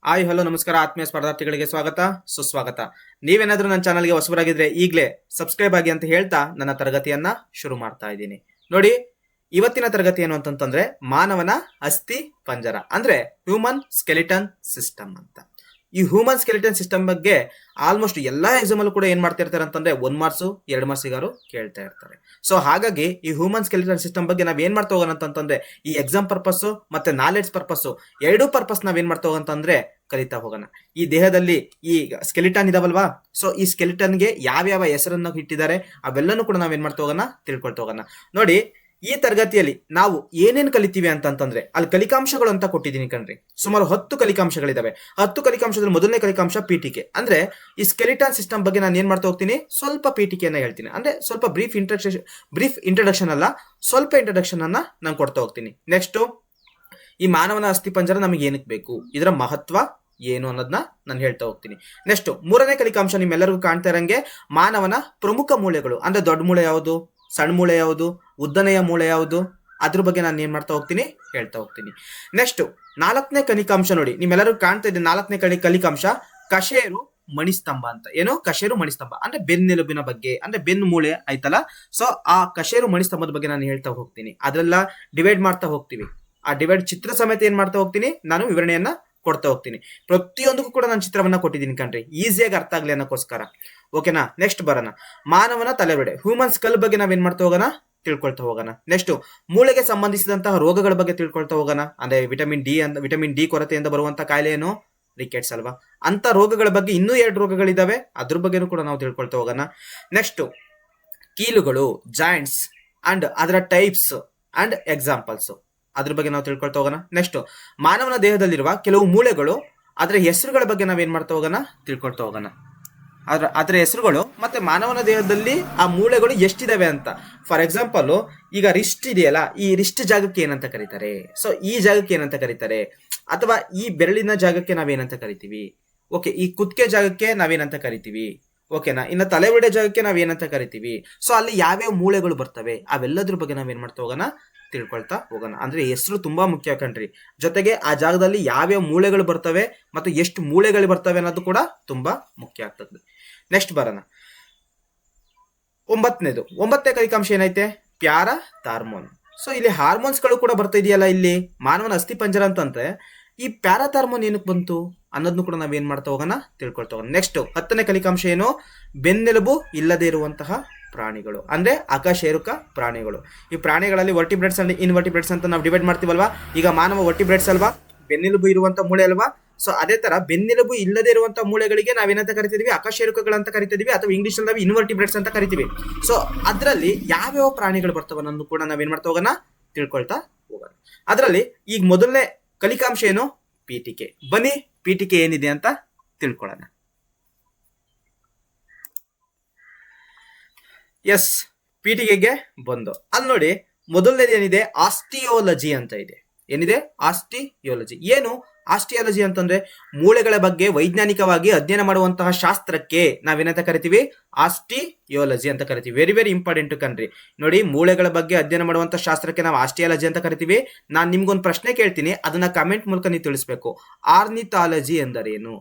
Hi hello ನಮಸ್ಕಾರ ಆತ್ಮೀಯ ಸ್ಪರ್ಧಾರ್ಥಿಗಳಿಗೆ ಸ್ವಾಗತ ಸುಸ್ವಾಗತ. ನೀವೇನಾದ್ರೂ ನನ್ನ ಚಾನಲ್ಗೆ ಹೊಸಬರಾಗಿದ್ರೆ ಈಗಲೇ ಸಬ್ಸ್ಕ್ರೈಬ್ ಆಗಿ ಅಂತ ಹೇಳ್ತಾ ನನ್ನ ತರಗತಿಯನ್ನ ಶುರು ಮಾಡ್ತಾ ಇದ್ದೀನಿ. ನೋಡಿ, ಇವತ್ತಿನ ತರಗತಿ ಏನು ಅಂತಂದ್ರೆ ಮಾನವನ ಅಸ್ಥಿ ಪಂಜರ ಅಂದ್ರೆ ಹ್ಯೂಮನ್ ಸ್ಕೆಲಿಟನ್ ಸಿಸ್ಟಮ್ ಅಂತ. ಈ ಹ್ಯೂಮನ್ ಸ್ಕೆಲಿಟನ್ ಸಿಸ್ಟಮ್ ಬಗ್ಗೆ ಆಲ್ಮೋಸ್ಟ್ ಎಲ್ಲಾ ಎಕ್ಸಾಮ್ ಅಲ್ಲೂ ಕೂಡ ಏನ್ ಮಾಡ್ತಾ ಇರ್ತಾರೆ ಅಂತಂದ್ರೆ 1 ಮಾರ್ಕ್ಸ್ 2 ಮಾರ್ಕ್ಸಿಗಾರು ಕೇಳ್ತಾ ಇರ್ತಾರೆ. ಸೊ ಹಾಗಾಗಿ ಈ ಹ್ಯೂಮನ್ ಸ್ಕೆಲಿಟನ್ ಸಿಸ್ಟಮ್ ಬಗ್ಗೆ ನಾವ್ ಏನ್ ಮಾಡ್ತಾ ಹೋಗೋಣ ಅಂತಂದ್ರೆ ಈ ಎಕ್ಸಾಮ್ ಪರ್ಪಸ್ ಮತ್ತೆ ನಾಲೆಡ್ಜ್ ಪರ್ಪಸ್ ಎರಡೂ ಪರ್ಪಸ್ ನಾವ್ ಏನ್ ಮಾಡ್ತಾ ಹೋಗೋಣ ಅಂತಂದ್ರೆ ಕಲಿತಾ ಹೋಗೋಣ. ಈ ದೇಹದಲ್ಲಿ ಈ ಸ್ಕೆಲಿಟನ್ ಇದಾವಲ್ವಾ, ಸೊ ಈ ಸ್ಕೆಲಿಟನ್ಗೆ ಯಾವ್ಯಾವ ಹೆಸರನ್ನ ಇಟ್ಟಿದ್ದಾರೆ ಅವೆಲ್ಲನೂ ಕೂಡ ನಾವೇನ್ ಮಾಡ್ತಾ ಹೋಗೋಣ ತಿಳ್ಕೊಳ್ತಾ ಹೋಗೋಣ. ನೋಡಿ, ಈ ತರಗತಿಯಲ್ಲಿ ನಾವು ಏನೇನ್ ಕಲಿತೀವಿ ಅಂತಂದ್ರೆ ಅಲ್ಲಿ ಕಲಿಕಾಂಶಗಳು ಅಂತ ಕೊಟ್ಟಿದ್ದೀನಿ ಕಣ್ರಿ. ಸುಮಾರು 10 ಕಲಿಕಾಂಶಗಳಿದಾವೆ. 10 ಕಲಿಕಾಂಶದಲ್ಲಿ ಮೊದಲನೇ ಕಲಿಕಾಂಶ ಪೀಠಿಕೆ. ಅಂದ್ರೆ ಈ ಸ್ಕೆಲಿಟನ್ ಸಿಸ್ಟಮ್ ಬಗ್ಗೆ ನಾನು ಏನ್ ಮಾಡ್ತಾ ಹೋಗ್ತೀನಿ, ಸ್ವಲ್ಪ ಪೀಠಿಕೆಯನ್ನ ಹೇಳ್ತೀನಿ. ಅಂದ್ರೆ ಸ್ವಲ್ಪ ಬ್ರೀಫ್ ಇಂಟ್ರಡಕ್ಷನ್ ಅಲ್ಲ, ಸ್ವಲ್ಪ ಇಂಟ್ರಡಕ್ಷನ್ ಅನ್ನ ನಾನು ಕೊಡ್ತಾ ಹೋಗ್ತೀನಿ. ನೆಕ್ಸ್ಟ್, ಈ ಮಾನವನ ಅಸ್ಥಿಪಂಜರ ನಮಗೆ ಏನಕ್ಕೆ ಬೇಕು, ಇದರ ಮಹತ್ವ ಏನು ಅನ್ನೋದನ್ನ ನಾನು ಹೇಳ್ತಾ ಹೋಗ್ತೀನಿ. ನೆಕ್ಸ್ಟ್, ಮೂರನೇ ಕಲಿಕಾಂಶ ನಿಮ್ಮೆಲ್ಲರಿಗೂ ಕಾಣ್ತಾ ಇರಂಗೆ ಮಾನವನ ಪ್ರಮುಖ ಮೂಳೆಗಳು. ಅಂದ್ರೆ ದೊಡ್ಡ ಮೂಳೆ ಯಾವುದು, ಸಣ್ಣ ಮೂಳೆ ಯಾವುದು, ಉದ್ದನೆಯ ಮೂಳೆ ಯಾವುದು, ಅದ್ರ ಬಗ್ಗೆ ನಾನು ಏನ್ ಮಾಡ್ತಾ ಹೋಗ್ತೀನಿ ಹೇಳ್ತಾ ಹೋಗ್ತೀನಿ. ನೆಕ್ಸ್ಟ್, 4ನೇ ಕಲಿಕಾಂಶ ನೋಡಿ, ನಿಮ್ಮೆಲ್ಲರಿಗೂ ಕಾಣ್ತಾ ಇದೆ 4ನೇ ಕಲಿಕಾಂಶ ಕಶೇರು ಮಣಿಸ್ತಂಭ ಅಂತ. ಏನು ಕಶೇರು ಮಣಿಸ್ತಂಭ ಅಂದ್ರೆ ಬೆನ್ನೆಲುಬಿನ ಬಗ್ಗೆ, ಅಂದ್ರೆ ಬೆನ್ನು ಮೂಳೆ ಆಯ್ತಲ್ಲ. ಸೊ ಆ ಕಶೇರು ಮಣಿಸ್ತಂಭದ ಬಗ್ಗೆ ನಾನು ಹೇಳ್ತಾ ಹೋಗ್ತೀನಿ. ಅದೆಲ್ಲ ಡಿವೈಡ್ ಮಾಡ್ತಾ ಹೋಗ್ತೀವಿ. ಆ ಡಿವೈಡ್ ಚಿತ್ರ ಸಮೇತ ಏನ್ ಮಾಡ್ತಾ ಹೋಗ್ತೀನಿ, ನಾನು ವಿವರಣೆಯನ್ನ ಕೊಡ್ತಾ ಹೋಗ್ತೀನಿ. ಪ್ರತಿಯೊಂದಕ್ಕೂ ಕೂಡ ನಾನು ಚಿತ್ರವನ್ನ ಕೊಟ್ಟಿದ್ದೀನಿ ಕಣ್ರಿ, ಈಸಿಯಾಗಿ ಅರ್ಥ ಆಗ್ಲಿ ಅನ್ನೋಕ್ಕೋಸ್ಕರ. ಓಕೆನಾ? ನೆಕ್ಸ್ಟ್ ಬರೋಣ, ಮಾನವನ ತಲೆಬುಡೆ ಹ್ಯೂಮನ್ ಸ್ಕಲ್ ಬಗ್ಗೆ ನಾವೇನ್ ಮಾಡ್ತಾ ಹೋಗೋಣ ತಿಳ್ಕೊಳ್ತಾ ಹೋಗೋಣ. ನೆಕ್ಸ್ಟ್, ಮೂಳೆಗೆ ಸಂಬಂಧಿಸಿದಂತಹ ರೋಗಗಳ ಬಗ್ಗೆ ತಿಳ್ಕೊಳ್ತಾ ಹೋಗೋಣ. ಅಂದ್ರೆ ವಿಟಮಿನ್ ಡಿ ಕೊರತೆಯಿಂದ ಬರುವಂತ ಕಾಯಿಲೆ ಏನು, ರಿಕೆಟ್ಸ್ ಅಲ್ವಾ. ಅಂತ ರೋಗಗಳ ಬಗ್ಗೆ ಇನ್ನೂ 2 ರೋಗಗಳಿದಾವೆ, ಅದ್ರ ಬಗ್ಗೆನೂ ಕೂಡ ನಾವು ತಿಳ್ಕೊಳ್ತಾ ಹೋಗೋಣ. ನೆಕ್ಸ್ಟ್, ಕೀಲುಗಳು ಜಾಯಿಂಟ್ಸ್ ಅಂಡ್ ಅದರ ಟೈಪ್ಸ್ ಅಂಡ್ ಎಕ್ಸಾಂಪಲ್ಸ್, ಅದ್ರ ಬಗ್ಗೆ ನಾವು ತಿಳ್ಕೊಳ್ತಾ ಹೋಗೋಣ. ನೆಕ್ಸ್ಟ್, ಮಾನವನ ದೇಹದಲ್ಲಿರುವ ಕೆಲವು ಮೂಳೆಗಳು, ಅದರ ಹೆಸರುಗಳ ಬಗ್ಗೆ ನಾವೇನ್ ಮಾಡ್ತಾ ಹೋಗೋಣ ತಿಳ್ಕೊಳ್ತಾ ಹೋಗೋಣ. ಅದರ ಹೆಸರುಗಳು ಮತ್ತೆ ಮಾನವನ ದೇಹದಲ್ಲಿ ಆ ಮೂಳೆಗಳು ಎಷ್ಟಿದಾವೆ ಅಂತ. ಫಾರ್ ಎಕ್ಸಾಂಪಲ್, ಈಗ ರಿಸ್ಟ್ ಇದೆಯಲ್ಲ, ಈ ರಿಸ್ಟ್ ಜಾಗಕ್ಕೆ ಏನಂತ ಕರೀತಾರೆ, ಸೊ ಈ ಜಾಗಕ್ಕೆ ಏನಂತ ಕರೀತಾರೆ, ಅಥವಾ ಈ ಬೆರಳಿನ ಜಾಗಕ್ಕೆ ನಾವೇನಂತ ಕರಿತೀವಿ. ಓಕೆ, ಈ ಕುತ್ತಿಗೆ ಜಾಗಕ್ಕೆ ನಾವೇನಂತ ಕರಿತೀವಿ. ಓಕೆನಾ? ಇನ್ನು ತಲೆಬುಡೆ ಜಾಗಕ್ಕೆ ನಾವೇನಂತ ಕರಿತೀವಿ. ಸೊ ಅಲ್ಲಿ ಯಾವ್ಯಾವ ಮೂಳೆಗಳು ಬರ್ತವೆ ಅವೆಲ್ಲದ್ರ ಬಗ್ಗೆ ನಾವೇನ್ ಮಾಡ್ತಾ ಹೋಗೋಣ ತಿಳ್ಕೊಳ್ತಾ ಹೋಗೋಣ. ಅಂದ್ರೆ ಹೆಸರು ತುಂಬಾ ಮುಖ್ಯ ಕಣ್ರಿ. ಜೊತೆಗೆ ಆ ಜಾಗದಲ್ಲಿ ಯಾವ್ಯಾವ ಮೂಳೆಗಳು ಬರ್ತವೆ ಮತ್ತು ಎಷ್ಟು ಮೂಳೆಗಳು ಬರ್ತವೆ ಅನ್ನೋದು ಕೂಡ ತುಂಬಾ ಮುಖ್ಯ ಆಗ್ತದೆ. ನೆಕ್ಸ್ಟ್ ಬರೋಣ, 9ನೇ ಕಲಿಕಾಂಶ ಏನೈತೆ, ಪ್ಯಾರಾಥಾರ್ಮೋನ್. ಸೊ ಇಲ್ಲಿ ಹಾರ್ಮೋನ್ಸ್ಗಳು ಕೂಡ ಬರ್ತಾ ಇದೆಯಲ್ಲ ಇಲ್ಲಿ ಮಾನವನ ಅಸ್ಥಿ ಪಂಜರ ಅಂತಂದ್ರೆ, ಈ ಪ್ಯಾರಾಥಾರ್ಮೋನ್ ಏನಕ್ಕೆ ಬಂತು ಅನ್ನೋದನ್ನು ಕೂಡ ನಾವೇನ್ ಮಾಡ್ತಾ ಹೋಗೋಣ ತಿಳ್ಕೊಳ್ತಾ ಹೋಗೋಣ. ನೆಕ್ಸ್ಟ್, 10ನೇ ಕಲಿಕಾಂಶ ಏನು, ಬೆನ್ನೆಲುಬು ಇಲ್ಲದೆ ಇರುವಂತಹ ಪ್ರಾಣಿಗಳು ಅಂದ್ರೆ ಅಕಶೇರುಕ ಪ್ರಾಣಿಗಳು. ಈ ಪ್ರಾಣಿಗಳಲ್ಲಿ ವರ್ಟಿಬ್ರೇಟ್ಸ್ ಅಂಡ್ ಇನ್ವರ್ಟಿಬ್ರೇಟ್ಸ್ ಅಂತ ನಾವು ಡಿವೈಡ್ ಮಾಡ್ತೀವಲ್ವಾ. ಈಗ ಮಾನವ ವರ್ಟಿಬ್ರೇಟ್ಸ್ ಅಲ್ವಾ, ಬೆನ್ನೆಲುಬು ಇರುವಂತ ಮೂಳೆ ಅಲ್ವಾ. ಸೊ ಅದೇ ತರ ಬೆನ್ನೆಲುಬು ಇಲ್ಲದೆ ಇರುವಂತ ಮೂಳೆಗಳಿಗೆ ನಾವೇನಂತ ಕರಿತಿದೀವಿ, ಅಕಶೇರುಕಗಳಂತ ಕರಿತಿದೀವಿ, ಅಥವಾ ಇಂಗ್ಲಿಷ್ ಅಲ್ಲಿ ನಾವು ಇನ್ವರ್ಟಿಬ್ರೇಟ್ಸ್ ಅಂತ ಕರಿತೀವಿ. ಸೊ ಅದರಲ್ಲಿ ಯಾವ್ಯಾವ ಪ್ರಾಣಿಗಳು ಬರ್ತವೆ ಅನ್ನೋದು ಕೂಡ ನಾವೇನ್ ಮಾಡ್ತಾ ಹೋಗೋಣ ತಿಳ್ಕೊಳ್ತಾ ಹೋಗೋಣ. ಅದರಲ್ಲಿ ಈಗ ಮೊದಲನೇ ಕಲಿಕಾಂಶ ಏನು, ಪೀಠಿಕೆ. ಬನ್ನಿ ಪೀಠಿಕೆ ಏನಿದೆ ಅಂತ ತಿಳ್ಕೊಳ್ಳೋಣ. ಎಸ್, ಪೀಠಿಕೆಗೆ ಬಂದು ಅಲ್ಲಿ ನೋಡಿ, ಮೊದಲನೇದು ಏನಿದೆ, ಆಸ್ಟಿಯೋಲಜಿ ಅಂತ ಇದೆ. ಏನಿದೆ, ಆಸ್ಟಿಯೋಲಜಿ. ಏನು ಆಸ್ಟಿಯಾಲಜಿ ಅಂತಂದ್ರೆ ಮೂಳೆಗಳ ಬಗ್ಗೆ ವೈಜ್ಞಾನಿಕವಾಗಿ ಅಧ್ಯಯನ ಮಾಡುವಂತಹ ಶಾಸ್ತ್ರಕ್ಕೆ ನಾವೇನಂತ ಕರಿತೀವಿ, ಆಸ್ಟಿಯೋಲಜಿ ಅಂತ ಕರಿತೀವಿ. ವೆರಿ ವೆರಿ ಇಂಪಾರ್ಟೆಂಟ್ ಕಣ್ರಿ. ನೋಡಿ, ಮೂಳೆಗಳ ಬಗ್ಗೆ ಅಧ್ಯಯನ ಮಾಡುವಂತಹ ಶಾಸ್ತ್ರಕ್ಕೆ ನಾವು ಆಸ್ಟಿಯಾಲಜಿ ಅಂತ ಕರಿತೀವಿ. ನಾನು ನಿಮ್ಗೊಂದು ಪ್ರಶ್ನೆ ಕೇಳ್ತೀನಿ, ಅದನ್ನ ಕಮೆಂಟ್ ಮೂಲಕ ನೀವು ತಿಳಿಸ್ಬೇಕು. ಆರ್ನಿಥಾಲಜಿ ಎಂದರೇನು,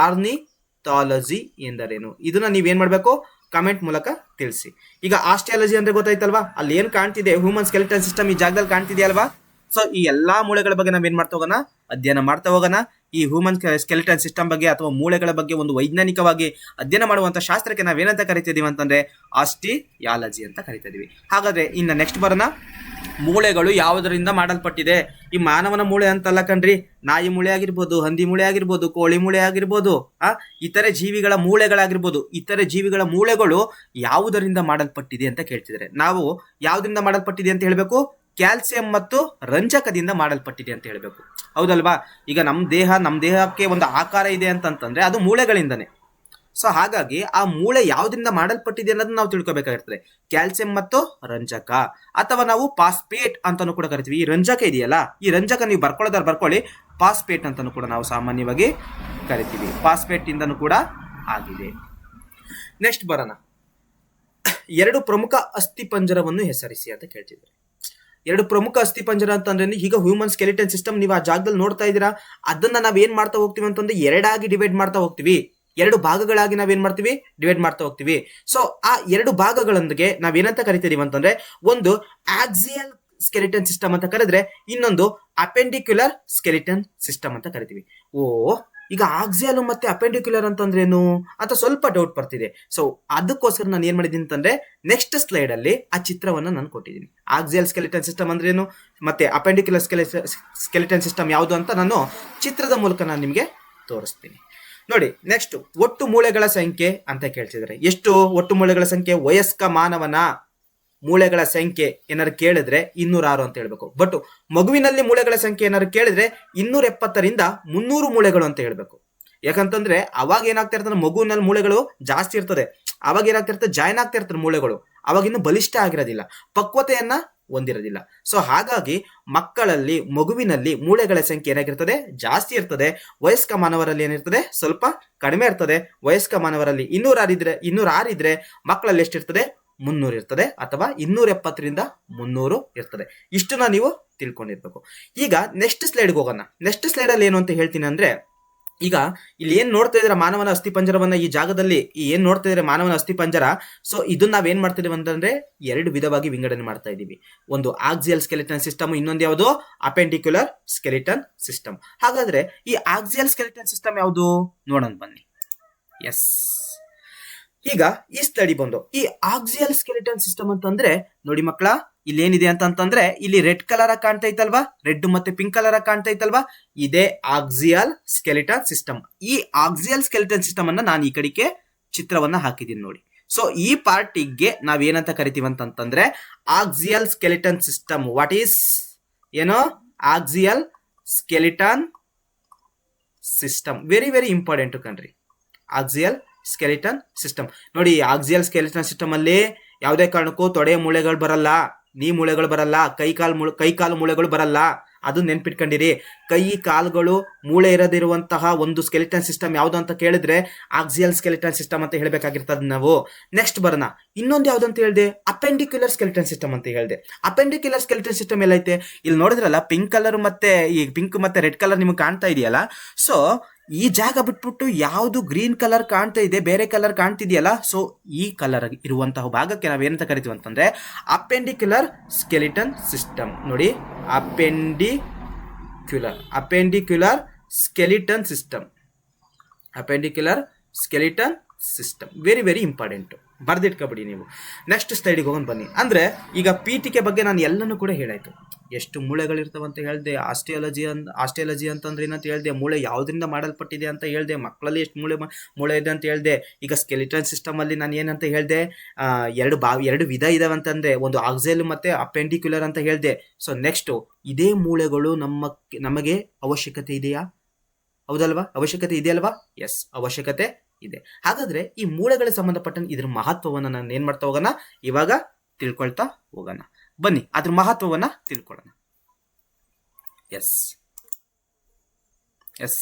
ಆರ್ನಿಥಾಲಜಿ ಎಂದರೇನು, ಇದನ್ನ ನೀವೇನ್ ಮಾಡ್ಬೇಕು ಕಮೆಂಟ್ ಮೂಲಕ ತಿಳಿಸಿ. ಈಗ ಆಸ್ಟಿಯಾಲಜಿ ಅಂದ್ರೆ ಗೊತ್ತಾಯ್ತಲ್ವಾ, ಅಲ್ಲಿ ಏನ್ ಕಾಣ್ತಿದೆ, ಹ್ಯೂಮನ್ ಸ್ಕೆಲಿಟನ್ ಸಿಸ್ಟಮ್ ಈ ಜಾಗದಲ್ಲಿ ಕಾಣ್ತಿದೆಯಲ್ವಾ. ಸೊ ಈ ಎಲ್ಲಾ ಮೂಳೆಗಳ ಬಗ್ಗೆ ನಾವೇನ್ ಮಾಡ್ತಾ ಹೋಗೋಣ ಅಧ್ಯಯನ ಮಾಡ್ತಾ ಹೋಗೋಣ. ಈ ಹ್ಯೂಮನ್ ಸ್ಕೆಲಿಟನ್ ಸಿಸ್ಟಮ್ ಬಗ್ಗೆ ಅಥವಾ ಮೂಳೆಗಳ ಬಗ್ಗೆ ಒಂದು ವೈಜ್ಞಾನಿಕವಾಗಿ ಅಧ್ಯಯನ ಮಾಡುವಂತ ಶಾಸ್ತ್ರಕ್ಕೆ ನಾವೇನಂತ ಕರಿತಿದೀವಿ ಅಂತಂದ್ರೆ ಆಸ್ಟಿಯಾಲಜಿ ಅಂತ ಕರಿತಿದೀವಿ. ಹಾಗಾದ್ರೆ ಇನ್ನು ನೆಕ್ಸ್ಟ್ ಬರೋಣ, ಮೂಳೆಗಳು ಯಾವುದರಿಂದ ಮಾಡಲ್ಪಟ್ಟಿದೆ. ಈ ಮಾನವನ ಮೂಳೆ ಅಂತಲ್ಲ ಕಣ್ರಿ, ನಾಯಿ ಮೂಳೆ ಆಗಿರ್ಬೋದು, ಹಂದಿ ಮೂಳೆ ಆಗಿರ್ಬೋದು, ಕೋಳಿ ಮೂಳೆ ಆಗಿರ್ಬೋದು, ಇತರೆ ಜೀವಿಗಳ ಮೂಳೆಗಳಾಗಿರ್ಬೋದು, ಇತರೆ ಜೀವಿಗಳ ಮೂಳೆಗಳು ಯಾವುದರಿಂದ ಮಾಡಲ್ಪಟ್ಟಿದೆ ಅಂತ ಕೇಳ್ತಿದ್ದಾರೆ. ನಾವು ಯಾವುದರಿಂದ ಮಾಡಲ್ಪಟ್ಟಿದೆ ಅಂತ ಹೇಳ್ಬೇಕು, ಕ್ಯಾಲ್ಸಿಯಂ ಮತ್ತು ರಂಜಕದಿಂದ ಮಾಡಲ್ಪಟ್ಟಿದೆ ಅಂತ ಹೇಳ್ಬೇಕು. ಹೌದಲ್ವಾ? ಈಗ ನಮ್ಮ ದೇಹಕ್ಕೆ ಒಂದು ಆಕಾರ ಇದೆ ಅಂತಂತಂದ್ರೆ ಅದು ಮೂಳೆಗಳಿಂದನೇ. ಸೊ ಹಾಗಾಗಿ ಆ ಮೂಳೆ ಯಾವುದರಿಂದ ಮಾಡಲ್ಪಟ್ಟಿದೆ ಅನ್ನೋದನ್ನ ನಾವು ತಿಳ್ಕೊಬೇಕಾಗಿರ್ತದೆ. ಕ್ಯಾಲ್ಸಿಯಂ ಮತ್ತು ರಂಜಕ, ಅಥವಾ ನಾವು ಪಾಸ್ಪೇಟ್ ಅಂತಾನು ಕೂಡ ಕರಿತೀವಿ. ಈ ರಂಜಕ ಇದೆಯಲ್ಲ, ಈ ರಂಜಕ ನೀವು ಬರ್ಕೊಳ್ಳಿ, ಪಾಸ್ಪೇಟ್ ಅಂತಾನು ಕೂಡ ನಾವು ಸಾಮಾನ್ಯವಾಗಿ ಕರಿತೀವಿ. ಪಾಸ್ಪೇಟ್ ಇಂದನೂ ಕೂಡ ಆಗಿದೆ. ನೆಕ್ಸ್ಟ್ ಬರೋಣ, 2 ಪ್ರಮುಖ ಅಸ್ಥಿ ಪಂಜರವನ್ನು ಹೆಸರಿಸಿ ಅಂತ ಕೇಳ್ತಿದ್ದಾರೆ. ಎರಡು ಪ್ರಮುಖ ಅಸ್ಥಿಪಂಜರ ಅಂತಂದ್ರೆ ಈಗ ಹ್ಯೂಮನ್ ಸ್ಕೆಲಿಟನ್ ಸಿಸ್ಟಮ್ ನೀವು ಆ ಜಾಗದಲ್ಲಿ ನೋಡ್ತಾ ಇದ್ದೀರಾ. ಅದನ್ನ ನಾವ್ ಏನ್ ಮಾಡ್ತಾ ಹೋಗ್ತೀವಿ ಅಂತಂದ್ರೆ ಎರಡಾಗಿ ಡಿವೈಡ್ ಮಾಡ್ತಾ ಹೋಗ್ತೀವಿ. ಎರಡು ಭಾಗಗಳಾಗಿ ನಾವೇನ್ ಮಾಡ್ತೀವಿ, ಡಿವೈಡ್ ಮಾಡ್ತಾ ಹೋಗ್ತೀವಿ. ಸೊ ಆ ಎರಡು ಭಾಗಗಳೊಂದಿಗೆ ನಾವೇನಂತ ಕರಿತೀವಿ ಅಂತಂದ್ರೆ ಒಂದು ಆಕ್ಸಿಯಲ್ ಸ್ಕೆಲಿಟನ್ ಸಿಸ್ಟಮ್ ಅಂತ ಕರೆದ್ರೆ ಇನ್ನೊಂದು ಅಪೆಂಡಿಕ್ಯುಲರ್ ಸ್ಕೆಲಿಟನ್ ಸಿಸ್ಟಮ್ ಅಂತ ಕರಿತೀವಿ. ಈಗ ಆಕ್ಸಿಯಲ್ ಮತ್ತೆ ಅಪೆಂಡಿಕ್ಯುಲರ್ ಅಂತಂದ್ರೆ ಏನು ಅಂತ ಸ್ವಲ್ಪ ಡೌಟ್ ಬರ್ತಿದೆ. ಸೊ ಅದಕ್ಕೋಸ್ಕರ ನಾನು ಏನ್ ಮಾಡಿದೀನಿ ಅಂತಂದ್ರೆ ನೆಕ್ಸ್ಟ್ ಸ್ಲೈಡ್ ಅಲ್ಲಿ ಆ ಚಿತ್ರವನ್ನ ನಾನು ಕೊಟ್ಟಿದ್ದೀನಿ. ಆಕ್ಸಿಯಲ್ ಸ್ಕೆಲಿಟನ್ ಸಿಸ್ಟಮ್ ಅಂದ್ರೆ ಏನು ಮತ್ತೆ ಅಪೆಂಡಿಕ್ಯುಲರ್ ಸ್ಕೆಲಿಟನ್ ಸಿಸ್ಟಮ್ ಯಾವುದು ಅಂತ ನಾನು ಚಿತ್ರದ ಮೂಲಕ ನಾನು ನಿಮ್ಗೆ ತೋರಿಸ್ತೀನಿ. ನೋಡಿ, ನೆಕ್ಸ್ಟ್ ಒಟ್ಟು ಮೂಳೆಗಳ ಸಂಖ್ಯೆ ಅಂತ ಕೇಳ್ತಿದ್ದಾರೆ. ಎಷ್ಟು ಒಟ್ಟು ಮೂಳೆಗಳ ಸಂಖ್ಯೆ? ವಯಸ್ಕ ಮಾನವನ ಮೂಳೆಗಳ ಸಂಖ್ಯೆ ಏನಾದ್ರು ಕೇಳಿದ್ರೆ 206 ಅಂತ ಹೇಳ್ಬೇಕು. ಬಟ್ ಮಗುವಿನಲ್ಲಿ ಮೂಳೆಗಳ ಸಂಖ್ಯೆ ಏನಾದ್ರು ಕೇಳಿದ್ರೆ 270ರಿಂದ 300 ಮೂಳೆಗಳು ಅಂತ ಹೇಳ್ಬೇಕು. ಯಾಕಂತಂದ್ರೆ ಅವಾಗ ಏನಾಗ್ತಾ ಇರ್ತದೆ, ಮಗುವಿನಲ್ಲಿ ಮೂಳೆಗಳು ಜಾಸ್ತಿ ಇರ್ತದೆ. ಅವಾಗ ಏನಾಗ್ತಾ ಇರ್ತದೆ, ಜಾಯ್ನ್ ಆಗ್ತಾ ಇರ್ತದೆ ಮೂಳೆಗಳು. ಅವಾಗ ಇನ್ನು ಬಲಿಷ್ಠ ಆಗಿರೋದಿಲ್ಲ, ಪಕ್ವತೆಯನ್ನ ಹೊಂದಿರೋದಿಲ್ಲ. ಸೊ ಹಾಗಾಗಿ ಮಗುವಿನಲ್ಲಿ ಮೂಳೆಗಳ ಸಂಖ್ಯೆ ಏನಾಗಿರ್ತದೆ, ಜಾಸ್ತಿ ಇರ್ತದೆ. ವಯಸ್ಕ ಮಾನವರಲ್ಲಿ ಏನಿರ್ತದೆ, ಸ್ವಲ್ಪ ಕಡಿಮೆ ಇರ್ತದೆ. ವಯಸ್ಕ ಮಾನವರಲ್ಲಿ 206 ಇದ್ರೆ ಮಕ್ಕಳಲ್ಲಿ ಎಷ್ಟಿರ್ತದೆ, 300 ಇರ್ತದೆ, ಅಥವಾ 270ರಿಂದ 300 ಇರ್ತದೆ. ಇಷ್ಟನ್ನ ನೀವು ತಿಳ್ಕೊಂಡಿರ್ಬೇಕು. ಈಗ ನೆಕ್ಸ್ಟ್ ಸ್ಲೈಡ್ಗೆ ಹೋಗೋಣ. ನೆಕ್ಸ್ಟ್ ಸ್ಲೈಡ್ ಅಲ್ಲಿ ಏನು ಅಂತ ಹೇಳ್ತೀನಿ ಅಂದ್ರೆ, ಈಗ ಇಲ್ಲಿ ಏನ್ ನೋಡ್ತಾ ಇದ್ರೆ ಮಾನವನ ಅಸ್ಥಿಪಂಜರವನ್ನ ಈ ಜಾಗದಲ್ಲಿ ಏನ್ ನೋಡ್ತಾ ಇದ್ರೆ ಮಾನವನ ಅಸ್ಥಿಪಂಜರ. ಸೊ ಇದನ್ನ ನಾವೇನ್ ಮಾಡ್ತಿದೀವಿ ಅಂತಂದ್ರೆ ಎರಡು ವಿಧವಾಗಿ ವಿಂಗಡಣೆ ಮಾಡ್ತಾ ಇದೀವಿ. ಒಂದು ಆಕ್ಸಿಯಲ್ ಸ್ಕೆಲಿಟನ್ ಸಿಸ್ಟಮ್, ಇನ್ನೊಂದು ಯಾವುದು ಅಪೆಂಡಿಕ್ಯುಲರ್ ಸ್ಕೆಲಿಟನ್ ಸಿಸ್ಟಮ್. ಹಾಗಾದ್ರೆ ಈ ಆಕ್ಸಿಯಲ್ ಸ್ಕೆಲಿಟನ್ ಸಿಸ್ಟಮ್ ಯಾವುದು ನೋಡೋಣ ಬನ್ನಿ. ಎಸ್, ಈಗ ಈ ಸ್ಟಡಿ ಬಂದು ಈ ಆಕ್ಸಿಯಲ್ ಸ್ಕೆಲಿಟನ್ ಸಿಸ್ಟಮ್ ಅಂತಂದ್ರೆ ನೋಡಿ ಮಕ್ಕಳ, ಇಲ್ಲಿ ಏನಿದೆ ಅಂತಂದ್ರೆ ಇಲ್ಲಿ ರೆಡ್ ಕಲರ್ ಕಾಣ್ತಾ ಐತಲ್ವಾ, ರೆಡ್ ಮತ್ತೆ ಪಿಂಕ್ ಕಲರ್ ಕಾಣ್ತಾ ಐತಲ್ವಾ, ಇದೇ ಆಕ್ಸಿಯಲ್ ಸ್ಕೆಲಿಟನ್ ಸಿಸ್ಟಮ್. ಈ ಆಕ್ಸಿಯಲ್ ಸ್ಕೆಲಿಟನ್ ಸಿಸ್ಟಮ್ ಅನ್ನ ನಾನು ಈ ಕಡೆಗೆ ಚಿತ್ರವನ್ನ ಹಾಕಿದ್ದೀನಿ ನೋಡಿ. ಸೊ ಈ ಪಾರ್ಟಿಗೆ ನಾವೇನಂತ ಕರಿತೀವಿ ಅಂತಂದ್ರೆ axial skeleton system. What is ಏನು axial skeleton system? Very very important ಕಣ್ರಿ, ಆಕ್ಸಿಯಲ್ ಸ್ಕೆಲಿಟನ್ ಸಿಸ್ಟಮ್. ನೋಡಿ, ಆಕ್ಸಿಯಲ್ ಸ್ಕೆಲಿಟನ್ ಸಿಸ್ಟಮ್ ಅಲ್ಲಿ ಯಾವುದೇ ಕಾರಣಕ್ಕೂ ತೊಡೆಯ ಮೂಳೆಗಳು ಬರಲ್ಲ, ನೀ ಮೂಳೆಗಳು ಬರಲ್ಲ, ಕೈ ಕಾಲು ಮೂಳೆಗಳು ಬರಲ್ಲ. ಅದು ನೆನ್ಪಿಟ್ಕೊಂಡಿರಿ. ಕೈ ಕಾಲುಗಳು ಮೂಳೆ ಇರದಿರುವಂತಹ ಒಂದು ಸ್ಕೆಲಿಟನ್ ಸಿಸ್ಟಮ್ ಯಾವ್ದು ಅಂತ ಕೇಳಿದ್ರೆ ಆಕ್ಸಿಯಲ್ ಸ್ಕೆಲಿಟನ್ ಸಿಸ್ಟಮ್ ಅಂತ ಹೇಳ್ಬೇಕಾಗಿರ್ತದ ನಾವು. ನೆಕ್ಸ್ಟ್ ಬರೋಣ, ಇನ್ನೊಂದು ಯಾವ್ದು ಅಂತ ಹೇಳಿದೆ, ಅಪೆಂಡಿಕ್ಯುಲರ್ ಸ್ಕೆಲಿಟನ್ ಸಿಸ್ಟಮ್ ಅಂತ ಹೇಳಿದೆ. ಅಪೆಂಡಿಕ್ಯುಲರ್ ಸ್ಕೆಲಿಟನ್ ಸಿಸ್ಟಮ್ ಎಲ್ಲೈತೆ, ಇಲ್ಲಿ ನೋಡಿದ್ರಲ್ಲ ಪಿಂಕ್ ಕಲರ್ ಮತ್ತೆ ಈ ಪಿಂಕ್ ಮತ್ತೆ ರೆಡ್ ಕಲರ್ ನಿಮ್ಗೆ ಕಾಣ್ತಾ ಇದೆಯಲ್ಲ. ಸೊ ಈ ಜಾಗ ಬಿಟ್ಬಿಟ್ಟು ಯಾವುದು ಗ್ರೀನ್ ಕಲರ್ ಕಾಣ್ತಾ ಇದೆ, ಬೇರೆ ಕಲರ್ ಕಾಣ್ತಿದೆಯಲ್ಲ, ಸೊ ಈ ಕಲರ್ ಇರುವಂತಹ ಭಾಗಕ್ಕೆ ನಾವೇನಂತ ಕರಿತೀವಿ ಅಂತಂದ್ರೆ ಅಪೆಂಡಿಕ್ಯುಲರ್ ಸ್ಕೆಲಿಟನ್ ಸಿಸ್ಟಮ್. ನೋಡಿ, appendicular skeleton system, appendicular skeleton system. Very very important, ಬರ್ದಿಟ್ಕೊಬಿಡಿ ನೀವು. ನೆಕ್ಸ್ಟ್ ಸ್ಲೈಡಿಗೆ ಹೋಗೋಣ ಬನ್ನಿ. ಅಂದ್ರೆ ಈಗ ಪೀಠಿಕೆ ಬಗ್ಗೆ ನಾನು ಎಲ್ಲನೂ ಕೂಡ ಹೇಳಾಯ್ತು. ಎಷ್ಟು ಮೂಳೆಗಳಿರ್ತಾವಂತ ಹೇಳಿದೆ, ಆಸ್ಟಿಯಾಲಜಿ ಅಂತಂದ್ರೆ ಏನಂತ ಹೇಳಿದೆ, ಮೂಳೆ ಯಾವ್ದ್ರಿಂದ ಮಾಡಲ್ಪಟ್ಟಿದೆ ಅಂತ ಹೇಳಿದೆ, ಮಕ್ಕಳಲ್ಲಿ ಎಷ್ಟು ಮೂಳೆ ಇದೆ ಅಂತ ಹೇಳಿದೆ. ಈಗ ಸ್ಕೆಲಿಟನ್ ಸಿಸ್ಟಮ್ ಅಲ್ಲಿ ನಾನು ಏನಂತ ಹೇಳಿದೆ, ಎರಡು ವಿಧ ಇದಾವೆ ಅಂತಂದ್ರೆ, ಒಂದು ಆಕ್ಸಿಯಲ್ ಮತ್ತೆ ಅಪೆಂಡಿಕ್ಯುಲರ್ ಅಂತ ಹೇಳಿದೆ. ಸೊ ನೆಕ್ಸ್ಟ್ ಇದೇ ಮೂಳೆಗಳು ನಮಗೆ ಅವಶ್ಯಕತೆ ಇದೆಯಾ? ಹೌದಲ್ವಾ? ಅವಶ್ಯಕತೆ ಇದೆಯಲ್ವಾ? ಎಸ್, ಅವಶ್ಯಕತೆ ಇದೆ. ಹಾಗಾದ್ರೆ ಈ ಮೂಳೆಗಳಿಗೆ ಸಂಬಂಧಪಟ್ಟ ಇದ್ರ ಮಹತ್ವವನ್ನ ನಾನು ಏನ್ ಮಾಡ್ತಾ ಹೋಗೋಣ, ಇವಾಗ ತಿಳ್ಕೊಳ್ತಾ ಹೋಗೋಣ ಬನ್ನಿ. ಅದ್ರ ಮಹತ್ವವನ್ನ ತಿಳ್ಕೊಳ್ಳೋಣ. ಎಸ್,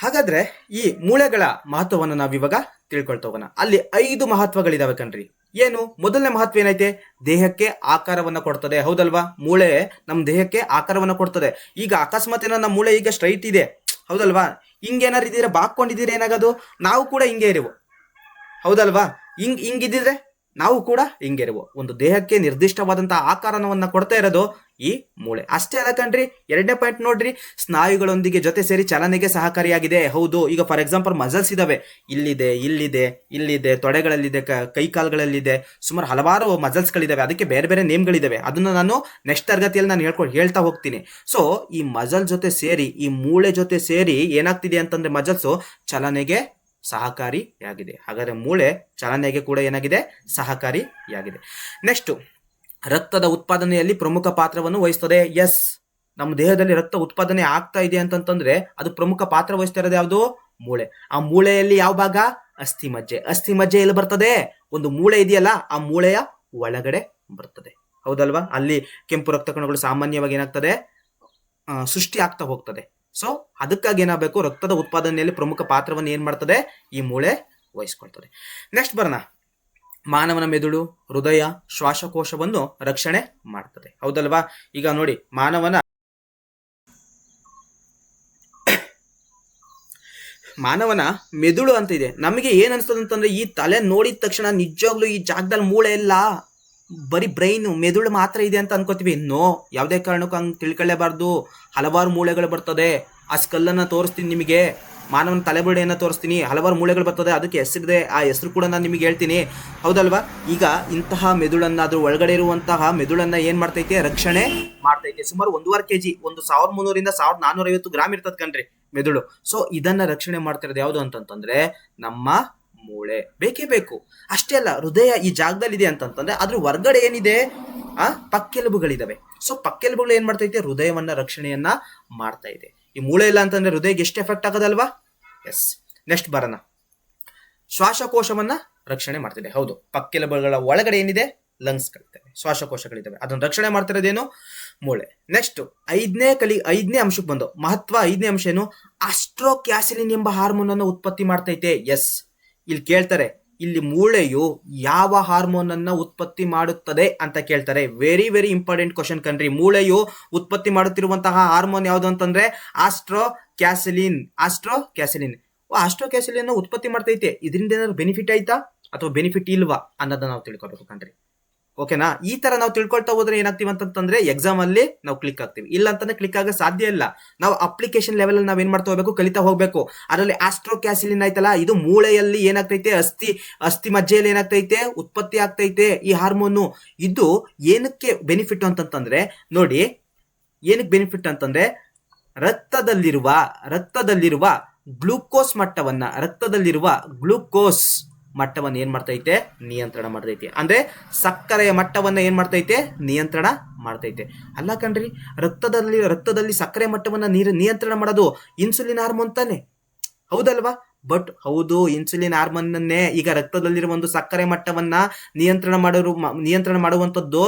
ಹಾಗಾದ್ರೆ ಈ ಮೂಳೆಗಳ ಮಹತ್ವವನ್ನು ನಾವಿವಾಗ ತಿಳ್ಕೊಳ್ತಾ ಹೋಗೋಣ. ಅಲ್ಲಿ 5 ಮಹತ್ವಗಳಿದಾವೆ ಕಣ್ರಿ. ಏನು? ಮೊದಲನೇ ಮಹತ್ವ ಏನೈತೆ, ದೇಹಕ್ಕೆ ಆಕಾರವನ್ನ ಕೊಡ್ತದೆ. ಹೌದಲ್ವಾ? ಮೂಳೆ ನಮ್ಮ ದೇಹಕ್ಕೆ ಆಕಾರವನ್ನ ಕೊಡ್ತದೆ. ಈಗ ಅಕಸ್ಮಾತ್ ನಮ್ಮ ಮೂಳೆ ಈಗ ಸ್ಟ್ರೈಟ್ ಇದೆ, ಹೌದಲ್ವಾ? ಹಿಂಗೇನಾರು ಇದೀರ ಬಾಕೊಂಡಿದ್ದೀರ, ಏನಾಗೋದು, ನಾವು ಕೂಡ ಹಿಂಗೆ ಇರುವು, ಹೌದಲ್ವಾ? ಹಿಂಗಿದ್ದಿದ್ರೆ ನಾವು ಕೂಡ ಹಿಂಗೆ ಇರುವು. ಒಂದು ದೇಹಕ್ಕೆ ನಿರ್ದಿಷ್ಟವಾದಂತಹ ಆಕಾರವನ್ನ ಕೊಡ್ತಾ ಇರೋದು ಈ ಮೂಳೆ. ಅಷ್ಟೇ ಅಲ್ಲ ಕಣ್ರಿ, 2ನೇ ಪಾಯಿಂಟ್ ನೋಡ್ರಿ, ಸ್ನಾಯುಗಳೊಂದಿಗೆ ಜೊತೆ ಸೇರಿ ಚಲನೆಗೆ ಸಹಕಾರಿಯಾಗಿದೆ. ಹೌದು. ಈಗ ಫಾರ್ ಎಕ್ಸಾಂಪಲ್ ಮಸಲ್ಸ್ ಇದಾವೆ, ಇಲ್ಲಿದೆ, ತೊಡೆಗಳಲ್ಲಿದೆ, ಕೈ ಕಾಲುಗಳಲ್ಲಿದೆ, ಸುಮಾರು ಹಲವಾರು ಮಸಲ್ಸ್ ಗಳಿದಾವೆ. ಅದಕ್ಕೆ ಬೇರೆ ಬೇರೆ ನೇಮ್ಗಳಿದಾವೆ. ಅದನ್ನ ನಾನು ನೆಕ್ಸ್ಟ್ ತರಗತಿಯಲ್ಲಿ ನಾನು ಹೇಳ್ತಾ ಹೋಗ್ತೀನಿ. ಸೊ ಈ ಮಸಲ್ ಜೊತೆ ಸೇರಿ, ಈ ಮೂಳೆ ಜೊತೆ ಸೇರಿ ಏನಾಗ್ತಿದೆ ಅಂತಂದ್ರೆ ಮಸಲ್ಸ್ ಚಲನೆಗೆ ಸಹಕಾರಿಯಾಗಿದೆ. ಹಾಗಾದ್ರೆ ಮೂಳೆ ಚಲನೆಗೆ ಕೂಡ ಏನಾಗಿದೆ, ಸಹಕಾರಿಯಾಗಿದೆ. ನೆಕ್ಸ್ಟ್, ರಕ್ತದ ಉತ್ಪಾದನೆಯಲ್ಲಿ ಪ್ರಮುಖ ಪಾತ್ರವನ್ನು ವಹಿಸ್ತದೆ. ಎಸ್, ನಮ್ಮ ದೇಹದಲ್ಲಿ ರಕ್ತ ಉತ್ಪಾದನೆ ಆಗ್ತಾ ಇದೆ ಅಂತಂದ್ರೆ ಅದು ಪ್ರಮುಖ ಪಾತ್ರ ವಹಿಸ್ತಾ ಇರೋದು ಯಾವುದು? ಮೂಳೆ. ಆ ಮೂಳೆಯಲ್ಲಿ ಯಾವ ಭಾಗ? ಅಸ್ಥಿಮಜ್ಜೆ ಎಲ್ಲಿ ಬರ್ತದೆ? ಒಂದು ಮೂಳೆ ಇದೆಯಲ್ಲ, ಆ ಮೂಳೆಯ ಒಳಗಡೆ ಬರ್ತದೆ. ಹೌದಲ್ವಾ? ಅಲ್ಲಿ ಕೆಂಪು ರಕ್ತ ಕಣಗಳು ಸಾಮಾನ್ಯವಾಗಿ ಏನಾಗ್ತದೆ, ಸೃಷ್ಟಿ ಆಗ್ತಾ ಹೋಗ್ತದೆ. ಸೊ ಅದಕ್ಕಾಗಿ ಏನಾಗಬೇಕು, ರಕ್ತದ ಉತ್ಪಾದನೆಯಲ್ಲಿ ಪ್ರಮುಖ ಪಾತ್ರವನ್ನು ಏನ್ ಮಾಡ್ತದೆ, ಈ ಮೂಳೆ ವಹಿಸ್ಕೊಳ್ತದೆ. ನೆಕ್ಸ್ಟ್ ಬರೋಣ, ಮಾನವನ ಮೆದುಳು, ಹೃದಯ, ಶ್ವಾಸಕೋಶವನ್ನು ರಕ್ಷಣೆ ಮಾಡ್ತದೆ. ಹೌದಲ್ವಾ? ಈಗ ನೋಡಿ, ಮಾನವನ ಮೆದುಳು ಅಂತ ಇದೆ. ನಮಗೆ ಏನ್ ಅನ್ಸ್ತದೆ ಅಂತಂದ್ರೆ, ಈ ತಲೆ ನೋಡಿದ ತಕ್ಷಣ ನಿಜವಾಗ್ಲೂ ಈ ಜಾಗದಲ್ಲಿ ಮೂಳೆ ಇಲ್ಲ, ಬರೀ ಬ್ರೈನ್ ಮೆದುಳು ಮಾತ್ರ ಇದೆ ಅಂತ ಅನ್ಕೋತೀವಿ. ನೋ, ಯಾವುದೇ ಕಾರಣಕ್ಕೂ ಹಂಗೆ ತಿಳ್ಕೊಳ್ಳೇಬಾರ್ದು. ಹಲವಾರು ಮೂಳೆಗಳು ಬರ್ತದೆ. ಆ ಸ್ಕಲ್ಲನ್ನ ತೋರಿಸ್ತೀನಿ ನಿಮಗೆ, ಮಾನವನ ತಲೆಬುರುಡೆಯನ್ನು ತೋರಿಸ್ತೀನಿ, ಹಲವಾರು ಮೂಳೆಗಳು ಬರ್ತದೆ, ಅದಕ್ಕೆ ಹೆಸರಿದೆ. ಆ ಹೆಸರು ಕೂಡ ನಾನು ನಿಮಗೆ ಹೇಳ್ತೀನಿ. ಹೌದಲ್ವಾ? ಈಗ ಇಂತಹ ಮೆದುಳನ್ನ, ಅದ್ರ ಒಳಗಡೆ ಇರುವಂತಹ ಮೆದುಳನ್ನ ಏನ್ ಮಾಡ್ತೈತೆ? ರಕ್ಷಣೆ ಮಾಡ್ತೈತೆ. ಸುಮಾರು 1.5 kg, 1300 1450 ಗ್ರಾಮ್ ಇರ್ತದ ಕಣ್ರಿ ಮೆದುಳು. ಸೊ ಇದನ್ನ ರಕ್ಷಣೆ ಮಾಡ್ತಿರೋದು ಯಾವುದು ಅಂತಂತಂದ್ರೆ ನಮ್ಮ ಮೂಳೆ. ಬೇಕೇ ಬೇಕು. ಅಷ್ಟೇ ಅಲ್ಲ, ಹೃದಯ ಈ ಜಾಗದಲ್ಲಿ ಇದೆ ಅಂತಂತಂದ್ರೆ ಅದ್ರ ಹೊರ್ಗಡೆ ಏನಿದೆ? ಪಕ್ಕೆಲುಬುಗಳಿದಾವೆ. ಸೊ ಪಕ್ಕೆಲುಬುಗಳು ಏನ್ ಮಾಡ್ತೈತೆ? ಹೃದಯವನ್ನ ರಕ್ಷಣೆಯನ್ನ ಮಾಡ್ತಾ ಇದೆ. ಈ ಮೂಳೆ ಇಲ್ಲ ಅಂತಂದ್ರೆ ಹೃದಯಕ್ಕೆ ಎಷ್ಟು ಎಫೆಕ್ಟ್ ಆಗೋದಲ್ವಾ? ಎಸ್. ನೆಕ್ಸ್ಟ್ ಬರೋಣ. ಶ್ವಾಸಕೋಶವನ್ನ ರಕ್ಷಣೆ ಮಾಡ್ತಿದೆ. ಹೌದು, ಪಕ್ಕೆಲುಬುಗಳ ಒಳಗಡೆ ಏನಿದೆ? ಲಂಗ್ಸ್ಗಳಿದ್ದಾವೆ, ಶ್ವಾಸಕೋಶಗಳಿದ್ದಾವೆ. ಅದನ್ನ ರಕ್ಷಣೆ ಮಾಡ್ತಿರೋದೇನು? ಮೂಳೆ. ನೆಕ್ಸ್ಟ್ ಐದನೇ ಅಂಶಕ್ಕೆ ಬಂದು ಮಹತ್ವ. 5ನೇ ಅಂಶ ಏನು? ಆಸ್ಟ್ರೋಕ್ಯಾಸಿಲಿನ್ ಎಂಬ ಹಾರ್ಮೋನ್ ಅನ್ನು ಉತ್ಪತ್ತಿ ಮಾಡ್ತೈತೆ. ಎಸ್, ಇಲ್ಲಿ ಕೇಳ್ತಾರೆ, ಇಲ್ಲಿ ಮೂಳೆಯು ಯಾವ ಹಾರ್ಮೋನ್ ಅನ್ನ ಉತ್ಪತ್ತಿ ಮಾಡುತ್ತದೆ ಅಂತ ಕೇಳ್ತಾರೆ. ವೆರಿ ವೆರಿ ಇಂಪಾರ್ಟೆಂಟ್ ಕ್ವಶನ್ ಕಣ್ರಿ. ಮೂಳೆಯು ಉತ್ಪತ್ತಿ ಮಾಡುತ್ತಿರುವಂತಹ ಹಾರ್ಮೋನ್ ಯಾವುದು ಅಂತಂದ್ರೆ ಆಸ್ಟ್ರೋಕ್ಯಾಸಿಲಿನ್. ಆಸ್ಟ್ರೋಕ್ಯಾಸಿಲಿನ್ ಉತ್ಪತ್ತಿ ಮಾಡ್ತೈತೆ. ಇದರಿಂದ ಏನಾದ್ರು ಬೆನಿಫಿಟ್ ಆಯ್ತಾ ಅಥವಾ ಬೆನಿಫಿಟ್ ಇಲ್ವಾ ಅನ್ನೋದನ್ನ ನಾವು ತಿಳ್ಕೊಬೇಕು ಕಣ್ರಿ. ಓಕೆನಾ? ಈ ತರ ನಾವು ತಿಳ್ಕೊಳ್ತಾ ಹೋದ್ರೆ ಏನಾಗ್ತೀವಿ ಅಂತಂದ್ರೆ ಎಕ್ಸಾಮ್ ಅಲ್ಲಿ ನಾವು ಕ್ಲಿಕ್ ಆಗ್ತೀವಿ. ಇಲ್ಲ ಅಂತಂದ್ರೆ ಕ್ಲಿಕ್ ಆಗ ಸಾಧ್ಯ ಇಲ್ಲ. ನಾವು ಅಪ್ಲಿಕೇಶನ್ ಲೆವೆಲ್ ಅಲ್ಲಿ ನಾವ್ ಏನ್ ಮಾಡ್ತಾ ಹೋಗ್ಬೇಕು? ಕಲಿತಾ ಹೋಗ್ಬೇಕು. ಅದರಲ್ಲಿ ಆಸ್ಟ್ರೋಕ್ಯಾಸಿಲಿನ್ ಆಯ್ತಲ್ಲ, ಇದು ಮೂಳೆಯಲ್ಲಿ ಏನಾಗ್ತೈತೆ? ಅಸ್ಥಿ ಮಜ್ಜೆಯಲ್ಲಿ ಏನಾಗ್ತೈತೆ? ಉತ್ಪತ್ತಿ ಆಗ್ತೈತೆ ಈ ಹಾರ್ಮೋನು. ಇದು ಏನಕ್ಕೆ ಬೆನಿಫಿಟ್ ಅಂತಂತಂದ್ರೆ ನೋಡಿ, ಏನಕ್ಕೆ ಬೆನಿಫಿಟ್ ಅಂತಂದ್ರೆ ರಕ್ತದಲ್ಲಿರುವ ಗ್ಲೂಕೋಸ್ ಮಟ್ಟವನ್ನ ಏನ್ ಮಾಡ್ತೈತೆ? ನಿಯಂತ್ರಣ ಮಾಡ್ತೈತೆ. ಅಂದ್ರೆ ಸಕ್ಕರೆಯ ಮಟ್ಟವನ್ನ ಏನ್ ಮಾಡ್ತೈತೆ? ನಿಯಂತ್ರಣ ಮಾಡ್ತೈತೆ. ಅಲ್ಲ ಕಣ್ರಿ, ರಕ್ತದಲ್ಲಿ ಸಕ್ಕರೆ ಮಟ್ಟವನ್ನ ನಿಯಂತ್ರಣ ಮಾಡೋದು ಇನ್ಸುಲಿನ್ ಹಾರ್ಮೋನ್ ತಾನೆ, ಹೌದಲ್ವಾ? ಬಟ್ ಹೌದು, ಇನ್ಸುಲಿನ್ ಹಾರ್ಮೋನ್ನನ್ನೇ ಈಗ ರಕ್ತದಲ್ಲಿರುವ ಒಂದು ಸಕ್ಕರೆ ಮಟ್ಟವನ್ನ ನಿಯಂತ್ರಣ ಮಾಡುವಂಥದ್ದು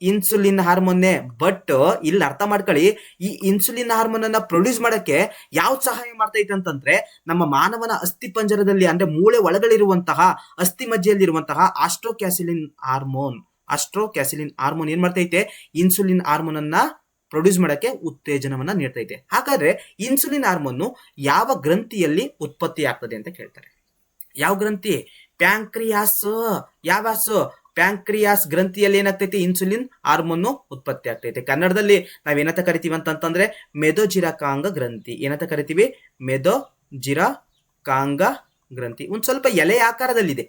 ಇನ್ಸುಲಿನ್ ಹಾರ್ಮೋನ್ನೇ. ಬಟ್ ಇಲ್ಲಿ ಅರ್ಥ ಮಾಡ್ಕೊಳ್ಳಿ, ಈ ಇನ್ಸುಲಿನ್ ಹಾರ್ಮೋನ್ ಅನ್ನ ಪ್ರೊಡ್ಯೂಸ್ ಮಾಡಕ್ಕೆ ಯಾವ್ದು ಸಹಾಯ ಮಾಡ್ತೈತೆ ಅಂತಂದ್ರೆ ನಮ್ಮ ಮಾನವನ ಅಸ್ಥಿ ಪಂಜರದಲ್ಲಿ, ಅಂದ್ರೆ ಮೂಳೆ ಒಳಗಳಿರುವಂತಹ ಅಸ್ಥಿ ಮಜ್ಜೆಯಲ್ಲಿರುವಂತಹ ಆಸ್ಟ್ರೋಕ್ಯಾಸಿಲಿನ್ ಹಾರ್ಮೋನ್ ಏನ್ ಮಾಡ್ತೈತೆ? ಇನ್ಸುಲಿನ್ ಹಾರ್ಮೋನ್ ಅನ್ನ ಪ್ರೊಡ್ಯೂಸ್ ಮಾಡಕ್ಕೆ ಉತ್ತೇಜನವನ್ನ ನೀಡ್ತೈತೆ. ಹಾಗಾದ್ರೆ ಇನ್ಸುಲಿನ್ ಹಾರ್ಮೋನ್ ಯಾವ ಗ್ರಂಥಿಯಲ್ಲಿ ಉತ್ಪತ್ತಿ ಆಗ್ತದೆ ಅಂತ ಕೇಳ್ತಾರೆ. ಯಾವ ಗ್ರಂಥಿ? ಪ್ಯಾಂಕ್ರಿಯಾಸ್ ಗ್ರಂಥಿಯಲ್ಲಿ ಏನಾಗ್ತೈತಿ? ಇನ್ಸುಲಿನ್ ಹಾರ್ಮೋನ್ ಉತ್ಪತ್ತಿ ಆಗ್ತೈತೆ. ಕನ್ನಡದಲ್ಲಿ ನಾವೇನಂತ ಕರಿತೀವಿ ಅಂತಂತಂದ್ರೆ ಮೆದೋಜಿರಕಾಂಗ ಗ್ರಂಥಿ. ಏನಂತ ಕರಿತೀವಿ? ಮೆದೋಜಿರಕಾಂಗ ಗ್ರಂಥಿ. ಒಂದ್ ಸ್ವಲ್ಪ ಎಲೆ ಆಕಾರದಲ್ಲಿದೆ.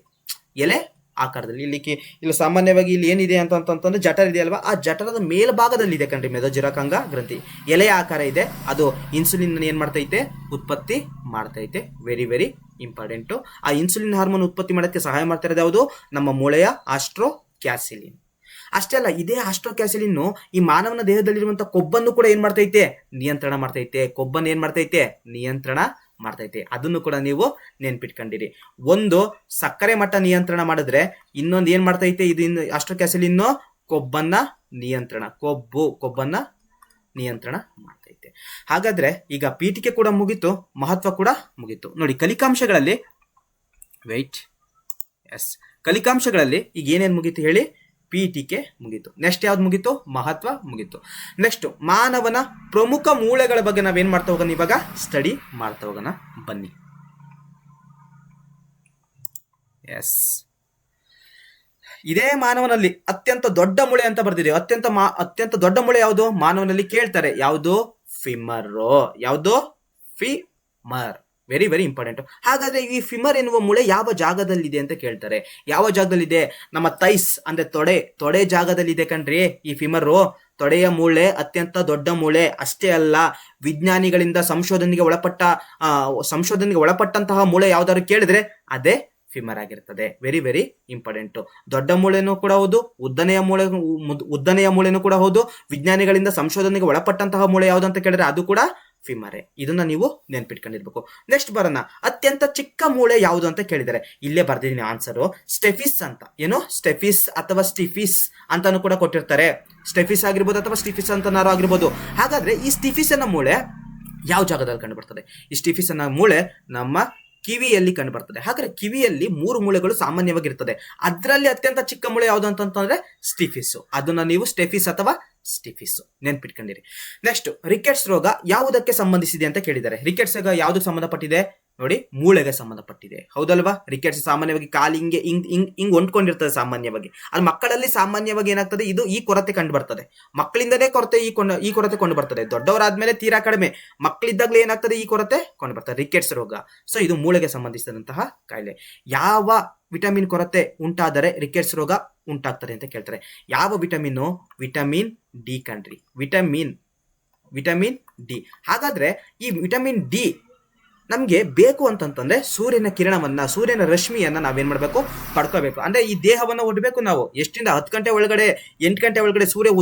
ಇಲ್ಲಿ ಸಾಮಾನ್ಯವಾಗಿ ಇಲ್ಲಿ ಏನಿದೆ ಅಂತಂತಂದ್ರೆ ಜಠರ ಇದೆ ಅಲ್ವಾ? ಆ ಜಠರದ ಮೇಲ್ಭಾಗದಲ್ಲಿ ಇದೆ ಕಣ್ರಿ ಮೆದೋಜಿರಕಾಂಗ ಗ್ರಂಥಿ. ಎಲೆಯ ಆಕಾರ ಇದೆ. ಅದು ಇನ್ಸುಲಿನ್ ಏನ್ ಮಾಡ್ತೈತೆ? ಉತ್ಪತ್ತಿ ಮಾಡ್ತೈತೆ. Very very important. ಆ ಇನ್ಸುಲಿನ್ ಹಾರ್ಮೋನ್ ಉತ್ಪತ್ತಿ ಮಾಡೋಕ್ಕೆ ಸಹಾಯ ಮಾಡ್ತಾ ಇರೋದು ಯಾವುದು? ನಮ್ಮ ಮೂಳೆಯ ಆಸ್ಟ್ರೋಕ್ಯಾಸಿಲಿನ್. ಅಷ್ಟೇ ಅಲ್ಲ, ಇದೇ ಆಸ್ಟ್ರೋಕ್ಯಾಸಿಲಿನ್ ಈ ಮಾನವನ ದೇಹದಲ್ಲಿರುವಂತಹ ಕೊಬ್ಬನ್ನು ಕೂಡ ಏನ್ ಮಾಡ್ತೈತೆ? ನಿಯಂತ್ರಣ ಮಾಡ್ತೈತೆ. ಅದನ್ನು ಕೂಡ ನೀವು ನೆನ್ಪಿಟ್ಕೊಂಡಿರಿ. ಒಂದು ಸಕ್ಕರೆ ಮಟ್ಟ ನಿಯಂತ್ರಣ ಮಾಡಿದ್ರೆ ಇನ್ನೊಂದು ಏನ್ ಮಾಡ್ತೈತೆ? ಇದು ಆಸ್ಟ್ರೋಕ್ಯಾಸಿಲಿನ್ ಕೊಬ್ಬನ್ನ ನಿಯಂತ್ರಣ ಮಾಡ್ತೈತೆ. ಹಾಗಾದ್ರೆ ಈಗ ಪೀಠಿಕೆ ಕೂಡ ಮುಗೀತು, ಮಹತ್ವ ಕೂಡ ಮುಗೀತು. ನೋಡಿ, ಕಲಿಕಾಂಶಗಳಲ್ಲಿ ಈಗ ಏನೇನು ಮುಗೀತು ಹೇಳಿ? ಪೀಠಿಕೆ ಮುಗೀತು. ನೆಕ್ಸ್ಟ್ ಯಾವ್ದು ಮುಗೀತು? ಮಹತ್ವ ಮುಗೀತು. ನೆಕ್ಸ್ಟ್ ಮಾನವನ ಪ್ರಮುಖ ಮೂಳೆಗಳ ಬಗ್ಗೆ ನಾವೇನ್ ಮಾಡ್ತಾ ಹೋಗೋಣ? ಇವಾಗ ಸ್ಟಡಿ ಮಾಡ್ತಾ ಹೋಗೋಣ, ಬನ್ನಿ. ಎಸ್, ಇದೇ ಮಾನವನಲ್ಲಿ ಅತ್ಯಂತ ದೊಡ್ಡ ಮೂಳೆ ಅಂತ ಬರ್ತಿದೆ. ಅತ್ಯಂತ ದೊಡ್ಡ ಮೂಳೆ ಯಾವುದು ಮಾನವನಲ್ಲಿ ಕೇಳ್ತಾರೆ? ಯಾವುದು? ಫಿಮರ್. Very very important. ಹಾಗಾದ್ರೆ ಈ ಫಿಮರ್ ಎನ್ನುವ ಮೂಳೆ ಯಾವ ಜಾಗದಲ್ಲಿದೆ ಅಂತ ಕೇಳ್ತಾರೆ. ಯಾವ ಜಾಗದಲ್ಲಿದೆ? ನಮ್ಮ ಥೈಸ್ ಅಂದ್ರೆ ತೊಡೆ ಜಾಗದಲ್ಲಿದೆ ಕಣ್ರಿ ಈ ಫಿಮರ್. ತೊಡೆಯ ಮೂಳೆ ಅತ್ಯಂತ ದೊಡ್ಡ ಮೂಳೆ. ಅಷ್ಟೇ ಅಲ್ಲ, ವಿಜ್ಞಾನಿಗಳಿಂದ ಸಂಶೋಧನೆಗೆ ಒಳಪಟ್ಟಂತಹ ಮೂಳೆ ಯಾವ್ದಾದ್ರು ಕೇಳಿದ್ರೆ ಅದೇ ಫಿಮರ್ ಆಗಿರ್ತದೆ. Very very important. ದೊಡ್ಡ ಮೂಳೆನೂ ಕೂಡ ಹೌದು, ಉದ್ದನೆಯ ಮೂಳೆನೂ ಕೂಡ ಹೌದು. ವಿಜ್ಞಾನಿಗಳಿಂದ ಸಂಶೋಧನೆಗೆ ಒಳಪಟ್ಟಂತಹ ಮೂಳೆ ಯಾವ್ದು ಅಂತ ಕೇಳಿದ್ರೆ ಅದು ಕೂಡ ಫಿಮರೇ. ಇದನ್ನ ನೀವು ನೆನ್ಪಿಟ್ಕೊಂಡಿರ್ಬೇಕು. ನೆಕ್ಸ್ಟ್ ಬರೋಣ, ಅತ್ಯಂತ ಚಿಕ್ಕ ಮೂಳೆ ಯಾವುದು ಅಂತ ಕೇಳಿದರೆ ಇಲ್ಲೇ ಬರ್ದಿದ್ದೀನಿ ಆನ್ಸರು, ಸ್ಟೆಫಿಸ್ ಅಂತ. ಏನು? ಸ್ಟೆಫಿಸ್ ಅಥವಾ ಸ್ಟಿಫಿಸ್ ಅಂತಾನು ಕೂಡ ಕೊಟ್ಟಿರ್ತಾರೆ. ಸ್ಟೆಫಿಸ್ ಆಗಿರ್ಬೋದು ಅಥವಾ ಸ್ಟಿಫಿಸ್ ಅಂತನಾರು ಆಗಿರ್ಬೋದು. ಹಾಗಾದ್ರೆ ಈ ಸ್ಟಿಫಿಸ್ ಅನ್ನೋ ಮೂಳೆ ಯಾವ ಜಾಗದಲ್ಲಿ ಕಂಡು ಬರ್ತದೆ? ಈ ಸ್ಟಿಫಿಸ್ ಅನ್ನೋ ಮೂಳೆ ನಮ್ಮ ಕಿವಿಯಲ್ಲಿ ಕಂಡು ಬರ್ತದೆ. ಹಾಗಾದ್ರೆ ಕಿವಿಯಲ್ಲಿ 3 ಮೂಳೆಗಳು ಸಾಮಾನ್ಯವಾಗಿರ್ತದೆ. ಅದರಲ್ಲಿ ಅತ್ಯಂತ ಚಿಕ್ಕ ಮೂಳೆ ಯಾವುದು ಅಂತಂದ್ರೆ ಸ್ಟಿಫಿಸ್. ಅದನ್ನ ನೀವು ಸ್ಟೆಫಿಸ್ ಅಥವಾ ಸ್ಟಿಫಿಸ್ ನೆನ್ಪಿಟ್ಕೊಂಡಿರಿ. ನೆಕ್ಸ್ಟ್, ರಿಕೆಟ್ಸ್ ರೋಗ ಯಾವುದಕ್ಕೆ ಸಂಬಂಧಿಸಿದೆ ಅಂತ ಕೇಳಿದ್ದಾರೆ. ರಿಕೆಟ್ಸ್ ರೋಗ ಯಾವ್ದಕ್ಕೆ ಸಂಬಂಧಪಟ್ಟಿದೆ ನೋಡಿ, ಮೂಳೆಗೆ ಸಂಬಂಧಪಟ್ಟಿದೆ. ಹೌದಲ್ವಾ? ರಿಕೆಟ್ಸ್ ಸಾಮಾನ್ಯವಾಗಿ ಕಾಲು ಹಿಂಗ್ ಹೊಂದ್ಕೊಂಡಿರ್ತದೆ ಸಾಮಾನ್ಯವಾಗಿ. ಅದು ಮಕ್ಕಳಲ್ಲಿ ಸಾಮಾನ್ಯವಾಗಿ ಏನಾಗ್ತದೆ, ಇದು ಈ ಕೊರತೆ ಕಂಡು ಬರ್ತದೆ. ಮಕ್ಕಳಿಂದನೇ ಕೊರತೆ ಈ ಕೊರತೆ ಕೊಂಡು ಬರ್ತದೆ. ದೊಡ್ಡವರಾದ್ಮೇಲೆ ತೀರಾ ಕಡಿಮೆ, ಮಕ್ಕಳಿದ್ದಾಗಲೇ ಏನಾಗ್ತದೆ ಈ ಕೊರತೆ ಕೊಂಡು ಬರ್ತದೆ, ರಿಕೆಟ್ಸ್ ರೋಗ. ಸೊ ಇದು ಮೂಳೆಗೆ ಸಂಬಂಧಿಸಿದಂತಹ ಕಾಯಿಲೆ. ಯಾವ ವಿಟಮಿನ್ ಕೊರತೆ ಉಂಟಾದರೆ ರಿಕೆಟ್ಸ್ ರೋಗ ಉಂಟಾಗ್ತದೆ ಅಂತ ಕೇಳ್ತಾರೆ. ಯಾವ ವಿಟಮಿನ್? ವಿಟಮಿನ್ ಡಿ ಕಣ್ರಿ. Vitamin D. ಹಾಗಾದ್ರೆ ಈ ವಿಟಮಿನ್ ಡಿ ನಮ್ಗೆ ಬೇಕು ಅಂತಂತಂದ್ರೆ ಸೂರ್ಯನ ಕಿರಣವನ್ನ, ಸೂರ್ಯನ ರಶ್ಮಿಯನ್ನ ನಾವೇನ್ ಮಾಡ್ಬೇಕು, ಪಡ್ಕೋಬೇಕು. ಅಂದ್ರೆ ಈ ದೇಹವನ್ನ ಒಡ್ಬೇಕು ನಾವು. ಎಷ್ಟಿಂದ 10 ಗಂಟೆ ಒಳಗಡೆ 8 ಗಂಟೆ ಒಳಗಡೆ ಸೂರ್ಯ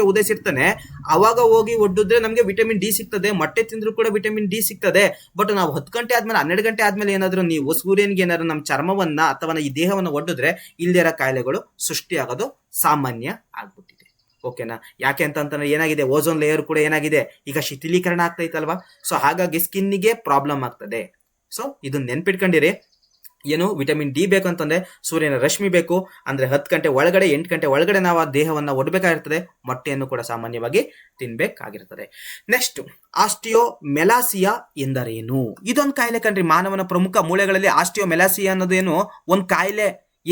ಉದಯಿಸಿರ್ತಾನೆ ಅವಾಗ ಹೋಗಿ ಒಡ್ಡಿದ್ರೆ ನಮ್ಗೆ ವಿಟಮಿನ್ ಡಿ ಸಿಗ್ತದೆ. ಮೊಟ್ಟೆ ತಿಂದ್ರು ಕೂಡ ವಿಟಮಿನ್ ಡಿ ಸಿಗ್ತದೆ. ಬಟ್ ನಾವು 10 ಗಂಟೆ ಆದ್ಮೇಲೆ 12 ಗಂಟೆ ಆದ್ಮೇಲೆ ಏನಾದ್ರು ನೀವು ಸೂರ್ಯನಿಗೆ ಏನಾದ್ರು ನಮ್ಮ ಚರ್ಮವನ್ನ ಅಥವಾ ಈ ದೇಹವನ್ನ ಒಡ್ಡಿದ್ರೆ ಇಲ್ದಿರೋ ಕಾಯಿಲೆಗಳು ಸೃಷ್ಟಿಯಾಗೋದು ಸಾಮಾನ್ಯ ಆಗ್ಬಿಟ್ಟಿದೆ. ಓಕೆನಾ? ಯಾಕೆ ಅಂತಂದ್ರೆ ಏನಾಗಿದೆ, ಓಝೋನ್ ಲೇಯರ್ ಕೂಡ ಏನಾಗಿದೆ, ಈಗ ಶಿಥಿಲೀಕರಣ ಆಗ್ತೈತಲ್ವಾ. ಸೊ ಹಾಗಾಗಿ ಸ್ಕಿನ್ನಿಗೆ ಪ್ರಾಬ್ಲಮ್ ಆಗ್ತದೆ. ಸೊ ಇದು ನೆನ್ಪಿಟ್ಕೊಂಡಿರಿ. ಏನು, ವಿಟಮಿನ್ ಡಿ ಬೇಕಂತಂದ್ರೆ ಸೂರ್ಯನ ರಶ್ಮಿ ಬೇಕು. ಅಂದ್ರೆ 10 ಗಂಟೆ ಒಳಗಡೆ 8 ಗಂಟೆ ಒಳಗಡೆ ನಾವು ಆ ದೇಹವನ್ನ ಒಡ್ಬೇಕಾಗಿರ್ತದೆ. ಮೊಟ್ಟೆಯನ್ನು ಕೂಡ ಸಾಮಾನ್ಯವಾಗಿ ತಿನ್ಬೇಕಾಗಿರ್ತದೆ. ನೆಕ್ಸ್ಟ್, ಆಸ್ಟಿಯೋಮೆಲಾಸಿಯಾ ಎಂದರೇನು? ಇದೊಂದು ಕಾಯಿಲೆ ಕಣ್ರಿ. ಮಾನವನ ಪ್ರಮುಖ ಮೂಳೆಗಳಲ್ಲಿ ಆಸ್ಟಿಯೋಮೆಲಾಸಿಯಾ ಅನ್ನೋದೇನು ಒಂದು ಕಾಯಿಲೆ.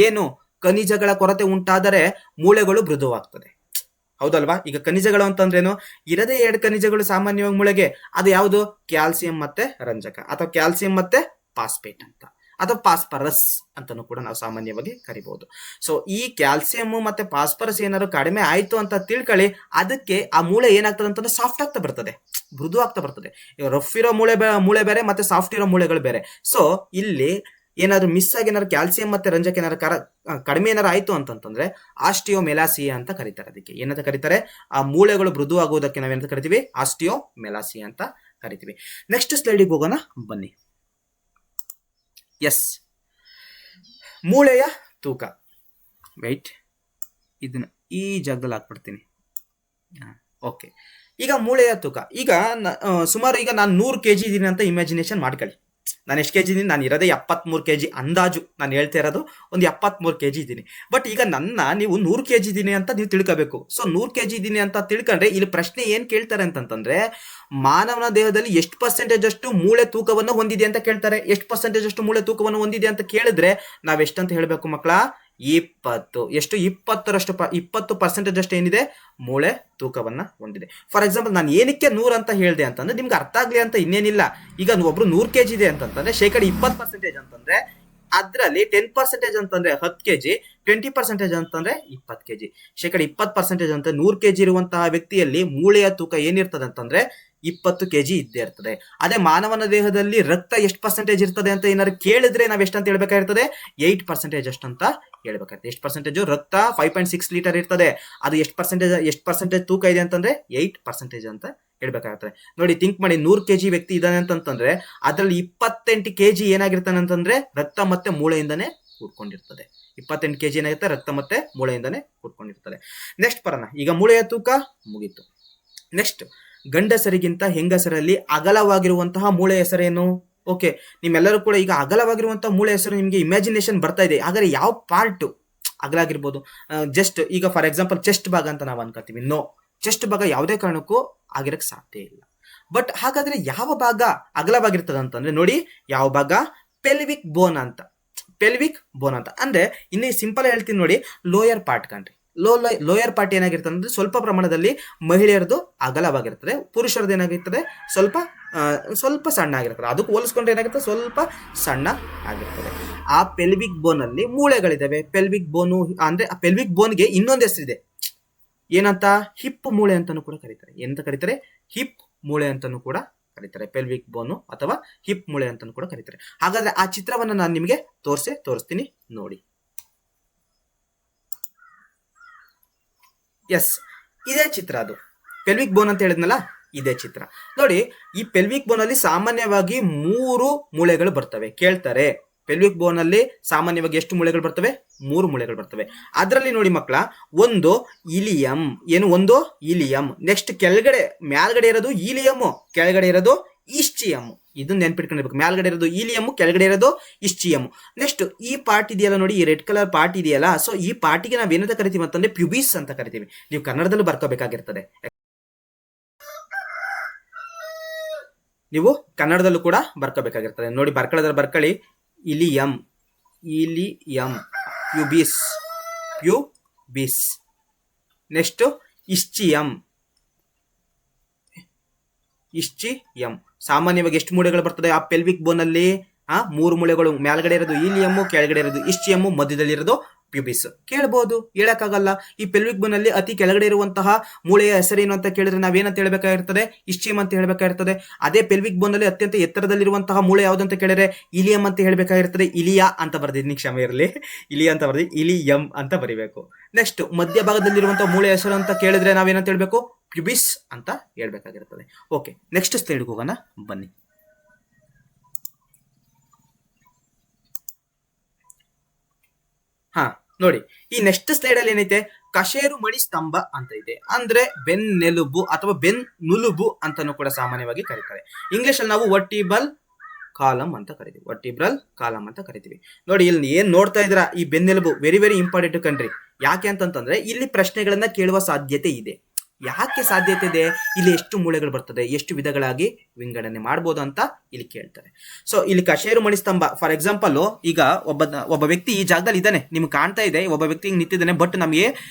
ಏನು, ಖನಿಜಗಳ ಕೊರತೆ ಉಂಟಾದರೆ ಮೂಳೆಗಳು ಮೃದುವಾಗ್ತದೆ. ಹೌದಲ್ವಾ? ಈಗ ಖನಿಜಗಳು ಅಂತಂದ್ರೇನು, ಇರದೇ 2 ಖನಿಜಗಳು ಸಾಮಾನ್ಯವಾಗಿ ಮೂಳೆಗೆ. ಅದು ಯಾವುದು? ಕ್ಯಾಲ್ಸಿಯಂ ಮತ್ತೆ ರಂಜಕ, ಅಥವಾ ಕ್ಯಾಲ್ಸಿಯಂ ಮತ್ತೆ ಫಾಸ್ಫೇಟ್ ಅಂತ, ಅಥವಾ ಫಾಸ್ಫರಸ್ ಅಂತಾನು ಕೂಡ ನಾವು ಸಾಮಾನ್ಯವಾಗಿ ಕರಿಬಹುದು. ಸೊ ಈ ಕ್ಯಾಲ್ಸಿಯಂ ಮತ್ತೆ ಫಾಸ್ಫರಸ್ ಏನಾದ್ರು ಕಡಿಮೆ ಆಯ್ತು ಅಂತ ತಿಳ್ಕೊಳ್ಳಿ, ಅದಕ್ಕೆ ಆ ಮೂಳೆ ಏನಾಗ್ತದೆ ಅಂತಂದ್ರೆ ಸಾಫ್ಟ್ ಆಗ್ತಾ ಬರ್ತದೆ, ಮೃದು ಆಗ್ತಾ ಬರ್ತದೆ. ಈಗ ರಫ್ ಇರೋ ಮೂಳೆ ಬೇರೆ ಮತ್ತೆ ಸಾಫ್ಟ್ ಇರೋ ಮೂಳೆಗಳು ಬೇರೆ. ಸೊ ಇಲ್ಲಿ ಏನಾದ್ರು ಮಿಸ್ ಆಗಿ ಏನಾದ್ರು ಕ್ಯಾಲ್ಸಿಯಂ ಮತ್ತೆ ರಂಜಕ ಏನಾದ್ರು ಕಡಿಮೆ ಏನಾರು ಆಯ್ತು ಅಂತಂತಂದ್ರೆ ಆಸ್ಟಿಯೋಮೆಲಾಸಿಯಾ ಅಂತ ಕರೀತಾರೆ. ಅದಕ್ಕೆ ಏನಂತ ಕರೀತಾರೆ? ಆ ಮೂಳೆಗಳು ಮೃದು ಆಗುವುದಕ್ಕೆ ನಾವೇನಂತ ಕರಿತೀವಿ? ಆಸ್ಟಿಯೋಮೆಲಾಸಿಯಾ ಅಂತ ಕರಿತೀವಿ. ನೆಕ್ಸ್ಟ್ ಸ್ಲೈಡಿಗೆ ಹೋಗೋಣ ಬನ್ನಿ. ಎಸ್, ಮೂಳೆಯ ತೂಕ. ವೈಟ್, ಇದನ್ನ ಈ ಜಾಗದಲ್ಲಿ ಹಾಕ್ಬಿಡ್ತೀನಿ. ಓಕೆ, ಈಗ ಮೂಳೆಯ ತೂಕ. ಈಗ ಸುಮಾರು ಈಗ ನಾನು 100 kg ಇದ್ದೀನಿ ಅಂತ ಇಮ್ಯಾಜಿನೇಷನ್ ಮಾಡ್ಕೊಳ್ಳಿ. ನಾನು ಎಷ್ಟು ಕೆಜಿ ಇದ್ದೀನಿ? ನಾನು ಇರೋದೇ 73 kg ಅಂದಾಜು. ನಾನು ಹೇಳ್ತಾ ಇರೋದು ಒಂದು 73 kg ಇದ್ದೀನಿ. ಬಟ್ ಈಗ ನೀವು 100 kg ಇದ್ದೀನಿ ಅಂತ ನೀವು ತಿಳ್ಕೋಬೇಕು. ಸೊ 100 kg ಇದ್ದೀನಿ ಅಂತ ತಿಳ್ಕೊಂಡ್ರೆ ಇಲ್ಲಿ ಪ್ರಶ್ನೆ ಏನ್ ಕೇಳ್ತಾರೆ ಅಂತಂತಂದ್ರೆ, ಮಾನವನ ದೇಹದಲ್ಲಿ ಎಷ್ಟು ಪರ್ಸೆಂಟೇಜ್ ಅಷ್ಟು ಮೂಳೆ ತೂಕವನ್ನು ಹೊಂದಿದೆ ಅಂತ ಕೇಳ್ತಾರೆ. ಎಷ್ಟು ಪರ್ಸೆಂಟೇಜ್ ಅಷ್ಟು ಮೂಳೆ ತೂಕವನ್ನು ಹೊಂದಿದೆ ಅಂತ ಕೇಳಿದ್ರೆ ನಾವ್ ಎಷ್ಟಂತ ಹೇಳ್ಬೇಕು ಮಕ್ಕಳ? 20. ಎಷ್ಟು? 20% ಅಷ್ಟು ಏನಿದೆ ಮೂಳೆ ತೂಕವನ್ನ ಹೊಂದಿದೆ. ಫಾರ್ ಎಕ್ಸಾಂಪಲ್, ನಾನು ಏನಕ್ಕೆ 100 ಅಂತ ಹೇಳಿದೆ ಅಂತಂದ್ರೆ ನಿಮ್ಗೆ ಅರ್ಥ ಆಗ್ಲಿ ಅಂತ ಇನ್ನೇನಿಲ್ಲ. ಈಗ ಒಬ್ರು 100 kg ಇದೆ ಅಂತಂದ್ರೆ 20% ಅಂತಂದ್ರೆ ಅದರಲ್ಲಿ 10% ಅಂತಂದ್ರೆ 10 kg, 20% ಅಂತಂದ್ರೆ 20 kg. 20% ಅಂತ 100 kg ಇರುವಂತಹ ವ್ಯಕ್ತಿಯಲ್ಲಿ ಮೂಳೆಯ ತೂಕ ಏನಿರ್ತದೆ ಅಂತಂದ್ರೆ 20 kg ಇದ್ದೇ ಇರ್ತದೆ. ಅದೇ ಮಾನವನ ದೇಹದಲ್ಲಿ ರಕ್ತ ಎಷ್ಟು ಪರ್ಸೆಂಟೇಜ್ ಇರ್ತದೆ ಅಂತ ಏನಾದ್ರು ಕೇಳಿದ್ರೆ ನಾವ್ ಎಷ್ಟಂತ ಹೇಳ್ಬೇಕಾಗಿರ್ತದೆ? 8% ಅಷ್ಟಂತ ಹೇಳ್ಬೇಕಾಗುತ್ತೆ. ಎಷ್ಟು ಪರ್ಸೆಂಟೇಜ್? ರಕ್ತ 5.6 ಲೀಟರ್ ಇರ್ತದೆ. ಅದು ಎಷ್ಟು ಪರ್ಸೆಂಟೇಜ್ ತೂಕ ಇದೆ ಅಂತಂದ್ರೆ 8% ಅಂತ ಹೇಳ್ಬೇಕಾಗುತ್ತೆ. ನೋಡಿ, ಥಿಂಕ್ ಮಾಡಿ, 100 kg ವ್ಯಕ್ತಿ ಇದ್ದಾನೆ ಅಂತಂದ್ರೆ ಅದರಲ್ಲಿ 28 kg ಏನಾಗಿರ್ತಾನೆ ಅಂತಂದ್ರೆ ರಕ್ತ ಮತ್ತೆ ಮೂಳೆಯಿಂದನೇ ಕೂಡ್ಕೊಂಡಿರ್ತದೆ. 28 kg ಏನಾಗಿರುತ್ತೆ? ರಕ್ತ ಮತ್ತೆ ಮೂಳೆಯಿಂದನೇ ಕೂಡ್ಕೊಂಡಿರ್ತದೆ. ನೆಕ್ಸ್ಟ್ ಬರೋಣ. ಈಗ ಮೂಳೆಯ ತೂಕ ಮುಗೀತು. ನೆಕ್ಸ್ಟ್, ಗಂಡಸರಿಗಿಂತ ಹೆಂಗಸರಲ್ಲಿ ಅಗಲವಾಗಿರುವಂತಹ ಮೂಳೆ ಹೆಸರೇನು? ಓಕೆ, ನಿಮ್ಮೆಲ್ಲರೂ ಕೂಡ ಈಗ ಅಗಲವಾಗಿರುವಂತಹ ಮೂಳೆ ಹೆಸರು ನಿಮ್ಗೆ ಇಮ್ಯಾಜಿನೇಷನ್ ಬರ್ತಾ ಇದೆ. ಹಾಗಾದ್ರೆ ಯಾವ ಪಾರ್ಟ್ ಅಗಲ ಆಗಿರ್ಬೋದು? ಜಸ್ಟ್ ಈಗ ಫಾರ್ ಎಕ್ಸಾಂಪಲ್ ಚೆಸ್ಟ್ ಭಾಗ ಅಂತ ನಾವು ಅನ್ಕೋತೀವಿ. ನೋ, ಚೆಸ್ಟ್ ಭಾಗ ಯಾವುದೇ ಕಾರಣಕ್ಕೂ ಆಗಿರಕ್ ಸಾಧ್ಯ ಇಲ್ಲ. ಬಟ್ ಹಾಗಾದ್ರೆ ಯಾವ ಭಾಗ ಅಗಲವಾಗಿರ್ತದೆ ಅಂತಂದ್ರೆ ನೋಡಿ, ಯಾವ ಭಾಗ? ಪೆಲ್ವಿಕ್ ಬೋನ್ ಅಂತ. ಅಂದ್ರೆ ಇನ್ನೇ ಸಿಂಪಲ್ ಹೇಳ್ತೀನಿ ನೋಡಿ, ಲೋಯರ್ ಪಾರ್ಟ್ ಕಣ್ರಿ. ಲೋಯರ್ ಪಾರ್ಟ್ ಏನಾಗಿರ್ತದೆ ಅಂದ್ರೆ ಸ್ವಲ್ಪ ಪ್ರಮಾಣದಲ್ಲಿ ಮಹಿಳೆಯರದು ಅಗಲವಾಗಿರ್ತದೆ, ಪುರುಷರದ್ದು ಏನಾಗಿರ್ತದೆ ಸ್ವಲ್ಪ ಸಣ್ಣ ಆಗಿರ್ತದೆ. ಅದಕ್ಕೆ ಹೋಲಿಸ್ಕೊಂಡ್ರೆ ಏನಾಗುತ್ತೆ? ಸ್ವಲ್ಪ ಸಣ್ಣ ಆಗಿರ್ತದೆ. ಆ ಪೆಲ್ವಿಕ್ ಬೋನ್ ಅಲ್ಲಿ ಮೂಳೆಗಳಿದಾವೆ. ಪೆಲ್ವಿಕ್ ಬೋನು ಅಂದ್ರೆ ಆ ಪೆಲ್ವಿಕ್ ಬೋನ್ಗೆ ಇನ್ನೊಂದು ಹೆಸರಿದೆ. ಏನಂತ? ಹಿಪ್ ಮೂಳೆ ಅಂತಾನು ಕೂಡ ಕರೀತಾರೆ. ಏನಂತ ಕರೀತಾರೆ? ಹಿಪ್ ಮೂಳೆ ಅಂತಾನು ಕೂಡ ಕರೀತಾರೆ. ಪೆಲ್ವಿಕ್ ಬೋನು ಅಥವಾ ಹಿಪ್ ಮೂಳೆ ಅಂತಾನು ಕೂಡ ಕರೀತಾರೆ. ಹಾಗಾದ್ರೆ ಆ ಚಿತ್ರವನ್ನ ನಾನು ನಿಮಗೆ ತೋರಿಸ್ತೀನಿ ನೋಡಿ. ಎಸ್, ಇದೇ ಚಿತ್ರ. ಅದು ಪೆಲ್ವಿಕ್ ಬೋನ್ ಅಂತ ಹೇಳಿದ್ನಲ್ಲ, ಇದೇ ಚಿತ್ರ ನೋಡಿ. ಈ ಪೆಲ್ವಿಕ್ ಬೋನ್ ಅಲ್ಲಿ ಸಾಮಾನ್ಯವಾಗಿ 3 ಮೂಳೆಗಳು ಬರ್ತವೆ. ಕೇಳ್ತಾರೆ, ಪೆಲ್ವಿಕ್ ಬೋನ್ ಅಲ್ಲಿ ಸಾಮಾನ್ಯವಾಗಿ ಎಷ್ಟು ಮೂಳೆಗಳು ಬರ್ತವೆ? 3 ಮೂಳೆಗಳು ಬರ್ತವೆ. ಅದರಲ್ಲಿ ನೋಡಿ ಮಕ್ಕಳ, ಒಂದು ಇಲಿಯಂ. ನೆಕ್ಸ್ಟ್ ಮೇಲ್ಗಡೆ ಇರೋದು ಈಲಿಯಂ, ಕೆಳಗಡೆ ಇರೋದು ಈಸ್ಚಿಯಂ. ಇದನ್ನ ನೆನ್ಪಿಟ್ಕೊಂಡಿರ್ಬೇಕು. ಮೇಲ್ಗಡೆ ಇರೋದು ಈಲಿಯಮ್, ಕೆಳಗಡೆ ಇರೋದು ಇಸ್ಚಿಯಮ್. ನೆಕ್ಸ್ಟ್ ಈ ಪಾರ್ಟ್ ಇದೆಯಲ್ಲ ನೋಡಿ, ಈ ರೆಡ್ ಕಲರ್ ಪಾರ್ಟ್ ಇದೆಯಲ್ಲ, ಸೊ ಈ ಪಾರ್ಟಿಗೆ ನಾವ್ ಏನಂತ ಕರಿತೀವಿ ಅಂತಂದ್ರೆ ಪ್ಯೂಬಿಸ್ ಅಂತ ಕರಿತೀವಿ. ನೀವು ಕನ್ನಡದಲ್ಲೂ ಬರ್ಕೋಬೇಕಾಗಿರ್ತದೆ, ನೀವು ಕನ್ನಡದಲ್ಲೂ ಕೂಡ ಬರ್ಕೋಬೇಕಾಗಿರ್ತದೆ. ನೋಡಿ ಬರ್ಕೊಳ್ಳೋದ್ರ ಬರ್ಕೊಳ್ಳಿ. Ilium, ilium, pubis, pubis. Next ischium, ischium. ಸಾಮಾನ್ಯವಾಗಿ ಎಷ್ಟು ಮೂಳೆಗಳು ಬರ್ತದೆ ಆ ಪೆಲ್ವಿಕ್ ಬೋನ್ ಅಲ್ಲಿ? 3 ಮೂಳೆಗಳು. ಮೇಲ್ಗಡೆ ಇರೋದು ಈಲಿಯಮ್ಮು, ಕೆಳಗಡೆ ಇರೋದು ಇಸ್ಚಿಯಮ್ಮು, ಮಧ್ಯದಲ್ಲಿ ಇರೋದು ಪ್ಯೂಬಿಸ್. ಕೇಳಬಹುದು, ಹೇಳಕ್ಕಾಗಲ್ಲ. ಈ ಪೆಲ್ವಿಕ್ ಬೋನ್ ಅಲ್ಲಿ ಅತಿ ಕೆಳಗಡೆ ಇರುವಂತಹ ಮೂಳೆಯ ಹೆಸರೇನು ಅಂತ ಕೇಳಿದ್ರೆ ನಾವೇನಂತ ಹೇಳ್ಬೇಕಾಗಿರ್ತದೆ? ಇಸ್ಚಿಯಮ್ ಅಂತ ಹೇಳ್ಬೇಕಾಗಿರ್ತದೆ. ಅದೇ ಪೆಲ್ವಿಕ್ ಬೋನ್ ಅಲ್ಲಿ ಅತ್ಯಂತ ಎತ್ತರದಲ್ಲಿರುವಂತಹ ಮೂಳೆ ಯಾವ್ದು ಅಂತ ಕೇಳಿದ್ರೆ ಇಲಿಯಮ್ ಅಂತ ಹೇಳ್ಬೇಕಾಗಿರ್ತದೆ. ಇಲಿಯಾ ಅಂತ ಬರ್ದಿದ್ನಿ, ಕ್ಷಮೆ ಇರಲಿ, ಇಲಿಯಾ ಅಂತ ಬರ್ದಿ, ಇಲಿಯಮ್ ಅಂತ ಬರಿಬೇಕು. ನೆಕ್ಸ್ಟ್ ಮಧ್ಯಭಾಗದಲ್ಲಿರುವಂತಹ ಮೂಳೆ ಹೆಸರು ಅಂತ ಕೇಳಿದ್ರೆ ನಾವೇನಂತ ಹೇಳ್ಬೇಕು? ಪ್ಯೂಬಿಸ್ ಅಂತ ಹೇಳ್ಬೇಕಾಗಿರ್ತದೆ. ಓಕೆ, ನೆಕ್ಸ್ಟ್ ಸ್ಲೈಡ್ಗೆ ಹೋಗೋಣ ಬನ್ನಿ. ನೋಡಿ, ಈ ನೆಕ್ಸ್ಟ್ ಸ್ಲೈಡ್ ಅಲ್ಲಿ ಏನೈತೆ? ಕಶೇರು ಮಣಿ ಸ್ತಂಭ ಅಂತ ಇದೆ. ಅಂದ್ರೆ ಬೆನ್ನೆಲುಬು ಅಥವಾ ಬೆನ್ನುಲುಬು ಅಂತಾನು ಕೂಡ ಸಾಮಾನ್ಯವಾಗಿ ಕರೀತಾರೆ. ಇಂಗ್ಲಿಷ್ ಅಲ್ಲಿ ನಾವು ವರ್ಟಿಬಲ್ ಕಾಲಮ್ ಅಂತ ಕರಿತೀವಿ, ವರ್ಟಿಬ್ರಲ್ ಕಾಲಮ್ ಅಂತ ಕರಿತೀವಿ. ನೋಡಿ ಇಲ್ಲಿ ಏನ್ ನೋಡ್ತಾ ಇದ್ರ, ಈ ಬೆನ್ನೆಲುಬು ವೆರಿ ವೆರಿ ಇಂಪಾರ್ಟೆಂಟ್ ಕಣ್ರಿ. ಯಾಕೆ ಅಂತಂತಂದ್ರೆ ಇಲ್ಲಿ ಪ್ರಶ್ನೆಗಳನ್ನ ಕೇಳುವ ಸಾಧ್ಯತೆ ಇದೆ. ಯಾಕೆ ಸಾಧ್ಯತೆ ಇದೆ? ಇಲ್ಲಿ ಎಷ್ಟು ಮೂಳೆಗಳು ಬರ್ತದೆ, ಎಷ್ಟು ವಿಧಗಳಾಗಿ ವಿಂಗಡಣೆ ಮಾಡಬಹುದು ಅಂತ ಇಲ್ಲಿ ಕೇಳ್ತಾರೆ. ಸೊ ಇಲ್ಲಿ ಕಶೇರು ಮಣಿ ಸ್ತಂಭ, ಫಾರ್ ಎಕ್ಸಾಂಪಲ್ ಈಗ ಒಬ್ಬ ವ್ಯಕ್ತಿ ಈ ಜಾಗದಲ್ಲಿ ಇದ್ದಾನೆ, ನಿಮ್ಗೆ ಕಾಣ್ತಾ ಇದೆ. ಒಬ್ಬ ವ್ಯಕ್ತಿ ಹಿಂಗ್ ನಿಂತಿದ್ದಾನೆ, ಬಟ್ ನಮಗೆ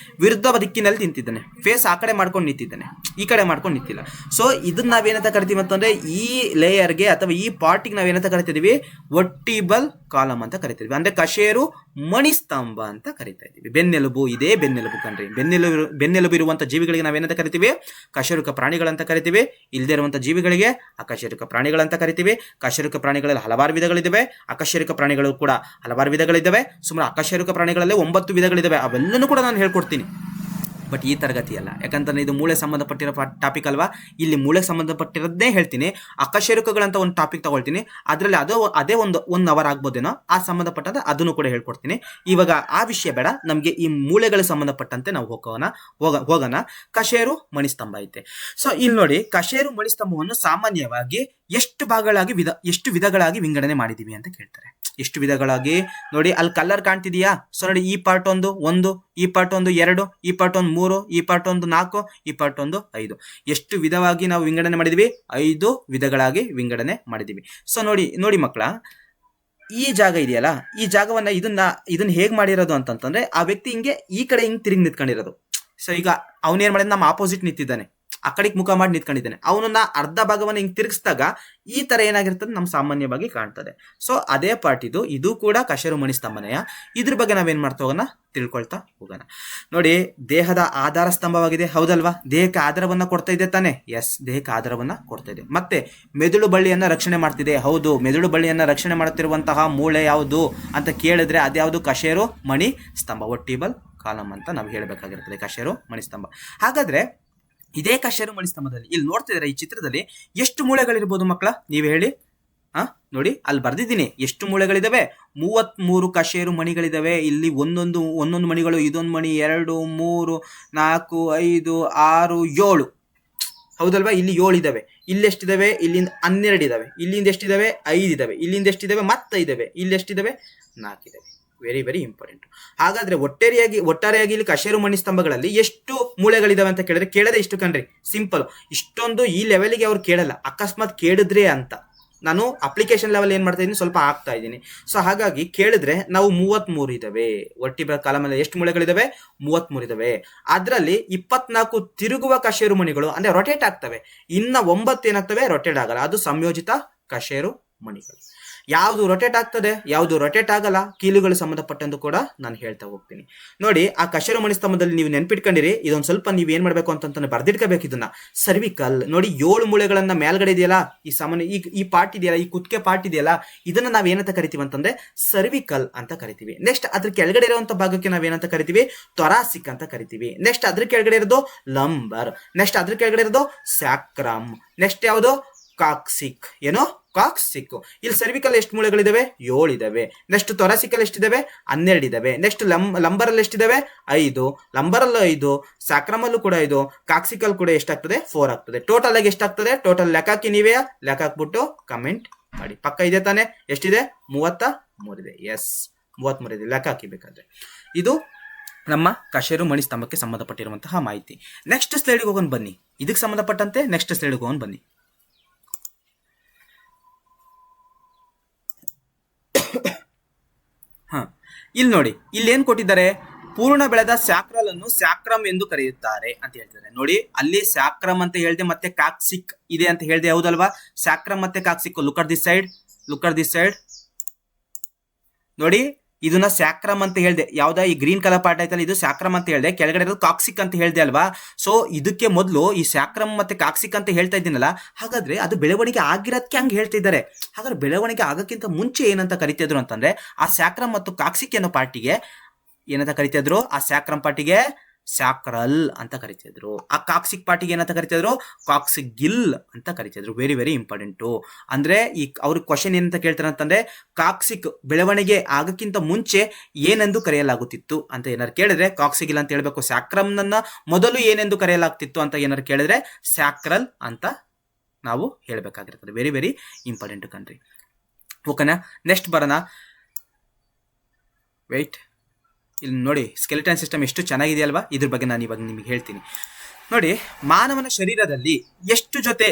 ವಿರುದ್ಧ ದಿಕ್ಕಿನಲ್ಲಿ ನಿಂತಿದ್ದಾನೆ. ಫೇಸ್ ಆ ಕಡೆ ಮಾಡ್ಕೊಂಡು ನಿಂತಿದ್ದಾನೆ, ಈ ಕಡೆ ಮಾಡ್ಕೊಂಡು ನಿಂತಿಲ್ಲ. ಸೊ ಇದನ್ನ ನಾವೇನಂತ ಕರಿತೀವಿ ಅಂತಂದ್ರೆ ಈ ಲೇಯರ್ಗೆ ಅಥವಾ ಈ ಪಾರ್ಟಿಗೆ ನಾವೇನಂತ ಕರಿತಿದೀವಿ? ವರ್ಟಿಬಲ್ ಕಾಲಮ್ ಅಂತ ಕರಿತೀವಿ. ಅಂದ್ರೆ ಕಶೇರು ಮಣಿ ಸ್ತಂಭ ಅಂತ ಕರಿತಾ ಇದೀವಿ. ಬೆನ್ನೆಲುಬು, ಇದೇ ಬೆನ್ನೆಲುಬು ಕಣ್ರಿ. ಬೆನ್ನೆಲುಬು ಇರುವಂತ ಜೀವಿಗಳಿಗೆ ನಾವೇನಂತ ಕರಿತೀವಿ? ಕಶೇರುಕ ಪ್ರಾಣಿಗಳಂತ ಕರಿತೀವಿ. ಇಲ್ಲದೆ ಇರುವಂತಹ ಜೀವಿಗಳಿಗೆ ಅಕಶೇರುಕ ಪ್ರಾಣಿಗಳಂತ ಕರಿತೀವಿ. ಕಶೇರುಕ ಪ್ರಾಣಿಗಳಲ್ಲಿ ಹಲವಾರು ವಿಧಗಳಿದ್ದಾವೆ, ಅಕಶೇರುಕ ಪ್ರಾಣಿಗಳು ಕೂಡ ಹಲವಾರು ವಿಧಗಳಿದ್ದಾವೆ. ಸುಮಾರು ಅಕಶೇರುಕ ಪ್ರಾಣಿಗಳಲ್ಲೇ 9 ವಿಧಗಳಿದ್ದಾವೆ. ಅವೆಲ್ಲನೂ ಕೂಡ ನಾನು ಹೇಳ್ಕೊಡ್ತೀನಿ, ಬಟ್ ಈ ತರಗತಿ ಅಲ್ಲ. ಯಾಕಂತಂದ್ರೆ ಇದು ಮೂಳೆ ಸಂಬಂಧಪಟ್ಟಿರೋ ಟಾಪಿಕ್ ಅಲ್ವಾ. ಇಲ್ಲಿ ಮೂಳೆಗೆ ಸಂಬಂಧಪಟ್ಟಿರೋದೇ ಹೇಳ್ತೀನಿ. ಅಕಶೇರುಕಗಳಂತ ಒಂದು ಟಾಪಿಕ್ ತಗೊಳ್ತೀನಿ, ಅದರಲ್ಲಿ ಅದೇ ಒಂದು ಅವರ್ ಆಗ್ಬೋದೇನೋ, ಆ ಸಂಬಂಧಪಟ್ಟಂತ ಅದನ್ನು ಕೂಡ ಹೇಳ್ಕೊಡ್ತೀನಿ. ಇವಾಗ ಆ ವಿಷಯ ಬೇಡ, ನಮ್ಗೆ ಈ ಮೂಳೆಗಳಿಗೆ ಸಂಬಂಧಪಟ್ಟಂತೆ ನಾವು ಹೋಗೋಣ. ಕಶೇರು ಮಣಿಸ್ತಂಭ ಐತೆ. ಸೊ ಇಲ್ಲಿ ನೋಡಿ, ಕಶೇರು ಮಣಿಸ್ತಂಭವನ್ನು ಸಾಮಾನ್ಯವಾಗಿ ಎಷ್ಟು ವಿಧಗಳಾಗಿ ವಿಂಗಡಣೆ ಮಾಡಿದೀವಿ ಅಂತ ಕೇಳ್ತಾರೆ. ಎಷ್ಟು ವಿಧಗಳಾಗಿ ನೋಡಿ, ಅಲ್ಲಿ ಕಲರ್ ಕಾಣ್ತಿದೀಯಾ? ಸೊ ನೋಡಿ, ಈ ಪಾರ್ಟ್ ಒಂದು, ಈ ಪಾರ್ಟ್ 2, ಈ ಪಾರ್ಟ್ 3, ಈ ಪಾರ್ಟ್ 4, ಈ ಪಾರ್ಟ್ 5. ಎಷ್ಟು ವಿಧವಾಗಿ ನಾವು ವಿಂಗಡಣೆ ಮಾಡಿದೀವಿ? 5 ವಿಧಗಳಾಗಿ ವಿಂಗಡಣೆ ಮಾಡಿದೀವಿ. ಸೊ ನೋಡಿ ಮಕ್ಕಳ, ಈ ಜಾಗ ಇದೆಯಲ್ಲ, ಈ ಜಾಗವನ್ನ ಇದನ್ನ ಹೇಗ್ ಮಾಡಿರೋದು ಅಂತಂತಂದ್ರೆ, ಆ ವ್ಯಕ್ತಿ ಹಿಂಗೆ ಈ ಕಡೆ ಹಿಂಗ್ ತಿರುಗಿ ನಿಂತ್ಕೊಂಡಿರೋದು. ಸೊ ಈಗ ಅವನೇನ್ ಮಾಡಿದ, ನಮ್ಮ ಆಪೋಸಿಟ್ ನಿಂತಿದ್ದಾನೆ, ಆ ಕಡೆಗೆ ಮುಖ ಮಾಡಿ ನಿಂತ್ಕೊಂಡಿದ್ದಾನೆ. ಅವನನ್ನ ಅರ್ಧ ಭಾಗವನ್ನ ಹಿಂಗ್ ತಿರುಗಿಸಿದಾಗ ಈ ತರ ಏನಾಗಿರ್ತದೆ, ನಮ್ ಸಾಮಾನ್ಯವಾಗಿ ಕಾಣ್ತದೆ. ಸೊ ಅದೇ ಪಾರ್ಟ್ ಇದು ಕೂಡ ಕಶೇರು ಮಣಿ ಸ್ತಂಭನೆಯ. ಇದ್ರ ಬಗ್ಗೆ ನಾವೇನ್ ಮಾಡ್ತಾ ಹೋಗೋಣ, ತಿಳ್ಕೊಳ್ತಾ ಹೋಗೋಣ. ನೋಡಿ, ದೇಹದ ಆಧಾರ ಸ್ತಂಭವಾಗಿದೆ, ಹೌದಲ್ವಾ? ದೇಹಕ್ಕೆ ಆಧಾರವನ್ನ ಕೊಡ್ತಾ ಇದೆ ತಾನೆ? ಎಸ್, ದೇಹಕ್ಕೆ ಆಧಾರವನ್ನ ಕೊಡ್ತಾ ಇದೆ. ಮತ್ತೆ ಮೆದುಳು ಬಳ್ಳಿಯನ್ನ ರಕ್ಷಣೆ ಮಾಡ್ತಿದೆ, ಹೌದು. ಮೆದುಳು ಬಳ್ಳಿಯನ್ನ ರಕ್ಷಣೆ ಮಾಡುತ್ತಿರುವಂತಹ ಮೂಳೆ ಯಾವುದು ಅಂತ ಕೇಳಿದ್ರೆ ಅದ್ಯಾವುದು? ಕಶೇರು ಮಣಿ ಸ್ತಂಭ, ವರ್ಟಿಬಲ್ ಕಾಲಮ್ ಅಂತ ನಾವು ಹೇಳಬೇಕಾಗಿರ್ತದೆ, ಕಶೇರು ಮಣಿ ಸ್ತಂಭ. ಹಾಗಾದ್ರೆ ಇದೇ ಕಶೇರು ಮಣಿ ಸ್ತಂಭದಲ್ಲಿ ಇಲ್ಲಿ ನೋಡ್ತಿದ್ರೆ ಈ ಚಿತ್ರದಲ್ಲಿ ಎಷ್ಟು ಮೂಳೆಗಳಿರ್ಬೋದು ಮಕ್ಕಳ, ನೀವು ಹೇಳಿ? ನೋಡಿ, ಅಲ್ಲಿ ಬರ್ದಿದ್ದೀನಿ ಎಷ್ಟು ಮೂಳೆಗಳಿದಾವೆ. 33 ಕಶೇರು ಮಣಿಗಳಿದಾವೆ. ಇಲ್ಲಿ ಒಂದೊಂದು ಮಣಿಗಳು, ಇದೊಂದು ಮಣಿ, 2, 3, 4, 5, 6, 7, ಹೌದಲ್ವಾ? ಇಲ್ಲಿ 7 ಇದಾವೆ. ಇಲ್ಲಿ ಎಷ್ಟಿದಾವೆ? ಇಲ್ಲಿಂದ 12 ಇದಾವೆ. ಇಲ್ಲಿಂದ ಎಷ್ಟಿದಾವೆ? 5 ಇದಾವೆ. ಇಲ್ಲಿಂದ ಎಷ್ಟಿದಾವೆ? ಮತ್ತೆ 5 ಇದಾವೆ. ಇಲ್ಲಿ ಎಷ್ಟಿದಾವೆ? 4 ಇದಾವೆ. Very very important. ಹಾಗಾದ್ರೆ ಒಟ್ಟಾರೆಯಾಗಿ ಇಲ್ಲಿ ಕಶೇರು ಮಣಿ ಸ್ತಂಭಗಳಲ್ಲಿ ಎಷ್ಟು ಮೂಳೆಗಳಿದಾವೆ ಅಂತ ಕೇಳಿದ್ರೆ ಇಷ್ಟು ಕಣ್ರಿ, ಸಿಂಪಲ್. ಇಷ್ಟೊಂದು ಈ ಲೆವೆಲ್ಗೆ ಅವ್ರು ಕೇಳಲ್ಲ, ಅಕಸ್ಮಾತ್ ಕೇಳಿದ್ರೆ ಅಂತ ನಾನು ಅಪ್ಲಿಕೇಶನ್ ಲೆವೆಲ್ ಏನ್ ಮಾಡ್ತಾ ಇದ್ದೀನಿ, ಸ್ವಲ್ಪ ಆಗ್ತಾ ಇದ್ದೀನಿ. ಸೊ ಹಾಗಾಗಿ ಕೇಳಿದ್ರೆ ನಾವು 33 ಇದಾವೆ. ವರ್ಟಿಬ್ರಲ್ ಕಾಲಮ್ ಅಲ್ಲಿ ಎಷ್ಟು ಮೂಳೆಗಳಿದಾವೆ? 33 ಇದಾವೆ. ಅದರಲ್ಲಿ 24 ತಿರುಗುವ ಕಶೇರು ಮಣಿಗಳು, ಅಂದ್ರೆ ರೊಟೇಟ್ ಆಗ್ತವೆ. ಇನ್ನ 9 ಏನಾಗ್ತವೆ? ರೊಟೇಟ್ ಆಗಲ್ಲ. ಅದು ಸಂಯೋಜಿತ ಕಶೇರು ಮಣಿಗಳು. ಯಾವುದು ರೊಟೇಟ್ ಆಗ್ತದೆ, ಯಾವುದು ರೊಟೇಟ್ ಆಗಲ್ಲ, ಕೀಲುಗಳು ಸಂಬಂಧಪಟ್ಟಂದು ಕೂಡ ನಾನು ಹೇಳ್ತಾ ಹೋಗ್ತೀನಿ. ನೋಡಿ, ಆ ಕಶೇರು ಮಣಿ ಸ್ತಂಭದಲ್ಲಿ ನೀವು ನೆನ್ಪಿಟ್ಕೊಂಡಿರಿ, ಇದೊಂದು ಸ್ವಲ್ಪ ನೀವು ಏನ್ ಮಾಡ್ಬೇಕು ಅಂತಂತಾನೆ ಬರ್ದಿಟ್ಕೋಬೇಕು ಇದನ್ನ. ಸರ್ವಿಕಲ್ ನೋಡಿ, 7 ಮೂಳೆಗಳನ್ನ ಮೇಲ್ಗಡೆ ಇದೆಯಲ್ಲ, ಈ ಸಾಮಾನ್ಯ ಈ ಪಾರ್ಟ್ ಇದೆಯಲ್ಲ, ಈ ಕುತ್ತಿಗೆ ಪಾರ್ಟ್ ಇದೆಯಲ್ಲ, ಇದನ್ನ ನಾವ್ ಏನಂತ ಕರಿತೀವಿ ಅಂತಂದ್ರೆ ಸರ್ವಿಕಲ್ ಅಂತ ಕರಿತೀವಿ. ನೆಕ್ಸ್ಟ್ ಅದ್ರ ಕೆಳಗಡೆ ಇರುವಂತ ಭಾಗಕ್ಕೆ ನಾವೇನಂತ ಕರಿತೀವಿ? ಥೊರಾಸಿಕ್ ಅಂತ ಕರಿತೀವಿ. ನೆಕ್ಸ್ಟ್ ಅದ್ರ ಕೆಳಗಡೆ ಇರೋದು ಲಂಬರ್. ನೆಕ್ಸ್ಟ್ ಅದ್ರ ಕೆಳಗಡೆ ಇರೋದು ಸ್ಯಾಕ್ರಮ್. ನೆಕ್ಸ್ಟ್ ಯಾವುದು? ಕಾಕ್ಸಿಕ್. ಏನೋ ಕಾಕ್ಸಿಕ್. ಇಲ್ಲಿ ಸರ್ವಿಕಲ್ ಎಷ್ಟು ಮೂಳೆಗಳಿದಾವೆ? 7 ಇದಾವೆ. ನೆಕ್ಸ್ಟ್ ಥೊರಾಸಿಕಲ್ ಎಷ್ಟಿದಾವೆ? 12 ಇದಾವೆ. ನೆಕ್ಸ್ಟ್ ಲಂಬರ್ ಅಲ್ಲಿ ಎಷ್ಟಿದಾವೆ? 5. ಲಂಬರ್ ಅಲ್ಲಿ 5, ಸ್ಯಾಕ್ರಮ್ ಅಲ್ಲೂ ಕೂಡ 5, ಕಾಕ್ಸಿಕಲ್ ಕೂಡ ಎಷ್ಟಾಗ್ತದೆ? 4 ಆಗ್ತದೆ. ಟೋಟಲ್ ಆಗಿ ಎಷ್ಟಾಗ್ತದೆ? ಟೋಟಲ್ ಲೆಕ್ಕ ಹಾಕಿ, ನೀವೇ ಲೆಕ್ಕ ಹಾಕ್ಬಿಟ್ಟು ಕಮೆಂಟ್ ಮಾಡಿ. ಪಕ್ಕ ಇದೆ ತಾನೆ? ಎಷ್ಟಿದೆ? 33 ಇದೆ. ಎಸ್, 33 ಇದೆ. ಲೆಕ್ಕ ಹಾಕಿಬೇಕಾದ್ರೆ ಇದು ನಮ್ಮ ಕಶೇರು ಮಣಿ ಸ್ತಂಭಕ್ಕೆ ಸಂಬಂಧಪಟ್ಟಿರುವಂತಹ ಮಾಹಿತಿ. ನೆಕ್ಸ್ಟ್ ಸ್ಲೈಡ್ಗೆ ಹೋಗೋಣ ಬನ್ನಿ. ಇದಕ್ಕೆ ಸಂಬಂಧಪಟ್ಟಂತೆ ನೆಕ್ಸ್ಟ್ ಸ್ಲೈಡ್ಗೆ ಹೋಗೋಣ ಬನ್ನಿ. ಇಲ್ಲಿ ನೋಡಿ, ಇಲ್ಲಿ ಏನ್ ಕೊಟ್ಟಿದ್ದಾರೆ? ಪೂರ್ಣ ಬೆಳೆದ ಸ್ಯಾಕ್ರಲ್ ಅನ್ನು ಸ್ಯಾಕ್ರಮ್ ಎಂದು ಕರೆಯುತ್ತಾರೆ ಅಂತ ಹೇಳ್ತಾರೆ. ನೋಡಿ, ಅಲ್ಲಿ ಸ್ಯಾಕ್ರಮ್ ಅಂತ ಹೇಳ್ದೆ, ಮತ್ತೆ ಕಾಕ್ಸಿಕ್ ಇದೆ ಅಂತ ಹೇಳ್ದೆ, ಹೌದಲ್ವಾ? ಸ್ಯಾಕ್ರಮ್ ಮತ್ತೆ coccyx. Look at this side. ನೋಡಿ, ಇದನ್ನ ಸ್ಯಾಕ್ರಮ್ ಅಂತ ಹೇಳ್ದೆ. ಯಾವ್ದಾ ಈ ಗ್ರೀನ್ ಕಲರ್ ಪಾರ್ಟ್ ಆಯ್ತಲ್ಲ, ಇದು ಸ್ಯಾಕ್ರಮ್ ಅಂತ ಹೇಳ್ದೆ. ಕೆಳಗಡೆ ಇರೋದು ಕಾಕ್ಸಿಕ್ ಅಂತ ಹೇಳ್ದೆ ಅಲ್ವಾ? ಸೊ ಇದಕ್ಕೆ ಮೊದಲು ಈ ಸ್ಯಾಕ್ರಮ್ ಮತ್ತೆ ಕಾಕ್ಸಿಕ್ ಅಂತ ಹೇಳ್ತಾ ಇದ್ದೀನಲ್ಲ, ಹಾಗಾದ್ರೆ ಅದು ಬೆಳವಣಿಗೆ ಆಗಿರೋದಕ್ಕೆ ಹಂಗೆ ಹೇಳ್ತಿದ್ದಾರೆ. ಹಾಗಾದ್ರೆ ಬೆಳವಣಿಗೆ ಆಗಕ್ಕಿಂತ ಮುಂಚೆ ಏನಂತ ಕರಿತಿದ್ರು ಅಂತಂದ್ರೆ, ಆ ಸ್ಯಾಕ್ರಮ್ ಮತ್ತು ಕಾಕ್ಸಿಕ್ ಅನ್ನೋ ಪಾರ್ಟಿಗೆ ಏನಂತ ಕರಿತಿದ್ರು? ಆ ಸ್ಯಾಕ್ರಮ್ ಪಾರ್ಟಿಗೆ ಸ್ಯಾಕ್ರಲ್ ಅಂತ ಕರಿತಿದ್ರು. ಆ ಕಾಕ್ಸಿಕ್ ಪಾರ್ಟಿಗೆ ಏನಂತ ಕರಿತಿದ್ರು? ಕಾಕ್ಸಿಗಿಲ್ ಅಂತ ಕರಿತಿದ್ರು. Very very important. ಅಂದ್ರೆ ಈ ಅವ್ರ ಕ್ವಶನ್ ಏನಂತ ಕೇಳ್ತಾರೆ ಅಂತಂದ್ರೆ, ಕಾಕ್ಸಿಕ್ ಬೆಳವಣಿಗೆ ಆಗಕ್ಕಿಂತ ಮುಂಚೆ ಏನೆಂದು ಕರೆಯಲಾಗುತ್ತಿತ್ತು ಅಂತ ಏನಾರು ಕೇಳಿದ್ರೆ ಕಾಕ್ಸಿಗಿಲ್ ಅಂತ ಹೇಳ್ಬೇಕು. ಸ್ಯಾಕ್ರಮ್ ನನ್ನ ಮೊದಲು ಏನೆಂದು ಕರೆಯಲಾಗ್ತಿತ್ತು ಅಂತ ಏನಾರು ಕೇಳಿದ್ರೆ ಸ್ಯಾಕ್ರಲ್ ಅಂತ ನಾವು ಹೇಳ್ಬೇಕಾಗಿರ್ತದೆ. ವೆರಿ ವೆರಿ ಇಂಪಾರ್ಟೆಂಟ್ ಕಣ್ರಿ. ಓಕೆನಾ? ನೆಕ್ಸ್ಟ್ ಬರೋಣ. ವೆಯ್ಟ್, ಇಲ್ಲಿ ನೋಡಿ, ಸ್ಕೆಲಿಟನ್ ಸಿಸ್ಟಮ್ ಎಷ್ಟು ಚೆನ್ನಾಗಿದೆ ಅಲ್ವಾ? ಇದ್ರ ಬಗ್ಗೆ ನಾನು ಇವಾಗ ನಿಮಗೆ ಹೇಳ್ತೀನಿ. ನೋಡಿ, ಮಾನವನ ಶರೀರದಲ್ಲಿ ಎಷ್ಟು ಜೊತೆ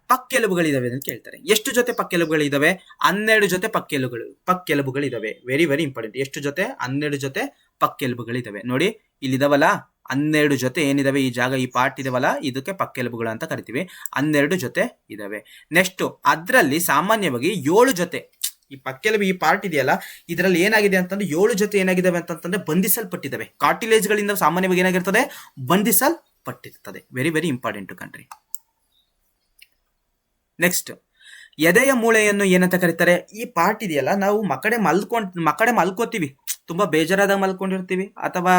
ಪಕ್ಕೆಲುಬುಗಳಿದಾವೆ ಅಂತ ಕೇಳ್ತಾರೆ. ಎಷ್ಟು ಜೊತೆ ಪಕ್ಕೆಲುಬುಗಳಿದಾವೆ? 12 ಜೊತೆ ಪಕ್ಕೆಲುಬುಗಳಿದಾವೆ. Very very important. ಎಷ್ಟು ಜೊತೆ? 12 ಜೊತೆ ಪಕ್ಕೆಲುಬುಗಳಿದಾವೆ. ನೋಡಿ, ಇಲ್ಲಿದಾವಲ್ಲ 12 ಜೊತೆ ಏನಿದಾವೆ, ಈ ಜಾಗ, ಈ ಪಾರ್ಟ್ ಇದಾವಲ್ಲ, ಇದಕ್ಕೆ ಪಕ್ಕೆಲುಬುಗಳು ಅಂತ ಕರಿತೀವಿ. 12 ಜೊತೆ ಇದಾವೆ. ನೆಕ್ಸ್ಟ್ ಅದರಲ್ಲಿ ಸಾಮಾನ್ಯವಾಗಿ 7 ಜೊತೆ, ಈ ಪಕ್ಕೆಲುಬು ಈ ಪಾರ್ಟ್ ಇದೆಯಲ್ಲ, ಇದರಲ್ಲಿ ಏನಾಗಿದೆ ಅಂತಂದ್ರೆ 7 ಜೊತೆ ಏನಾಗಿದ್ದಾವೆ ಅಂತಂದ್ರೆ ಬಂಧಿಸಲ್ಪಟ್ಟಿದ್ದಾವೆ. ಕಾರ್ಟಿಲೇಜ್ಗಳಿಂದ ಸಾಮಾನ್ಯವಾಗಿ ಏನಾಗಿರ್ತದೆ? ಬಂಧಿಸಲ್ಪಟ್ಟಿರ್ತದೆ. ವೆರಿ ವೆರಿ ಇಂಪಾರ್ಟೆಂಟ್ ಕಣ್ರಿ. ನೆಕ್ಸ್ಟ್, ಎದೆಯ ಮೂಳೆಯನ್ನು ಏನಂತ ಕರೀತಾರೆ? ಈ ಪಾರ್ಟ್ ಇದೆಯಲ್ಲ, ನಾವು ಮಕ್ಕಡೆ ಮಲ್ಕೋತೀವಿ, ತುಂಬಾ ಬೇಜಾರಾದಾಗ ಮಲ್ಕೊಂಡಿರ್ತೀವಿ, ಅಥವಾ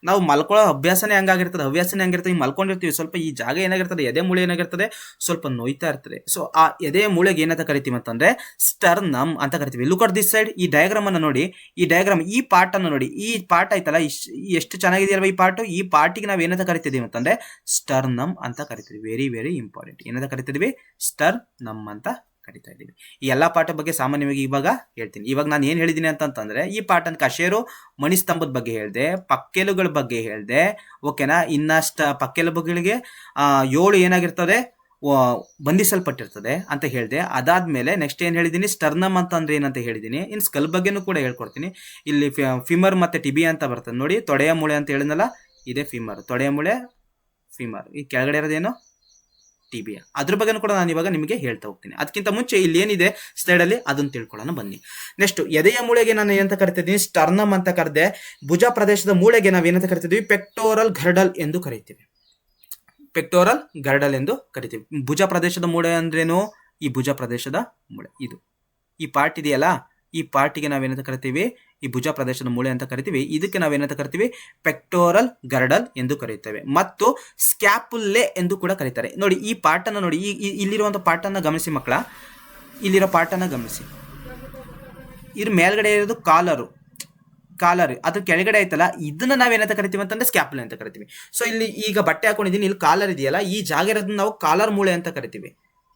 ನಾವು ಮಲ್ಕೊಳ್ಳೋ ಹವ್ಯಾಸನೇ ಹಂಗಿರ್ತದೆ, ಮಲ್ಕೊಂಡಿರ್ತೀವಿ. ಸ್ವಲ್ಪ ಈ ಜಾಗ ಏನಾಗಿರ್ತದೆ, ಎದೆ ಮೂಳೆ ಏನಾಗಿರ್ತದೆ, ಸ್ವಲ್ಪ ನೋಯ್ತಾ ಇರ್ತದೆ. ಸೊ ಆ ಎದೆ ಮೂಳೆಗೆ ಏನಂತ ಕರಿತೀವಿ ಅಂತಂದ್ರೆ ಸ್ಟರ್ನಮ್ ಅಂತ ಕರಿತೀವಿ. Look at this side. ಈ ಡಯಾಗ್ರಾಮ್ ಅನ್ನು ನೋಡಿ, ಈ ಪಾರ್ಟ್ ಅನ್ನು ನೋಡಿ. ಈ ಪಾರ್ಟ್ ಆಯ್ತಲ್ಲ, ಎಷ್ಟು ಚೆನ್ನಾಗಿದೆಯಲ್ವಾ ಈ ಪಾರ್ಟ್? ಈ ಪಾರ್ಟಿಗೆ ನಾವು ಏನಂತ ಕರಿತಿದೀವಿ ಅಂತಂದ್ರೆ ಸ್ಟರ್ನಮ್ ಅಂತ ಕರಿತೀವಿ. Very very important. ಏನಂತ ಕರಿತಿದೀವಿ? ಸ್ಟರ್ನಮ್ ಅಂತ ಕರಿತಾ ಇದ್ದೀವಿ. ಈ ಎಲ್ಲಾ ಪಾಠ ಬಗ್ಗೆ ಸಾಮಾನ್ಯವಾಗಿ ಇವಾಗ ಹೇಳ್ತೀನಿ. ಇವಾಗ ನಾನು ಏನ್ ಹೇಳಿದೀನಿ ಅಂತಂದ್ರೆ, ಈ ಪಾಠನ ಕಶೇರು ಮಣಿಸ್ತಂಭದ ಬಗ್ಗೆ ಹೇಳ್ದೆ, ಪಕ್ಕೆಲುಗಳ ಬಗ್ಗೆ ಹೇಳ್ದೆ. ಓಕೆನಾ? ಇನ್ನಷ್ಟ ಪಕ್ಕೆಲುಬುಗಳಿಗೆ 7 ಏನಾಗಿರ್ತದೆ, ಬಂಧಿಸಲ್ಪಟ್ಟಿರ್ತದೆ ಅಂತ ಹೇಳ್ದೆ. ಅದಾದ್ಮೇಲೆ ನೆಕ್ಸ್ಟ್ ಏನ್ ಹೇಳಿದೀನಿ? ಸ್ಟರ್ನಮ್ ಅಂತಂದ್ರೆ ಏನಂತ ಹೇಳಿದೀನಿ. ಇನ್ ಸ್ಕಲ್ ಬಗ್ಗೆನೂ ಕೂಡ ಹೇಳ್ಕೊಡ್ತೀನಿ. ಇಲ್ಲಿ ಫಿಮರ್ ಮತ್ತೆ ಟಿಬಿ ಅಂತ ಬರ್ತದೆ ನೋಡಿ. ತೊಡೆಯ ಮೂಳೆ ಅಂತ ಹೇಳಿದ್ನಲ್ಲ, ಇದೆ ಫಿಮರ್. ತೊಡೆಯ ಮೂಳೆ ಫಿಮರ್. ಈ ಕೆಳಗಡೆ ಇರೋದೇನು? ಟಿಬಿಯಾ. ಅದ್ರ ಬಗ್ಗೆ ಕೂಡ ನಾನು ಇವಾಗ ನಿಮಗೆ ಹೇಳ್ತಾ ಹೋಗ್ತೀನಿ. ಅದಕ್ಕಿಂತ ಮುಂಚೆ ಇಲ್ಲಿ ಏನಿದೆ ಸ್ಲೈಡ್ ಅಲ್ಲಿ ಅದನ್ನ ತಿಳ್ಕೊಳ್ಳೋಣ ಬನ್ನಿ. ನೆಕ್ಸ್ಟ್, ಎದೆಯ ಮೂಳೆಗೆ ನಾನು ಏನಂತ ಕರಿತಿದ್ದೀನಿ? ಸ್ಟರ್ನಮ್ ಅಂತ ಕರೆದೆ. ಭುಜ ಪ್ರದೇಶದ ಮೂಳೆಗೆ ನಾವು ಏನಂತ ಕರಿತಿದ್ವಿ? ಪೆಕ್ಟೋರಲ್ ಗರ್ಡಲ್ ಎಂದು ಕರಿತೀವಿ. ಭುಜ ಪ್ರದೇಶದ ಮೂಳೆ ಅಂದ್ರೇನು? ಈ ಭುಜ ಪ್ರದೇಶದ ಮೂಳೆ, ಇದು ಈ ಪಾರ್ಟ್ ಇದೆಯಲ್ಲ, ಈ ಪಾರ್ಟಿಗೆ ನಾವೇನಂತ ಕರಿತೀವಿ? ಈ ಭುಜ ಪ್ರದೇಶದ ಮೂಳೆ ಅಂತ ಕರಿತೀವಿ. ಇದಕ್ಕೆ ನಾವೇನಂತ ಕರಿತೀವಿ? ಪೆಕ್ಟೋರಲ್ ಗರ್ಡಲ್ ಎಂದು ಕರೆಯುತ್ತೇವೆ. ಮತ್ತು ಸ್ಕ್ಯಾಪುಲ್ಲೆ ಎಂದು ಕೂಡ ಕರೀತಾರೆ. ನೋಡಿ, ಈ ಪಾರ್ಟ್ ಅನ್ನು ನೋಡಿ, ಇಲ್ಲಿರುವಂತ ಪಾರ್ಟ್ ಅನ್ನ ಗಮನಿಸಿ ಮಕ್ಕಳ. ಇಲ್ಲಿರೋ ಪಾರ್ಟ್ ಅನ್ನ ಗಮನಿಸಿ. ಇದ್ರ ಮೇಲ್ಗಡೆ ಇರೋದು ಕಾಲರ್, ಅದ್ರ ಕೆಳಗಡೆ ಆಯ್ತಲ್ಲ, ಇದನ್ನ ನಾವೇನಂತ ಕರಿತೀವಿ ಅಂತಂದ್ರೆ ಸ್ಕ್ಯಾಪುಲ್ ಅಂತ ಕರಿತೀವಿ. ಸೊ ಇಲ್ಲಿ ಈಗ ಬಟ್ಟೆ ಹಾಕೊಂಡಿದ್ದೀನಿ, ಇಲ್ಲಿ ಕಾಲರ್ ಇದೆಯಲ್ಲ, ಈ ಜಾಗ ಇರೋದನ್ನ ನಾವು ಕಾಲರ್ ಮೂಳೆ ಅಂತ ಕರಿತೀವಿ.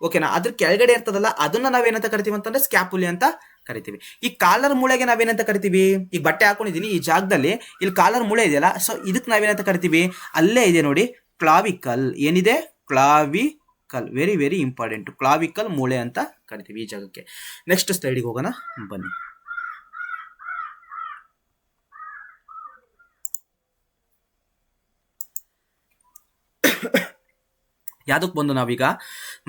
ಓಕೆನಾ? ಅದ್ರ ಕೆಳಗಡೆ ಇರ್ತದಲ್ಲ, ಅದನ್ನ ನಾವೇನಂತ ಕರಿತೀವಿ ಅಂತಂದ್ರೆ ಸ್ಕ್ಯಾಪುಲಿ ಅಂತ ಕರಿತೀವಿ. ಈ ಕಾಲರ್ ಮೂಳೆಗೆ ನಾವೇನಂತ ಕರಿತೀವಿ? ಈಗ ಬಟ್ಟೆ ಹಾಕೊಂಡಿದ್ದೀನಿ, ಈ ಜಾಗದಲ್ಲಿ ಇಲ್ಲಿ ಕಾಲರ್ ಮೂಳೆ ಇದೆಯಲ್ಲ, ಸೊ ಇದಕ್ಕೆ ನಾವೇನಂತ ಕರಿತೀವಿ? ಅಲ್ಲೇ ಇದೆ ನೋಡಿ, ಕ್ಲಾವಿಕಲ್. ಏನಿದೆ? Clavicle. Very very important. Clavicle ಮೂಳೆ ಅಂತ ಕರಿತೀವಿ ಈ ಜಾಗಕ್ಕೆ. ನೆಕ್ಸ್ಟ್ ಸ್ಲೈಡಿಗೆ ಹೋಗೋಣ ಬನ್ನಿ. ಯಾವ್ದಕ್ಕೆ ಬಂದು ನಾವೀಗ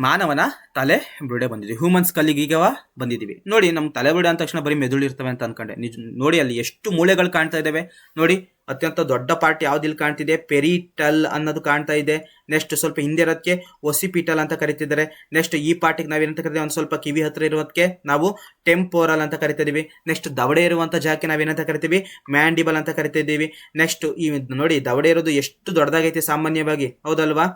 ಮಾನವನ ತಲೆ ಬುರುಡೆ ಬಂದಿದ್ವಿ. ಹ್ಯೂಮನ್ಸ್ ಕಲ್ಲಿಗೆ ಈಗ ಬಂದಿದ್ದೀವಿ. ನೋಡಿ, ನಮ್ಗೆ ತಲೆ ಬುರುಡೆ ಅಂದ ತಕ್ಷಣ ಬರೀ ಮೆದುಳು ಇರ್ತವೆ ಅಂತ ಅನ್ಕೊಂಡೆ. ನೋಡಿ, ಅಲ್ಲಿ ಎಷ್ಟು ಮೂಳೆಗಳು ಕಾಣ್ತಾ ಇದಾವೆ ನೋಡಿ. ಅತ್ಯಂತ ದೊಡ್ಡ ಪಾರ್ಟ್ ಯಾವ್ದಿಲ್ಲಿ ಕಾಣ್ತಿದೆ? ಪೆರಿಟಲ್ ಅನ್ನೋದು ಕಾಣ್ತಾ ಇದೆ. ನೆಕ್ಸ್ಟ್ ಸ್ವಲ್ಪ ಹಿಂದೆ ಇರೋದಕ್ಕೆ ಒಸಿಪಿಟಲ್ ಅಂತ ಕರಿತಿದ್ದಾರೆ. ನೆಕ್ಸ್ಟ್ ಈ ಪಾರ್ಟಿಗೆ ನಾವೇನಂತ ಕರಿತೀವಿ? ಒಂದು ಸ್ವಲ್ಪ ಕಿವಿ ಹತ್ರ ಇರೋದಕ್ಕೆ ನಾವು ಟೆಂಪೋರಲ್ ಅಂತ ಕರಿತಿದೀವಿ. ನೆಕ್ಸ್ಟ್ ದವಡೆ ಇರುವಂತ ಜಾಗಕ್ಕೆ ನಾವೇನಂತ ಕರಿತೀವಿ? ಮ್ಯಾಂಡಿಬಲ್ ಅಂತ ಕರಿತಿದ್ದೀವಿ. ನೆಕ್ಸ್ಟ್ ಈ ನೋಡಿ, ದವಡೆ ಇರೋದು ಎಷ್ಟು ದೊಡ್ಡದಾಗೈತೆ ಸಾಮಾನ್ಯವಾಗಿ, ಹೌದಲ್ವಾ?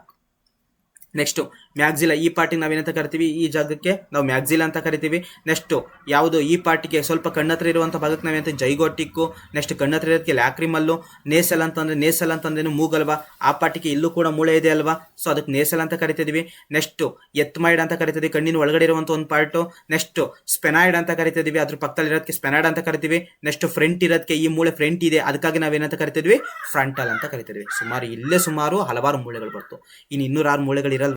ನೆಕ್ಸ್ಟ್ ಮ್ಯಾಗ್ಜಿಲ ಈ ಪಾರ್ಟಿಗೆ ನಾವೇನಂತ ಕರಿತೀವಿ, ಈ ಜಾಗಕ್ಕೆ ನಾವು ಮ್ಯಾಗ್ಜಿಲ ಅಂತ ಕರಿತೀವಿ. ನೆಕ್ಸ್ಟ್ ಯಾವುದು ಈ ಪಾರ್ಟಿಗೆ ಸ್ವಲ್ಪ ಕಣ್ಣತ್ರ ಇರುವಂಥ ಭಾಗಕ್ಕೆ ನಾವೇನಂತ ಜೈಗೋಟಿಕ್ಕು. ನೆಕ್ಸ್ಟ್ ಕಣ್ಣತ್ರ ಇರೋದಕ್ಕೆ ಲ್ಯಾಕ್ರಿಮಲ್ಲು. ನೇಸಲ್ ಅಂತಂದ್ರೆ ಮೂಗಲ್ವಾ, ಆ ಪಾರ್ಟಿಗೆ ಇಲ್ಲೂ ಕೂಡ ಮೂಳೆ ಇದೆ ಅಲ್ವಾ, ಸೊ ಅದಕ್ಕೆ ನೇಸಲ್ ಅಂತ ಕರಿತಿದ್ವಿ. ನೆಕ್ಸ್ಟ್ ಎತ್ಮೈಡ್ ಅಂತ ಕರಿತಿದ್ವಿ, ಕಣ್ಣಿನ ಒಳಗಡೆ ಇರುವಂಥ ಒಂದು ಪಾರ್ಟು. ನೆಕ್ಸ್ಟ್ ಸ್ಪೆನಾಯ್ಡ್ ಅಂತ ಕರಿತಿದ್ವಿ, ಅದ್ರ ಪಕ್ಕದಲ್ಲಿ ಇರೋದಕ್ಕೆ ಸ್ಪೆನಾಯ್ಡ್ ಅಂತ ಕರಿತೀವಿ. ನೆಕ್ಸ್ಟ್ ಫ್ರಂಟ್ ಇರೋದಕ್ಕೆ ಈ ಮೂಳೆ ಫ್ರಂಟ್ ಇದೆ, ಅದಕ್ಕಾಗಿ ನಾವೇನಂತ ಕರಿತಿದ್ವಿ, ಫ್ರಂಟಲ್ ಅಂತ ಕರಿತಿದ್ವಿ. ಸುಮಾರು ಹಲವಾರು ಮೂಳೆಗಳು ಬರ್ತು. ಇನ್ನು 206 ಮೂಳೆಗಳು ಇರಲ್ಲ,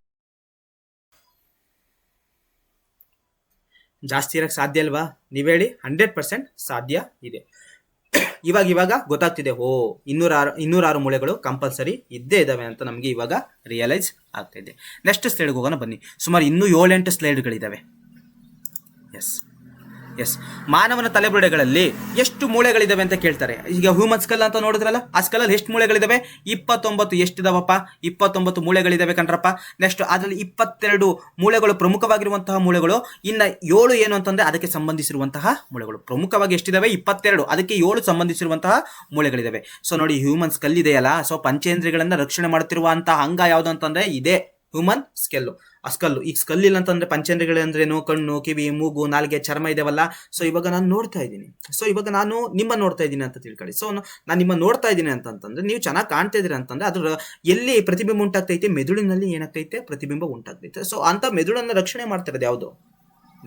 ಜಾಸ್ತಿ ಇರಕ್ಕೆ ಸಾಧ್ಯ ಅಲ್ವಾ? ನೀವ್ ಹೇಳಿ. 100% ಸಾಧ್ಯ ಇದೆ. ಇವಾಗ ಗೊತ್ತಾಗ್ತಿದೆ, 206 ಮೂಳೆಗಳು ಕಂಪಲ್ಸರಿ ಇದ್ದೇ ಇದಾವೆ ಅಂತ ನಮಗೆ ಇವಾಗ ರಿಯಲೈಸ್ ಆಗ್ತಾ ಇದೆ. ನೆಕ್ಸ್ಟ್ ಸ್ಲೈಡ್ಗೆ ಹೋಗೋಣ ಬನ್ನಿ. ಸುಮಾರು ಇನ್ನೂ 7-8 ಸ್ಲೈಡ್ಗಳಿದಾವೆ. ಎಸ್ ಮಾನವನ ತಲೆಬುರುಡೆಗಳಲ್ಲಿ ಎಷ್ಟು ಮೂಳೆಗಳಿದಾವೆ ಅಂತ ಕೇಳ್ತಾರೆ. ಈಗ ಹ್ಯೂಮನ್ ಸ್ಕಲ್ ಅಂತ ನೋಡಿದ್ರಲ್ಲ, ಆ ಸ್ಕಲ್ಲಲ್ಲಿ ಎಷ್ಟು ಮೂಳೆಗಳಿದಾವೆ? 29. ಎಷ್ಟಿದಾವಪ್ಪ? 29 ಮೂಳೆಗಳಿದಾವೆ ಕಣ್ರಪ್ಪ. ನೆಕ್ಸ್ಟ್ ಅದರಲ್ಲಿ 22 ಮೂಳೆಗಳು ಪ್ರಮುಖವಾಗಿರುವಂತಹ ಮೂಳೆಗಳು, ಇನ್ನ 7 ಏನು ಅಂತಂದ್ರೆ ಅದಕ್ಕೆ ಸಂಬಂಧಿಸಿರುವಂತಹ ಮೂಳೆಗಳು. ಪ್ರಮುಖವಾಗಿ ಎಷ್ಟಿದಾವೆ? 22, ಅದಕ್ಕೆ 7 ಸಂಬಂಧಿಸಿರುವಂತಹ ಮೂಳೆಗಳಿದಾವೆ. ಸೊ ನೋಡಿ, ಹ್ಯೂಮನ್ ಸ್ಕಲ್ ಇದೆಯಲ್ಲ, ಸೊ ಪಂಚೇಂದ್ರಿಯಗಳನ್ನ ರಕ್ಷಣೆ ಮಾಡುತ್ತಿರುವಂತಹ ಅಂಗ ಯಾವುದು ಅಂತಂದ್ರೆ ಇದೆ ಹ್ಯೂಮನ್ ಸ್ಕೆಲ್ಲು. ಆ ಸ್ಕಲ್ಲು. ಈಗ ಸ್ಕಲ್ ಇಲ್ಲ ಅಂತಂದ್ರೆ ಪಂಚೇಂದ್ರಿಯಗಳಂದ್ರೇನು? ಕಣ್ಣು, ಕಿವಿ, ಮೂಗು, ನಾಲಿಗೆ, ಚರ್ಮ ಇದೆವಲ್ಲ. ಸೊ ಇವಾಗ ನಾನು ನೋಡ್ತಾ ಇದ್ದೀನಿ, ನಿಮ್ಮ ನೋಡ್ತಾ ಇದ್ದೀನಿ ಅಂತ ತಿಳ್ಕೊಳ್ಳಿ. ಸೊ ನಾನು ನಿಮ್ಮ ನೋಡ್ತಾ ಇದ್ದೀನಿ ಅಂತಂದ್ರೆ ನೀವು ಚೆನ್ನಾಗಿ ಕಾಣ್ತಾ ಇದ್ದೀರಿ ಅಂತಂದ್ರೆ ಅದ್ರ ಎಲ್ಲಿ ಪ್ರತಿಬಿಂಬ ಉಂಟಾಗ್ತೈತೆ? ಮೆದುಳಿನಲ್ಲಿ ಏನಾಗ್ತೈತೆ? ಪ್ರತಿಬಿಂಬ ಉಂಟಾಗ್ತೈತೆ. ಸೊ ಅಂತ ಮೆದುಳನ್ನ ರಕ್ಷಣೆ ಮಾಡ್ತಿರೋದು ಯಾವುದು?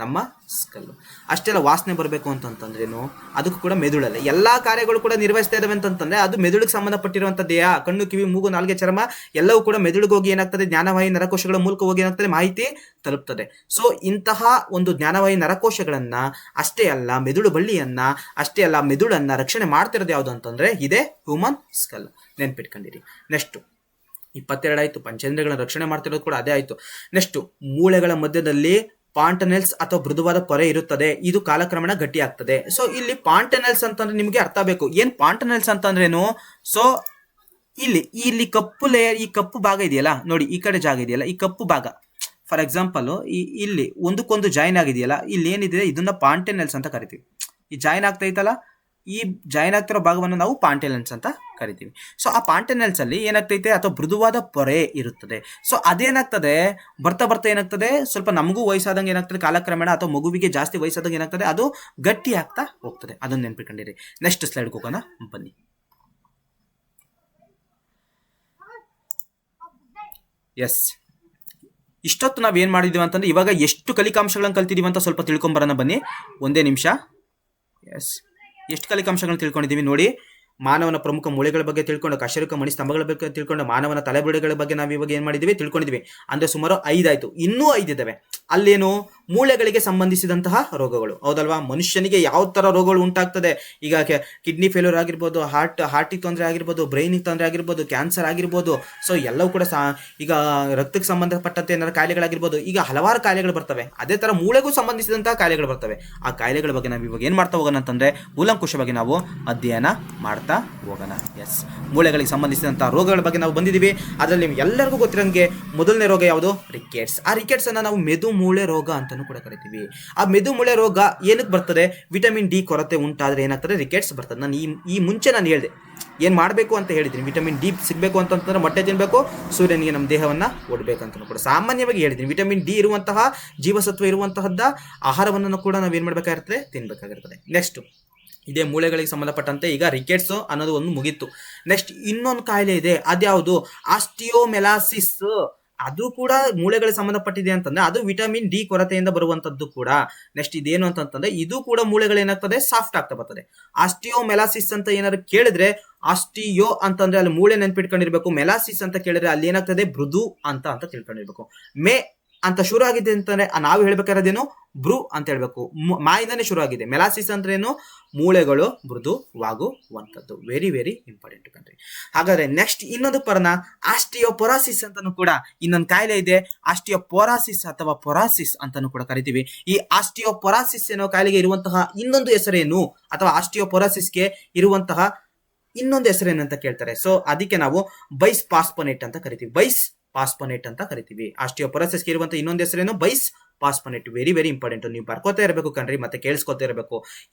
ನಮ್ಮ ಸ್ಕಲ್ಲು. ಅಷ್ಟೆಲ್ಲ ವಾಸನೆ ಬರಬೇಕು ಅಂತಂದ್ರೇನು? ಅದಕ್ಕೂ ಕೂಡ ಮೆದುಳಲ್ಲೇ ಎಲ್ಲಾ ಕಾರ್ಯಗಳು ಕೂಡ ನಿರ್ವಹಿಸ್ತಾ ಇದಾವೆ ಅಂತಂದ್ರೆ ಅದು ಮೆದುಳಿಗೆ ಸಂಬಂಧಪಟ್ಟಿರುವಂತ ದೇಹ. ಕಣ್ಣು, ಕಿವಿ, ಮೂಗು, ನಾಲ್ಗೆ, ಚರ್ಮ ಎಲ್ಲವೂ ಕೂಡ ಮೆದುಳಿಗೆ ಹೋಗಿ ಏನಾಗ್ತದೆ? ಜ್ಞಾನವಾಹಿ ನರಕೋಶಗಳ ಮೂಲಕ ಹೋಗಿ ಏನಾಗ್ತದೆ? ಮಾಹಿತಿ ತಲುಪ್ತದೆ. ಸೊ ಇಂತಹ ಒಂದು ಜ್ಞಾನವಾಹಿ ನರಕೋಶಗಳನ್ನ ಅಷ್ಟೇ ಅಲ್ಲ, ಮೆದುಳು ಬಳ್ಳಿಯನ್ನ ಅಷ್ಟೇ ಅಲ್ಲ, ಮೆದುಳನ್ನ ರಕ್ಷಣೆ ಮಾಡ್ತಿರೋದು ಯಾವುದು ಅಂತಂದ್ರೆ ಇದೆ ಹ್ಯೂಮನ್ ಸ್ಕಲ್. ನೆನ್ಪಿಟ್ಕೊಂಡಿರಿ. ನೆಕ್ಸ್ಟ್ 22 ಆಯ್ತು. ಪಂಚೇಂದ್ರಿಯಗಳನ್ನ ರಕ್ಷಣೆ ಮಾಡ್ತಿರೋದು ಕೂಡ ಅದೇ ಆಯ್ತು. ನೆಕ್ಸ್ಟ್ ಮೂಳೆಗಳ ಮಧ್ಯದಲ್ಲಿ ಪಾಂಟನೆಲ್ಸ್ ಅಥವಾ ಮೃದುವಾದ ಪೊರೆ ಇರುತ್ತದೆ, ಇದು ಕಾಲಕ್ರಮೇಣ ಗಟ್ಟಿ ಆಗ್ತದೆ. ಸೊ ಇಲ್ಲಿ ಪಾಂಟನೆಲ್ಸ್ ಅಂತಂದ್ರೆ ನಿಮ್ಗೆ ಅರ್ಥ ಬೇಕು. ಏನ್ ಪಾಂಟನೆಲ್ಸ್ ಅಂತಂದ್ರೇನು? ಸೊ ಇಲ್ಲಿ ಕಪ್ಪು ಲೇಯರ್, ಈ ಕಪ್ಪು ಭಾಗ ಇದೆಯಲ್ಲ ನೋಡಿ, ಈ ಕಡೆ ಜಾಗ ಇದೆಯಲ್ಲ, ಈ ಕಪ್ಪು ಭಾಗ ಫಾರ್ ಎಕ್ಸಾಂಪಲ್ ಇಲ್ಲಿ ಒಂದಕ್ಕೊಂದು ಜಾಯಿನ್ ಆಗಿದೆಯಲ್ಲ, ಇಲ್ಲಿ ಏನಿದೆ ಇದನ್ನ ಪಾಂಟನೆಲ್ಸ್ ಅಂತ ಕರಿತೀವಿ. ಈ ಜಾಯಿನ್ ಆಗ್ತಾ ಇತ್ತಲ್ಲ, ಈ ಜಾಯಿನ್ ಆಗ್ತಿರೋ ಭಾಗವನ್ನು ನಾವು ಪಾಂಟನೆಲ್ಸ್ ಅಂತ ಕರಿತೀವಿ. ಸೊ ಆ ಪಾಂಟನೆಲ್ಸ್ ಅಲ್ಲಿ ಏನಾಗ್ತೈತೆ? ಅಥವಾ ಮೃದುವಾದ ಪೊರೆ ಇರುತ್ತದೆ. ಸೊ ಅದೇನಾಗ್ತದೆ? ಬರ್ತಾ ಏನಾಗ್ತದೆ? ಸ್ವಲ್ಪ ನಮಗೂ ವಯಸ್ಸಾದಂಗೆ ಏನಾಗ್ತದೆ? ಕಾಲಕ್ರಮೇಣ ಅಥವಾ ಮಗುವಿಗೆ ಜಾಸ್ತಿ ವಯಸ್ಸಾದಂಗೆ ಏನಾಗ್ತದೆ? ಅದು ಗಟ್ಟಿ ಆಗ್ತಾ ಹೋಗ್ತದೆ. ಅದನ್ನ ನೆನ್ಪಿಟ್ಕೊಂಡಿರಿ. ನೆಕ್ಸ್ಟ್ ಸ್ಲೈಡ್ ಹೋಗೋಣ ಬನ್ನಿ. ಎಸ್, ಇಷ್ಟೊತ್ತು ನಾವ್ ಏನ್ ಮಾಡಿದೀವಿ ಅಂತಂದ್ರೆ ಇವಾಗ ಎಷ್ಟು ಕಲಿಕಾಂಶಗಳನ್ನು ಕಲ್ತಿದೀವಿ ಅಂತ ಸ್ವಲ್ಪ ತಿಳ್ಕೊಂಬರೋಣ ಬನ್ನಿ. ಒಂದೇ ನಿಮಿಷ. ಎಸ್, ಎಷ್ಟು ಕಲಿಕಾಂಶಗಳನ್ನು ತಿಳ್ಕೊಂಡಿದ್ದೀವಿ ನೋಡಿ. ಮಾನವನ ಪ್ರಮುಖ ಮೂಳೆಗಳ ಬಗ್ಗೆ ತಿಳ್ಕೊಂಡು, ಕಶೇರುಕ ಮಣಿ ಸ್ತಂಭಗಳ ಬಗ್ಗೆ ತಿಳ್ಕೊಂಡು, ಮಾನವನ ತಲೆಬುರುಡೆಗಳ ಬಗ್ಗೆ ನಾವು ಇವಾಗ ಏನ್ ಮಾಡಿದೀವಿ? ತಿಳ್ಕೊಂಡಿದೀವಿ. ಅಂದ್ರೆ ಸುಮಾರು 5 ಆಯ್ತು. ಇನ್ನೂ 5 ಇದಾವೆ. ಅಲ್ಲೇನು? ಮೂಳೆಗಳಿಗೆ ಸಂಬಂಧಿಸಿದಂತಹ ರೋಗಗಳು. ಹೌದಲ್ವಾ? ಮನುಷ್ಯನಿಗೆ ಯಾವ ತರ ರೋಗಗಳು ಉಂಟಾಗ್ತದೆ? ಈಗ ಕಿಡ್ನಿ ಫೇಲ್ಯೂರ್ ಆಗಿರ್ಬೋದು, ಹಾರ್ಟಿಗೆ ತೊಂದರೆ ಆಗಿರ್ಬೋದು, ಬ್ರೈನಿಗೆ ತೊಂದರೆ ಆಗಿರ್ಬೋದು, ಕ್ಯಾನ್ಸರ್ ಆಗಿರ್ಬೋದು. ಸೊ ಎಲ್ಲವೂ ಕೂಡ ಈಗ ರಕ್ತಕ್ಕೆ ಸಂಬಂಧಪಟ್ಟಂತೆ ಏನಾದ್ರು ಕಾಯಿಲೆಗಳಾಗಿರ್ಬೋದು. ಈಗ ಹಲವಾರು ಕಾಯಿಲೆಗಳು ಬರ್ತವೆ. ಅದೇ ತರ ಮೂಳೆಗೂ ಸಂಬಂಧಿಸಿದಂತಹ ಕಾಯಿಲೆಗಳು ಬರ್ತವೆ. ಆ ಕಾಯಿಲೆಗಳ ಬಗ್ಗೆ ನಾವು ಇವಾಗ ಏನ್ ಮಾಡ್ತಾ ಹೋಗೋಣ ಅಂತಂದ್ರೆ ಕೂಲಂಕುಷವಾಗಿ ನಾವು ಅಧ್ಯಯನ ಮಾಡ್ತಾ ಹೋಗೋಣ. ಎಸ್, ಮೂಳೆಗಳಿಗೆ ಸಂಬಂಧಿಸಿದಂತಹ ರೋಗಗಳ ಬಗ್ಗೆ ನಾವು ಬಂದಿದ್ದೀವಿ. ಅದರಲ್ಲಿ ಎಲ್ಲರಿಗೂ ಗೊತ್ತಿರಂಗೆ ಮೊದಲನೇ ರೋಗ ಯಾವುದು? ರಿಕೆಟ್ಸ್. ಆ ರಿಕೆಟ್ಸ್ ಅನ್ನ ನಾವು ಮೆದು ಮೂಳೆ ರೋಗ ಅಂತಾನೂ ಕೂಡ ಕರಿತೀವಿ. ಆ ಮೆದು ಮೂಳೆ ರೋಗ ಏನಕ್ಕೆ ಬರ್ತದೆ? ವಿಟಮಿನ್ ಡಿ ಕೊರತೆ ಉಂಟಾದ್ರೆ ಏನಾಗ್ತದೆ? ರಿಕೆಟ್ಸ್ ಬರ್ತದೆ. ನಾನು ಈ ಮುಂಚೆ ನಾನು ಹೇಳಿದೆ ಏನ್ ಮಾಡಬೇಕು ಅಂತ ಹೇಳಿದ್ದೀನಿ. ವಿಟಮಿನ್ ಡಿ ಸಿಗಬೇಕು ಅಂತಂದ್ರೆ ಮೊಟ್ಟೆ ತಿನ್ಬೇಕು, ಸೂರ್ಯನಿಗೆ ನಮ್ಮ ದೇಹವನ್ನ ಓಡಬೇಕಂತ ಕೂಡ ಸಾಮಾನ್ಯವಾಗಿ ಹೇಳಿದ್ದೀನಿ. ವಿಟಮಿನ್ ಡಿ ಇರುವಂತಹ, ಜೀವಸತ್ವ ಇರುವಂತಹದ್ದ ಆಹಾರವನ್ನು ಕೂಡ ನಾವು ಏನ್ ಮಾಡ್ಬೇಕಾಗಿರ್ತದೆ? ತಿನ್ಬೇಕಾಗಿರ್ತದೆ. ನೆಕ್ಸ್ಟ್ ಇದೇ ಮೂಳೆಗಳಿಗೆ ಸಂಬಂಧಪಟ್ಟಂತೆ ಈಗ ರಿಕೆಟ್ಸ್ ಅನ್ನೋದು ಒಂದು ಮುಗೀತು. ನೆಕ್ಸ್ಟ್ ಇನ್ನೊಂದು ಕಾಯಿಲೆ ಇದೆ. ಅದ್ಯಾವುದು? ಆಸ್ಟಿಯೋಮೆಲಾಸಿಸ್. ಅದು ಕೂಡ ಮೂಳೆಗಳಿಗೆ ಸಂಬಂಧಪಟ್ಟಿದೆ ಅಂತಂದ್ರೆ ಅದು ವಿಟಮಿನ್ ಡಿ ಕೊರತೆಯಿಂದ ಬರುವಂತದ್ದು ಕೂಡ. ನೆಕ್ಸ್ಟ್ ಇದೇನು ಅಂತಂದ್ರೆ ಇದು ಕೂಡ ಮೂಳೆಗಳೇನಾಗ್ತದೆ? ಸಾಫ್ಟ್ ಆಗ್ತಾ ಬರ್ತದೆ. ಆಸ್ಟಿಯೋಮೆಲಾಸಿಸ್ ಅಂತ ಏನಾದ್ರು ಕೇಳಿದ್ರೆ, ಆಸ್ಟಿಯೋ ಅಂತಂದ್ರೆ ಅಲ್ಲಿ ಮೂಳೆ ನೆನ್ಪಿಟ್ಕೊಂಡಿರ್ಬೇಕು. ಮೆಲಾಸಿಸ್ ಅಂತ ಕೇಳಿದ್ರೆ ಅಲ್ಲಿ ಏನಾಗ್ತದೆ? ಮೃದು ಅಂತ ತಿಳ್ಕೊಂಡಿರ್ಬೇಕು. ಅಂತ ಶುರು ಆಗಿದೆ ಅಂತಂದ್ರೆ ನಾವು ಹೇಳ್ಬೇಕಾದ್ರೇನು? ಬ್ರೂ ಅಂತ ಹೇಳ್ಬೇಕು. ಮಾಯಿಂದಾನೆ ಶುರು ಆಗಿದೆ. ಮೆಲಾಸಿಸ್ ಅಂದ್ರೆ ಏನು? ಮೂಳೆಗಳು ಮೃದುವಾಗುವಂಥದ್ದು. ವೆರಿ ವೆರಿ ಇಂಪಾರ್ಟೆಂಟ್ ಕಂಡ್ರಿ. ಹಾಗಾದ್ರೆ ನೆಕ್ಸ್ಟ್ ಇನ್ನೊಂದು ಪರನ ಆಸ್ಟಿಯೋಪೊರಾಸಿಸ್ ಅಂತಾನು ಕೂಡ ಇನ್ನೊಂದು ಕಾಯಿಲೆ ಇದೆ. ಆಸ್ಟಿಯೋಪೊರಾಸಿಸ್ ಅಥವಾ ಪೊರಾಸಿಸ್ ಅಂತಾನು ಕೂಡ ಕರಿತೀವಿ. ಈ ಆಸ್ಟಿಯೋಪೊರಾಸಿಸ್ ಏನೋ ಕಾಯಿಲೆಗೆ ಇರುವಂತಹ ಇನ್ನೊಂದು ಹೆಸರೇನು? ಅಥವಾ ಆಸ್ಟಿಯೋಪೊರಾಸಿಸ್ಗೆ ಇರುವಂತಹ ಇನ್ನೊಂದು ಹೆಸರೇನು ಅಂತ ಕೇಳ್ತಾರೆ. ಸೊ ಅದಕ್ಕೆ ನಾವು ಬೈಸ್ ಪಾಸ್ಪೊನೇಟ್ ಅಂತ ಕರಿತೀವಿ. ಪಾಸ್ಪೊನೇಟ್ ಅಂತ ಕರಿತೀವಿ. ಆಸ್ಟಿಯೋಪೊರಾಸಿಸ್ಗೆ ಇರುವಂತ ಇನ್ನೊಂದು ಹೆಸರೇನು? Bisphosphonate. Very very important. ನೀವು ಬರ್ಕೋತಾ ಇರಬೇಕು ಕಣ್ರಿ, ಮತ್ತೆ ಕೇಳಿಸ್ಕೊತಾ ಇರಬೇಕು.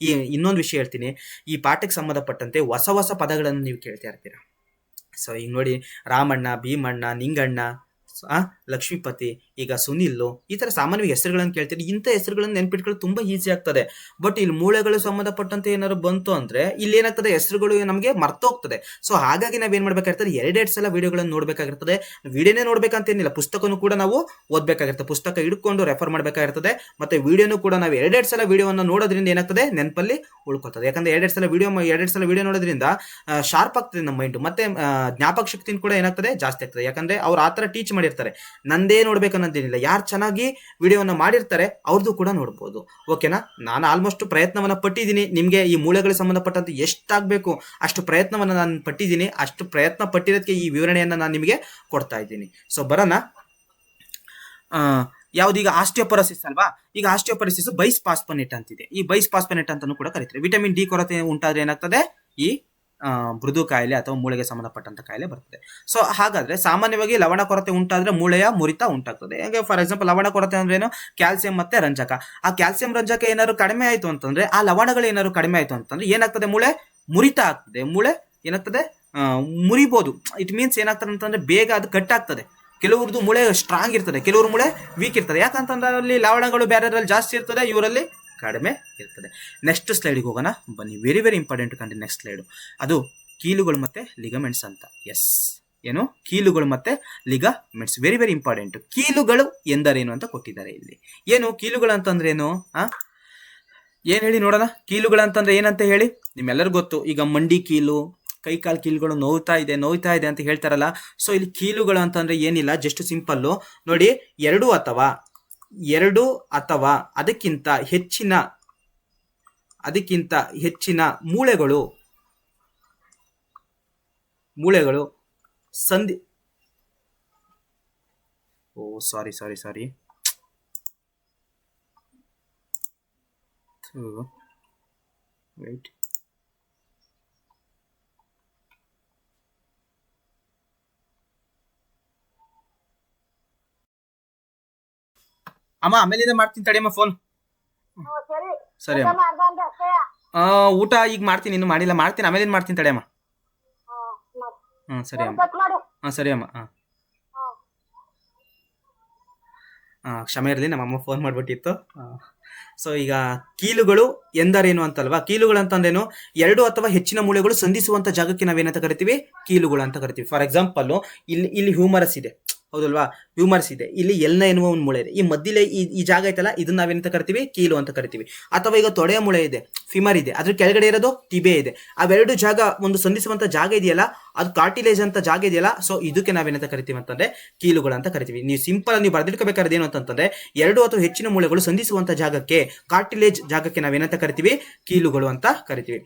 ಇನ್ನೊಂದು ವಿಷಯ ಹೇಳ್ತೀನಿ. ಈ ಪಾಠಕ್ಕೆ ಸಂಬಂಧಪಟ್ಟಂತೆ ಹೊಸ ಪದಗಳನ್ನು ನೀವು ಕೇಳ್ತಾ ಇರ್ತೀರಾ. ಸೊ ಈಗ ನೋಡಿ, ರಾಮಣ್ಣ, ಭೀಮಣ್ಣ, ನಿಂಗಣ್ಣ, ಲಕ್ಷ್ಮೀಪತಿ ಈಗ ಸುನಿಲ್, ಈ ತರ ಸಾಮಾನ್ಯವಾಗಿ ಹೆಸರುಗಳನ್ನು ಕೇಳ್ತೀರಿ. ಇಂಥ ಹೆಸರುಗಳನ್ನು ನೆನ್ಪಿಟ್ಕೊಳ್ಳೋದು ತುಂಬಾ ಈಸಿ ಆಗ್ತದೆ. ಬಟ್ ಇಲ್ಲಿ ಮೂಳೆಗಳು ಸಂಬಂಧಪಟ್ಟಂತೆ ಏನಾದ್ರು ಬಂತು ಅಂದ್ರೆ ಇಲ್ಲಿ ಏನಾಗ್ತದೆ, ಹೆಸರುಗಳು ನಮಗೆ ಮರ್ತೋಗ್ತದೆ. ಸೊ ಹಾಗಾಗಿ ನಾವೇನ್ ಮಾಡ್ಬೇಕಾಗಿರ್ತದೆ, ಎರಡೆರಡು ಸಲ ವಿಡಿಯೋಗಳನ್ನು ನೋಡ್ಬೇಕಾಗಿರ್ತದೆ. ವಿಡಿಯೋನೇ ನೋಡ್ಬೇಕಂತೇನಿಲ್ಲ, ಪುಸ್ತಕನು ಕೂಡ ನಾವು ಓದ್ಬೇಕಾಗಿರ್ತದೆ. ಪುಸ್ತಕ ಹಿಡ್ಕೊಂಡು ರೆಫರ್ ಮಾಡ್ಬೇಕಾಗಿರ್ತದೆ. ಮತ್ತೆ ವಿಡಿಯೋನು ಕೂಡ ನಾವು ಎರಡೆರಡು ಸಲ ವಿಡಿಯೋವನ್ನು ನೋಡೋದ್ರಿಂದ ಏನಾಗ್ತದೆ, ನೆನಪಲ್ಲಿ ಉಳ್ಕೊತದೆ. ಯಾಕಂದ್ರೆ ಎರಡೆರಡು ಸಲ ವಿಡಿಯೋ ನೋಡೋದ್ರಿಂದ ಶಾರ್ಪ್ ಆಗ್ತದೆ ನಮ್ಮ ಮೈಂಡ್. ಮತ್ತೆ ಜ್ಞಾಪಕ ಶಕ್ತಿ ಕೂಡ ಏನಾಗ್ತದೆ, ಜಾಸ್ತಿ ಆಗ್ತದೆ. ಯಾಕಂದ್ರೆ ಅವ್ರು ಆತರ ಟೀಚ್ ಮಾಡಿರ್ತಾರೆ. ನಂದೇ ನೋಡ್ಬೇಕನ್ನೋದೇನಿಲ್ಲ, ಯಾರು ಚೆನ್ನಾಗಿ ವಿಡಿಯೋವನ್ನ ಮಾಡಿರ್ತಾರೆ ಅವ್ರದ್ದು ಕೂಡ ನೋಡ್ಬೋದು. ಓಕೆನಾ? ನಾನು ಆಲ್ಮೋಸ್ಟ್ ಪ್ರಯತ್ನವನ್ನ ಪಟ್ಟಿದ್ದೀನಿ. ನಿಮ್ಗೆ ಈ ಮೂಳೆಗಳಿಗೆ ಸಂಬಂಧಪಟ್ಟಂತೆ ಎಷ್ಟಾಗಬೇಕು ಅಷ್ಟು ಪ್ರಯತ್ನವನ್ನ ನಾನು ಪಟ್ಟಿದ್ದೀನಿ. ಅಷ್ಟು ಪ್ರಯತ್ನ ಪಟ್ಟಿರೋದಕ್ಕೆ ಈ ವಿವರಣೆಯನ್ನ ನಾನು ನಿಮಗೆ ಕೊಡ್ತಾ ಇದ್ದೀನಿ. ಸೊ ಬರೋಣ, ಯಾವ್ದೀಗ ಆಸ್ಟಿಯೋಪೊರೋಸಿಸ್ ಅಲ್ವಾ. ಈಗ ಆಸ್ಟಿಯೋಪೊರೋಸಿಸ್ ಬೈಸ್ಪಾಸ್ಪನೇಟ್ ಅಂತಿದೆ. ಈ ಬೈಸ್ಪಾಸ್ಪನೇಟ್ ಅಂತಾನು ಕೂಡ ಕರೀತಾರೆ. ವಿಟಮಿನ್ ಡಿ ಕೊರತೆ ಉಂಟಾದ್ರೆ ಏನಾಗ್ತದೆ, ಈ ಮೃದು ಕಾಯಿಲೆ ಅಥವಾ ಮೂಳೆಗೆ ಸಂಬಂಧಪಟ್ಟಂತ ಕಾಯಿಲೆ ಬರ್ತದೆ. ಸೊ ಹಾಗಾದ್ರೆ ಸಾಮಾನ್ಯವಾಗಿ ಲವಣ ಕೊರತೆ ಉಂಟಾದ್ರೆ ಮೂಳೆಯ ಮುರಿತ ಉಂಟಾಗ್ತದೆ. ಹಾಗೆ ಫಾರ್ ಎಕ್ಸಾಂಪಲ್ ಲವಣ ಕೊರತೆ ಅಂದ್ರೆ ಏನು, ಕ್ಯಾಲ್ಸಿಯಂ ಮತ್ತೆ ರಂಜಕ. ಆ ಕ್ಯಾಲ್ಸಿಯಂ ರಂಜಕ ಏನಾದ್ರು ಕಡಿಮೆ ಆಯ್ತು ಅಂತಂದ್ರೆ, ಆ ಲವಣಗಳು ಏನಾದ್ರು ಕಡಿಮೆ ಆಯ್ತು ಅಂತಂದ್ರೆ ಏನಾಗ್ತದೆ, ಮೂಳೆ ಮುರಿತ ಆಗ್ತದೆ. ಮೂಳೆ ಏನಾಗ್ತದೆ, ಮುರಿಬಹುದು. ಇಟ್ ಮೀನ್ಸ್ ಏನಾಗ್ತದೆ ಅಂತಂದ್ರೆ ಬೇಗ ಅದು ಕಟ್ ಆಗ್ತದೆ. ಕೆಲವ್ರದ್ದು ಮೂಳೆ ಸ್ಟ್ರಾಂಗ್ ಇರ್ತದೆ, ಕೆಲವ್ರ ಮೂಳೆ ವೀಕ್ ಇರ್ತದೆ. ಯಾಕಂತಂದ್ರೆ ಅಲ್ಲಿ ಲವಣಗಳು ಬೇರೆದ್ರಲ್ಲಿ ಜಾಸ್ತಿ ಇರ್ತದೆ, ಇವರಲ್ಲಿ ಕಡಿಮೆ ಇರ್ತದೆ. ನೆಕ್ಸ್ಟ್ ಸ್ಲೈಡ್ಗೆ ಹೋಗೋಣ ಬನ್ನಿ. ವೆರಿ ವೆರಿ ಇಂಪಾರ್ಟೆಂಟ್ ಕಂಡು ನೆಕ್ಸ್ಟ್ ಸ್ಲೈಡ್, ಅದು ಕೀಲುಗಳು ಮತ್ತೆ ಲಿಗಮೆಂಟ್ಸ್ ಅಂತ. ಎಸ್, ಏನು ಕೀಲುಗಳು ಮತ್ತೆ ಲಿಗಮೆಂಟ್ಸ್, ವೆರಿ ವೆರಿ ಇಂಪಾರ್ಟೆಂಟ್. ಕೀಲುಗಳು ಎಂದರೇನು ಅಂತ ಕೊಟ್ಟಿದ್ದಾರೆ ಇಲ್ಲಿ. ಏನು ಕೀಲುಗಳು ಅಂತಂದ್ರೆ ಏನು, ಏನ್ ಹೇಳಿ ನೋಡೋಣ. ಕೀಲುಗಳು ಅಂತಂದ್ರೆ ಏನಂತ ಹೇಳಿ ನಿಮ್ಮೆಲ್ಲರಿಗೂ ಗೊತ್ತು. ಈಗ ಮಂಡಿ ಕೀಲು, ಕೈಕಾಲು ಕೀಲುಗಳು ನೋವ್ತಾ ಇದೆ ಅಂತ ಹೇಳ್ತಾರಲ್ಲ. ಸೊ ಇಲ್ಲಿ ಕೀಲುಗಳು ಅಂತಂದ್ರೆ ಏನಿಲ್ಲ, ಜಸ್ಟ್ ಸಿಂಪಲ್ಲು ನೋಡಿ. ಎರಡು ಅಥವಾ ಅದಕ್ಕಿಂತ ಹೆಚ್ಚಿನ ಮೂಳೆಗಳು ಸಂಧಿ ಸಾರಿ ವೇಟ್. ಅಮ್ಮ ಆಮೇಲಿಂದ ಮಾಡ್ತೀನಿ ತಡಿಯಮ್ಮ ಫೋನ್. ಸರಿ ಅಮ್ಮ, ಊಟ ಈಗ ಮಾಡ್ತೀನಿ, ಇನ್ನು ಮಾಡಿಲ್ಲ, ಮಾಡ್ತೀನಿ ಆಮೇಲಿಂದ ಮಾಡ್ತೀನಿ ತಡಿಯಮ್ಮ. ಸರಿ ಅಮ್ಮ. ಸರಿ ಅಮ್ಮ. ಕ್ಷಮೆ ಇರಲಿ, ನಮ್ಮಮ್ಮ ಫೋನ್ ಮಾಡ್ಬಿಟ್ಟಿತ್ತು. ಸೊ ಈಗ ಕೀಲುಗಳು ಎಂದರೇನು ಅಂತಲ್ವಾ. ಕೀಲುಗಳು ಅಂತಂದ್ರೇನು, ಎರಡು ಅಥವಾ ಹೆಚ್ಚಿನ ಮೂಳೆಗಳು ಸಂಧಿಸುವಂತ ಜಾಗಕ್ಕೆ ನಾವೇನಂತ ಕರಿತೀವಿ, ಕೀಲುಗಳು ಅಂತ ಕರಿತೀವಿ. ಫಾರ್ ಎಕ್ಸಾಂಪಲ್ ಇಲ್ಲಿ ಹ್ಯೂಮರಸ್ ಇದೆ, ಹೌದಲ್ವಾ, ಹ್ಯೂಮರ್ಸ್ ಇದೆ. ಇಲ್ಲಿ ಎಲ್ನ ಎನ್ನುವ ಒಂದು ಮೂಳೆ ಇದೆ. ಈ ಮಧ್ಯೆ ಈ ಜಾಗ ಐತಲ್ಲ, ಇದನ್ನ ನಾವೇನಂತ ಕರಿತೀವಿ, ಕೀಲು ಅಂತ ಕರಿತೀವಿ. ಅಥವಾ ಈಗ ತೊಡೆಯ ಮೂಳೆ ಇದೆ, ಫಿಮರ್ ಇದೆ, ಅದ್ರ ಕೆಳಗಡೆ ಇರೋದು ಟಿಬೆ ಇದೆ. ಅವೆರಡು ಜಾಗ ಒಂದು ಸಂಧಿಸುವಂತ ಜಾಗ ಇದೆಯಲ್ಲ, ಅದು ಕಾರ್ಟಿಲೇಜ್ ಅಂತ ಜಾಗ ಇದೆಯಲ್ಲ. ಸೊ ಇದಕ್ಕೆ ನಾವೇನಂತ ಕರಿತೀವಿ ಅಂತಂದ್ರೆ ಕೀಲುಗಳು ಅಂತ ಕರಿತೀವಿ. ನೀವು ಸಿಂಪಲ್ ನೀವು ಬರ್ದಿಟ್ಕೋಬೇಕಾದ್ರೆ ಏನು ಅಂತಂದ್ರೆ, ಎರಡು ಅಥವಾ ಹೆಚ್ಚಿನ ಮೂಳೆಗಳು ಸಂಧಿಸುವಂತ ಜಾಗಕ್ಕೆ, ಕಾರ್ಟಿಲೇಜ್ ಜಾಗಕ್ಕೆ ನಾವೇನಂತ ಕರಿತೀವಿ, ಕೀಲುಗಳು ಅಂತ ಕರಿತೀವಿ.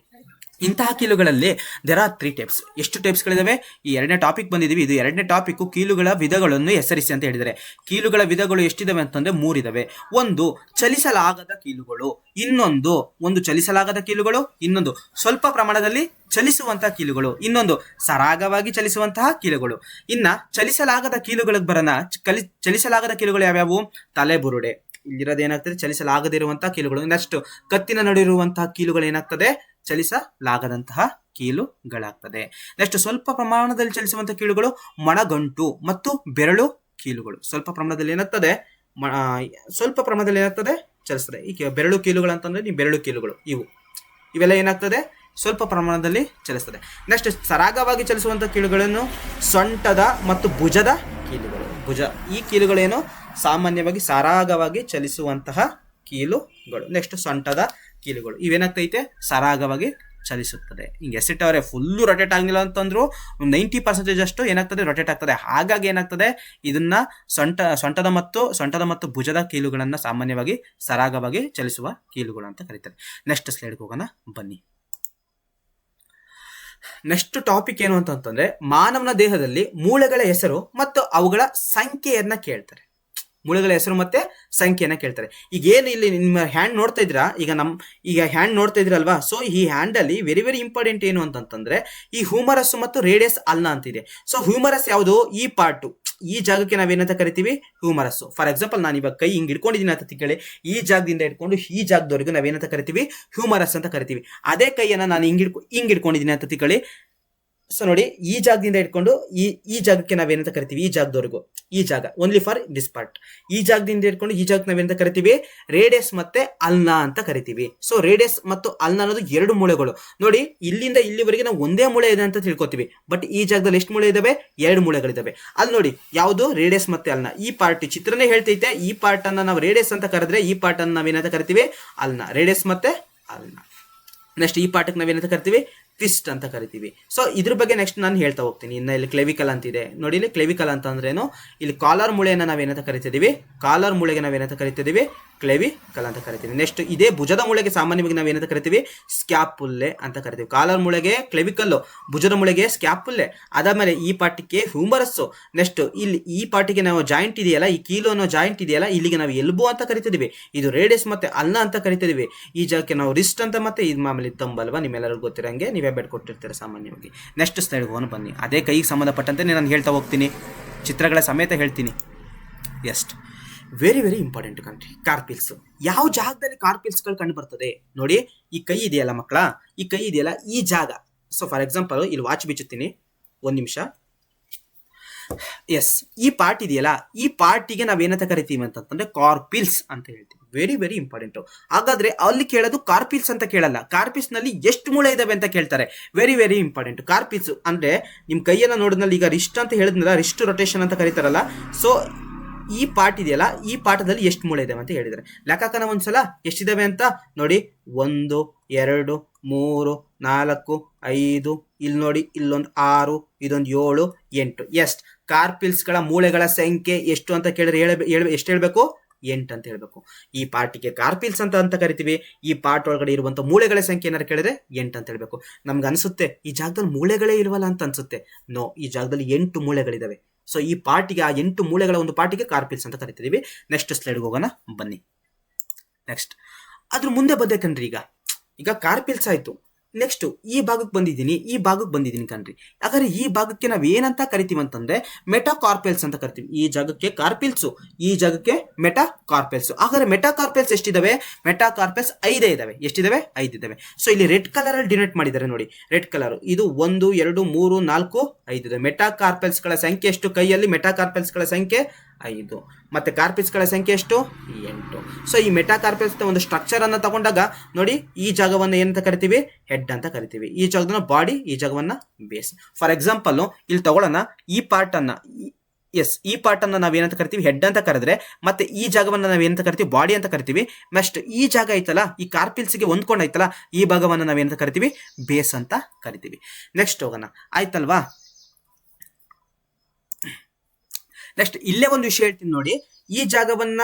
ಇಂತಹ ಕೀಲುಗಳಲ್ಲಿ ದೇರ್ ಆರ್ 3 ಟೈಪ್ಸ್. ಎಷ್ಟು ಟೈಪ್ಸ್ಗಳಿದಾವೆ? ಈ ಎರಡನೇ ಟಾಪಿಕ್ ಬಂದಿದ್ದೀವಿ. ಇದು ಎರಡನೇ ಟಾಪಿಕ್, ಕೀಲುಗಳ ವಿಧಗಳನ್ನು ಹೆಸರಿಸಿ ಅಂತ ಹೇಳಿದರೆ. ಕೀಲುಗಳ ವಿಧಗಳು ಎಷ್ಟಿದಾವೆ ಅಂತಂದ್ರೆ 3 ಇದಾವೆ. ಒಂದು ಚಲಿಸಲಾಗದ ಕೀಲುಗಳು, ಒಂದು ಚಲಿಸಲಾಗದ ಕೀಲುಗಳು, ಇನ್ನೊಂದು ಸ್ವಲ್ಪ ಪ್ರಮಾಣದಲ್ಲಿ ಚಲಿಸುವಂತಹ ಕೀಲುಗಳು, ಇನ್ನೊಂದು ಸರಾಗವಾಗಿ ಚಲಿಸುವಂತಹ ಕೀಲುಗಳು. ಇನ್ನ ಚಲಿಸಲಾಗದ ಕೀಲುಗಳಿಗೆ ಬರೋಣ. ಚಲಿಸಲಾಗದ ಕೀಲುಗಳು ಯಾವ್ಯಾವು? ತಲೆಬುರುಡೆ, ಇಲ್ಲಿರೋದು ಏನಾಗ್ತದೆ, ಚಲಿಸಲಾಗದಿರುವಂತಹ ಕೀಲುಗಳು. ನೆಕ್ಸ್ಟ್ ಕತ್ತಿನ ನಡುವಿರುವಂತಹ ಕೀಲುಗಳು ಏನಾಗ್ತದೆ, ಚಲಿಸಲಾಗದಂತಹ ಕೀಲುಗಳಾಗ್ತದೆ. ನೆಕ್ಸ್ಟ್ ಸ್ವಲ್ಪ ಪ್ರಮಾಣದಲ್ಲಿ ಚಲಿಸುವಂತಹ ಕೀಲುಗಳು ಮೊಣಗಂಟು ಮತ್ತು ಬೆರಳು ಕೀಲುಗಳು. ಸ್ವಲ್ಪ ಪ್ರಮಾಣದಲ್ಲಿ ಏನಾಗ್ತದೆ, ಚಲಿಸ್ತದೆ. ಈಗ ಬೆರಳು ಕೀಲುಗಳು ಅಂತಂದ್ರೆ ನೀವು ಬೆರಳು ಕೀಲುಗಳು ಇವೆಲ್ಲ ಏನಾಗ್ತದೆ, ಸ್ವಲ್ಪ ಪ್ರಮಾಣದಲ್ಲಿ ಚಲಿಸ್ತದೆ. ನೆಕ್ಸ್ಟ್ ಸರಾಗವಾಗಿ ಚಲಿಸುವಂತಹ ಕೀಲುಗಳನ್ನು ಸೊಂಟದ ಮತ್ತು ಭುಜದ ಕೀಲುಗಳು. ಈ ಕೀಲುಗಳೇನು ಸಾಮಾನ್ಯವಾಗಿ ಸರಾಗವಾಗಿ ಚಲಿಸುವಂತಹ ಕೀಲುಗಳು. ನೆಕ್ಸ್ಟ್ ಸೊಂಟದ ಕೀಲುಗಳು, ಇವೇನಾಗ್ತೈತೆ, ಸರಾಗವಾಗಿ ಚಲಿಸುತ್ತದೆ. ಹಿಂಗೆ ಎಸಿಟ್ಟವ್ರೆ ಫುಲ್ಲು ರೊಟೇಟ್ ಆಗಲಿಲ್ಲ ಅಂತಂದ್ರು 90% ಅಷ್ಟು ಏನಾಗ್ತದೆ, ರೊಟೇಟ್ ಆಗ್ತದೆ. ಹಾಗಾಗಿ ಏನಾಗ್ತದೆ, ಇದನ್ನ ಸೊಂಟದ ಮತ್ತು ಭುಜದ ಕೀಲುಗಳನ್ನ ಸಾಮಾನ್ಯವಾಗಿ ಸರಾಗವಾಗಿ ಚಲಿಸುವ ಕೀಲುಗಳು ಅಂತ ಕರೀತಾರೆ. ನೆಕ್ಸ್ಟ್ ಸ್ಲೈಡ್ಗೆ ಹೋಗೋಣ ಬನ್ನಿ. ನೆಕ್ಸ್ಟ್ ಟಾಪಿಕ್ ಏನು ಅಂತಂದ್ರೆ, ಮಾನವನ ದೇಹದಲ್ಲಿ ಮೂಳೆಗಳ ಹೆಸರು ಮತ್ತು ಅವುಗಳ ಸಂಖ್ಯೆಯನ್ನ ಕೇಳ್ತಾರೆ. ಮೂಳೆಗಳ ಹೆಸರು ಮತ್ತೆ ಸಂಖ್ಯೆಯನ್ನ ಕೇಳ್ತಾರೆ. ಈಗ ಏನು ಇಲ್ಲಿ ನಿಮ್ಮ ಹ್ಯಾಂಡ್ ನೋಡ್ತಾ ಇದ್ರಾ, ಈಗ ಹ್ಯಾಂಡ್ ನೋಡ್ತಾ ಇದ್ರಲ್ವಾ. ಸೊ ಈ ಹ್ಯಾಂಡ್ ಅಲ್ಲಿ ವೆರಿ ವೆರಿ ಇಂಪಾರ್ಟೆಂಟ್ ಏನು ಅಂತಂದ್ರೆ, ಈ ಹ್ಯೂಮರಸ್ ಮತ್ತು ರೇಡಿಯಸ್ ಅಲ್ನ ಅಂತಿದೆ. ಸೊ ಹ್ಯೂಮರಸ್ ಯಾವುದು, ಈ ಪಾರ್ಟು, ಈ ಜಾಗಕ್ಕೆ ನಾವೇನಂತ ಕರಿತೀವಿ, ಹ್ಯೂಮರಸ್. ಫಾರ್ ಎಕ್ಸಾಂಪಲ್ ನಾನು ಇವಾಗ ಕೈ ಹಿಂಗ್ ಇಟ್ಕೊಂಡಿದ್ದೀನಿ ಅಂತ ತಿಳ್ಕೊಳ್ಳಿ, ಈ ಜಾಗದಿಂದ ಇಟ್ಕೊಂಡು ಈ ಜಾಗದವರೆಗೂ ನಾವೇನಂತ ಕರಿತೀವಿ, ಹ್ಯೂಮರಸ್ ಅಂತ ಕರಿತೀವಿ. ಅದೇ ಕೈಯನ್ನ ನಾನು ಹಿಂಗ್ ಇಟ್ಕೊಂಡಿದ್ದೀನಿ ಅಂತ ತಿಳ್ಕೊಳ್ಳಿ, ಸೊ ನೋಡಿ, ಈ ಜಾಗದಿಂದ ಇಟ್ಕೊಂಡು ಈ ಜಾಗಕ್ಕೆ ನಾವೇನಂತ ಕರಿತೀವಿ, ಈ ಜಾಗದವರೆಗೂ, ಈ ಜಾಗ ಓನ್ಲಿ ಫಾರ್ ದಿಸ್ ಪಾರ್ಟ್. ಈ ಜಾಗದಿಂದ ಇಟ್ಕೊಂಡು ಈ ಜಾಗಕ್ಕೆ ನಾವೇನಂತ ಕರಿತೀವಿ, ರೇಡಿಯಸ್ ಮತ್ತೆ ಅಲ್ನಾ ಅಂತ ಕರಿತೀವಿ. ಸೊ ರೇಡಿಯಸ್ ಮತ್ತು ಅಲ್ನಾ ಅನ್ನೋದು ಎರಡು ಮೂಳೆಗಳು. ನೋಡಿ, ಇಲ್ಲಿಂದ ಇಲ್ಲಿವರೆಗೆ ನಾವು ಒಂದೇ ಮೂಳೆ ಇದೆ ಅಂತ ತಿಳ್ಕೊತೀವಿ, ಬಟ್ ಈ ಜಾಗದಲ್ಲಿ ಎಷ್ಟು ಮೂಳೆ ಇದಾವೆ, ಎರಡು ಮೂಳೆಗಳಿದಾವೆ. ಅಲ್ಲಿ ನೋಡಿ, ಯಾವುದು ರೇಡಿಯಸ್ ಮತ್ತೆ ಅಲ್ನಾ, ಈ ಪಾರ್ಟ್ ಚಿತ್ರನೇ ಹೇಳ್ತೈತೆ. ಈ ಪಾರ್ಟ್ ಅನ್ನ ನಾವು ರೇಡಿಯಸ್ ಅಂತ ಕರೆದ್ರೆ, ಈ ಪಾರ್ಟ್ ಅನ್ನ ನಾವೇನಂತ ಕರಿತೀವಿ, ಅಲ್ನಾ. ರೇಡಿಯಸ್ ಮತ್ತೆ ಅಲ್ನಾ. ನೆಕ್ಸ್ಟ್ ಈ ಪಾರ್ಟ್ಗೆ ನಾವೇನಂತ ಕರಿತೀವಿ, ಟ್ವಿಸ್ಟ್ ಅಂತ ಕರಿತೀವಿ. ಸೊ ಇದ್ರ ಬಗ್ಗೆ ನೆಕ್ಸ್ಟ್ ನಾನು ಹೇಳ್ತಾ ಹೋಗ್ತೀನಿ. ಇನ್ನು ಇಲ್ಲಿ ಕ್ಲೆವಿಕಲ್ ಅಂತಿದೆ ನೋಡಿ. ಇಲ್ಲಿ ಕ್ಲೆವಿಕಲ್ ಅಂತ ಅಂದ್ರೇನು, ಇಲ್ಲಿ ಕಾಲರ್ ಮೂಳೆಯನ್ನ ನಾವೇನಂತ ಕರಿತಿದೀವಿ, ಕಾಲರ್ ಮೂಳೆಗೆ ನಾವೇನಂತ ಕರಿತಿದೀವಿ, ಕ್ಲೆವಿಕಲ್ ಅಂತ ಕರಿತೀವಿ. ನೆಕ್ಸ್ಟ್ ಇದೇ ಭುಜದ ಮೂಳೆಗೆ ಸಾಮಾನ್ಯವಾಗಿ ನಾವೇನಂತ ಕರಿತೀವಿ, ಸ್ಕ್ಯಾಪುಲ್ಲೆ ಅಂತ ಕರಿತೀವಿ. ಕಾಲರ್ ಮೂಳೆಗೆ ಕ್ಲೆವಿಕಲ್, ಭುಜದ ಮೂಳೆಗೆ ಸ್ಕ್ಯಾಪುಲ್ಲೆ. ಅದಾದ್ಮೇಲೆ ಈ ಪಾರ್ಟಿಗೆ ಹ್ಯೂಮರಸ್. ನೆಕ್ಸ್ಟ್ ಇಲ್ಲಿ ಈ ಪಾರ್ಟಿಗೆ ನಾವು ಜಾಯಿಂಟ್ ಇದೆಯಲ್ಲ, ಈ ಕೀಲು ಅನ್ನೋ ಜಾಯಿಂಟ್ ಇದೆಯಲ್ಲ, ಇಲ್ಲಿಗೆ ನಾವು ಎಲ್ಬೋ ಅಂತ ಕರಿತಿದೀವಿ. ಇದು ರೇಡಿಯಸ್ ಮತ್ತೆ ಅಲ್ನಾ ಅಂತ ಕರಿತಿದೀವಿ. ಈ ಜಾಗಕ್ಕೆ ನಾವು ರಿಸ್ಟ್ ಅಂತ, ಮತ್ತೆ ಇದು ಮಾಮೂಲಿ ತಂಬಲ್ವಾ, ನಿಮ್ಮೆಲ್ಲರಿಗೂ ಗೊತ್ತಿರಂಗೆ ನೀವೇ ಬೆಡ್ ಕೊಟ್ಟಿರ್ತೀರ ಸಾಮಾನ್ಯವಾಗಿ. ನೆಕ್ಸ್ಟ್ ಸ್ಲೈಡ್ ಹೋಗೋಣ ಬನ್ನಿ. ಅದೇ ಕೈಗೆ ಸಂಬಂಧಪಟ್ಟಂತೆ ನಾನು ಹೇಳ್ತಾ ಹೋಗ್ತೀನಿ, ಚಿತ್ರಗಳ ಸಮೇತ ಹೇಳ್ತೀನಿ. ಎಸ್ಟ್ ವೆರಿ ವೆರಿ ಇಂಪಾರ್ಟೆಂಟ್ ಕಂಟ್ರಿ, ಕಾರ್ಪಿಲ್ಸ್. ಯಾವ ಜಾಗದಲ್ಲಿ ಕಾರ್ಪಿಲ್ಸ್ಗಳು ಕಂಡು ಬರ್ತದೆ ನೋಡಿ, ಈ ಕೈ ಇದೆಯಲ್ಲ ಮಕ್ಕಳ, ಈ ಕೈ ಇದೆಯಲ್ಲ, ಈ ಜಾಗ. ಸೊ ಫಾರ್ ಎಕ್ಸಾಂಪಲ್ ಇಲ್ಲಿ ವಾಚ್ ಬಿಚ್ಚುತ್ತೀನಿ, ಒಂದು ನಿಮಿಷ. ಎಸ್, ಈ ಪಾರ್ಟ್ ಇದೆಯಲ್ಲ, ಈ ಪಾರ್ಟಿಗೆ ನಾವೇನಂತ ಕರಿತೀವಿ ಅಂತಂದ್ರೆ ಕಾರ್ಪಿಲ್ಸ್ ಅಂತ ಹೇಳ್ತೀವಿ. Very very important. ಹಾಗಾದ್ರೆ ಅಲ್ಲಿ ಕೇಳೋದು ಕಾರ್ಪಿಲ್ಸ್ ಅಂತ ಕೇಳಲ್ಲ, ಕಾರ್ಪಿಲ್ಸ್ ನಲ್ಲಿ ಎಷ್ಟು ಮೂಳೆ ಇದಾವೆ ಅಂತ ಕೇಳ್ತಾರೆ. Very very important. ಕಾರ್ಪಿಲ್ಸ್ ಅಂದ್ರೆ ನಿಮ್ ಕೈಯನ್ನ ನೋಡಿದ್ನಲ್ಲಿ, ಈಗ ರಿಸ್ಟ್ ಅಂತ ಹೇಳಿದ್ನಲ್ಲ, ರಿಸ್ಟ್ ರೊಟೇಷನ್ ಅಂತ ಕರೀತಾರಲ್ಲ. ಸೊ ಈ ಪಾರ್ಟ್ ಇದೆಯಲ್ಲ, ಈ ಪಾಠದಲ್ಲಿ ಎಷ್ಟು ಮೂಳೆ ಇದಾವೆ ಅಂತ ಹೇಳಿದ್ದಾರೆ. ಲೆಕ್ಕಾಕನ ಒಂದ್ಸಲ ಎಷ್ಟಿದಾವೆ ಅಂತ ನೋಡಿ. 1 2 3 4 5, ಇಲ್ಲಿ ನೋಡಿ, ಇಲ್ಲೊಂದು 6, ಇದೊಂದು 7 8. ಎಸ್, ಕಾರ್ಪಿಲ್ಸ್ ಗಳ ಮೂಳೆಗಳ ಸಂಖ್ಯೆ ಎಷ್ಟು ಅಂತ ಕೇಳಿದ್ರೆ ಎಷ್ಟು ಹೇಳ್ಬೇಕು, 8 ಅಂತ ಹೇಳ್ಬೇಕು. ಈ ಪಾರ್ಟಿಗೆ ಕಾರ್ಪಿಲ್ಸ್ ಅಂತ ಕರಿತೀವಿ. ಈ ಪಾರ್ಟ್ ಒಳಗಡೆ ಇರುವಂತ ಮೂಳೆಗಳ ಸಂಖ್ಯೆ ಏನಾರು ಕೇಳಿದ್ರೆ 8 ಅಂತ ಹೇಳ್ಬೇಕು. ನಮ್ಗೆ ಅನ್ಸುತ್ತೆ ಈ ಜಾಗದಲ್ಲಿ ಮೂಳೆಗಳೇ ಇಲ್ವಲ್ಲ ಅಂತ ಅನ್ಸುತ್ತೆ. ನೋ, ಈ ಜಾಗದಲ್ಲಿ 8 ಮೂಳೆಗಳಿದಾವೆ. ಸೊ ಈ ಪಾರ್ಟಿಗೆ, ಆ 8 ಮೂಳೆಗಳ ಒಂದು ಪಾರ್ಟಿಗೆ ಕಾರ್ಪಿಲ್ಸ್ ಅಂತ ಕರಿತೀವಿ. ನೆಕ್ಸ್ಟ್ ಸ್ಲೈಡ್ಗೆ ಹೋಗೋಣ ಬನ್ನಿ. ನೆಕ್ಸ್ಟ್ ಅದ್ರ ಮುಂದೆ ಬಂದೆ ಕಣ್ರಿ. ಈಗ ಕಾರ್ಪಿಲ್ಸ್ ಆಯ್ತು. ನೆಕ್ಸ್ಟ್ ಈ ಭಾಗಕ್ಕೆ ಬಂದಿದ್ದೀನಿ ಕಣ್ರಿ. ಹಾಗಾದ್ರೆ ಈ ಭಾಗಕ್ಕೆ ನಾವ್ ಏನಂತ ಕರಿತೀವಿ ಅಂತಂದ್ರೆ ಮೆಟಾಕಾರ್ಪೆಲ್ಸ್ ಅಂತ ಕರಿತೀವಿ. ಈ ಜಾಗಕ್ಕೆ ಕಾರ್ಪಿಲ್ಸ್, ಈ ಜಾಗಕ್ಕೆ ಮೆಟಾಕಾರ್ಪೆಲ್ಸ್. ಹಾಗಾದ್ರೆ ಮೆಟಾಕಾರ್ಪೆಲ್ಸ್ ಎಷ್ಟಿದಾವೆ, ಮೆಟಾಕಾರ್ಪೆಲ್ಸ್ 5 ಇದಾವೆ. ಎಷ್ಟಿದಾವೆ, 5 ಇದಾವೆ. ಸೊ ಇಲ್ಲಿ ರೆಡ್ ಕಲರ್ ಅಲ್ಲಿ ಡಿನೋಟ್ ಮಾಡಿದ್ದಾರೆ ನೋಡಿ, ರೆಡ್ ಕಲರ್. ಇದು 1 2 3 4 5 ಇದೆ. ಮೆಟಾಕಾರ್ಪೆಲ್ಸ್ ಗಳ ಸಂಖ್ಯೆ ಎಷ್ಟು ಕೈಯಲ್ಲಿ, ಮೆಟಾಕಾರ್ಪೆಲ್ಸ್ ಗಳ ಸಂಖ್ಯೆ 5, ಮತ್ತೆ ಕಾರ್ಪಿಲ್ಸ್ ಗಳ ಸಂಖ್ಯೆ ಎಷ್ಟು, 8. ಸೊ ಈ ಮೆಟಾಕಾರ್ಪೆಲ್ಸ್ ಒಂದು ಸ್ಟ್ರಕ್ಚರ್ ಅನ್ನ ತಗೊಂಡಾಗ ನೋಡಿ, ಈ ಜಾಗವನ್ನ ಏನಂತ ಕರಿತೀವಿ, ಹೆಡ್ ಅಂತ ಕರಿತೀವಿ. ಈ ಜಾಗವನ್ನ ಬಾಡಿ, ಈ ಜಾಗವನ್ನ ಬೇಸ್. ಫಾರ್ ಎಕ್ಸಾಂಪಲ್ ಇಲ್ಲಿ ತಗೊಳ್ಳೋಣ, ಈ ಪಾರ್ಟ್ ಅನ್ನ, ಎಸ್, ಈ ಪಾರ್ಟ್ ಅನ್ನ ನಾವೇನಂತ ಕರಿತೀವಿ, ಹೆಡ್ ಅಂತ ಕರೆದ್ರೆ, ಮತ್ತೆ ಈ ಜಾಗವನ್ನ ನಾವೇನಂತ ಕರಿತೀವಿ, ಬಾಡಿ ಅಂತ ಕರಿತೀವಿ. ನೆಕ್ಸ್ಟ್ ಈ ಜಾಗ ಐತಲ್ಲ, ಈ ಕಾರ್ಪಿಲ್ಸ್ಗೆ ಹೊಂದ್ಕೊಂಡೈತಲ್ಲ, ಈ ಭಾಗವನ್ನ ನಾವೇನಂತ ಕರಿತೀವಿ, ಬೇಸ್ ಅಂತ ಕರಿತೀವಿ. ನೆಕ್ಸ್ಟ್ ಹೋಗೋಣ, ಆಯ್ತಲ್ವಾ. ನೆಕ್ಸ್ಟ್ ಇಲ್ಲೇ ಒಂದು ವಿಷಯ ಹೇಳ್ತೀನಿ ನೋಡಿ, ಈ ಜಾಗವನ್ನ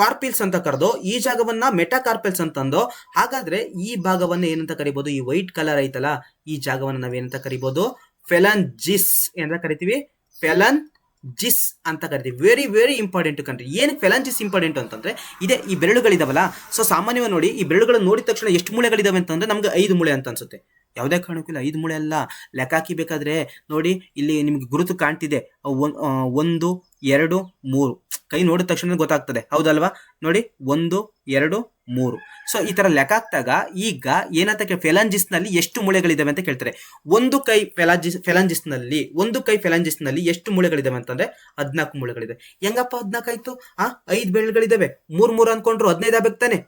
ಕಾರ್ಪಿಲ್ಸ್ ಅಂತ ಕರೆದು, ಈ ಜಾಗವನ್ನ ಮೆಟಾಕಾರ್ಪೆಲ್ಸ್ ಅಂತಂದು. ಹಾಗಾದ್ರೆ ಈ ಭಾಗವನ್ನ ಏನಂತ ಕರಿಬಹುದು, ಈ ವೈಟ್ ಕಲರ್ ಐತಲ್ಲ, ಈ ಜಾಗವನ್ನ ನಾವೇನಂತ ಕರಿಬಹುದು, ಫೆಲಂಜಿಸ್ ಅಂತ ಕರಿತೀವಿ, ಫೆಲಂಜಿಸ್ ಅಂತ ಕರಿತೀವಿ. Very very important country. ಏನಕ್ಕೆ ಫೆಲಂಜಿಸ್ ಇಂಪಾರ್ಟೆಂಟ್ ಅಂತಂದ್ರೆ, ಇದೇ ಈ ಬೆರಳುಗಳಿದಾವಲ್ಲ. ಸೊ ಸಾಮಾನ್ಯವಾಗಿ ನೋಡಿ, ಈ ಬೆರಳುಗಳನ್ನು ನೋಡಿದ ತಕ್ಷಣ ಎಷ್ಟು ಮೂಳೆಗಳಿದಾವೆ ಅಂತಂದ್ರೆ ನಮ್ಗೆ 5 ಮೂಳೆ ಅಂತ ಅನ್ಸುತ್ತೆ. ಯಾವುದೇ ಕಾರಣಕ್ಕಿಲ್ಲ 5 ಮೂಳೆ ಅಲ್ಲ. ಲೆಕ್ಕ ಹಾಕಿಬೇಕಾದ್ರೆ ನೋಡಿ, ಇಲ್ಲಿ ನಿಮ್ಗೆ ಗುರುತು ಕಾಣ್ತಿದೆ, 1 2 3. ಕೈ ನೋಡಿದ ತಕ್ಷಣ ಗೊತ್ತಾಗ್ತದೆ, ಹೌದಲ್ವಾ. ನೋಡಿ 1 2 3. ಸೊ ಈ ತರ ಲೆಕ್ಕ ಹಾಕ್ದಾಗ ಈಗ ಏನಂತ ಫೆಲಂಜಿಸ್ ನಲ್ಲಿ ಎಷ್ಟು ಮೂಳೆಗಳಿದಾವೆ ಅಂತ ಕೇಳ್ತಾರೆ. ಒಂದು ಕೈ ಫೆಲಂಜಿಸ್ ನಲ್ಲಿ ಎಷ್ಟು ಮೂಳೆಗಳಿದಾವೆ ಅಂತಂದ್ರೆ 14 ಮೂಳೆಗಳಿದೆ. ಹೆಂಗಪ್ಪ 14 ಆಯ್ತು, 5 ಬೆರಳುಗಳಿದಾವೆ, 3 ಅನ್ಕೊಂಡ್ರು 15 ಆಗ್ಬೇಕು ತಾನೆ.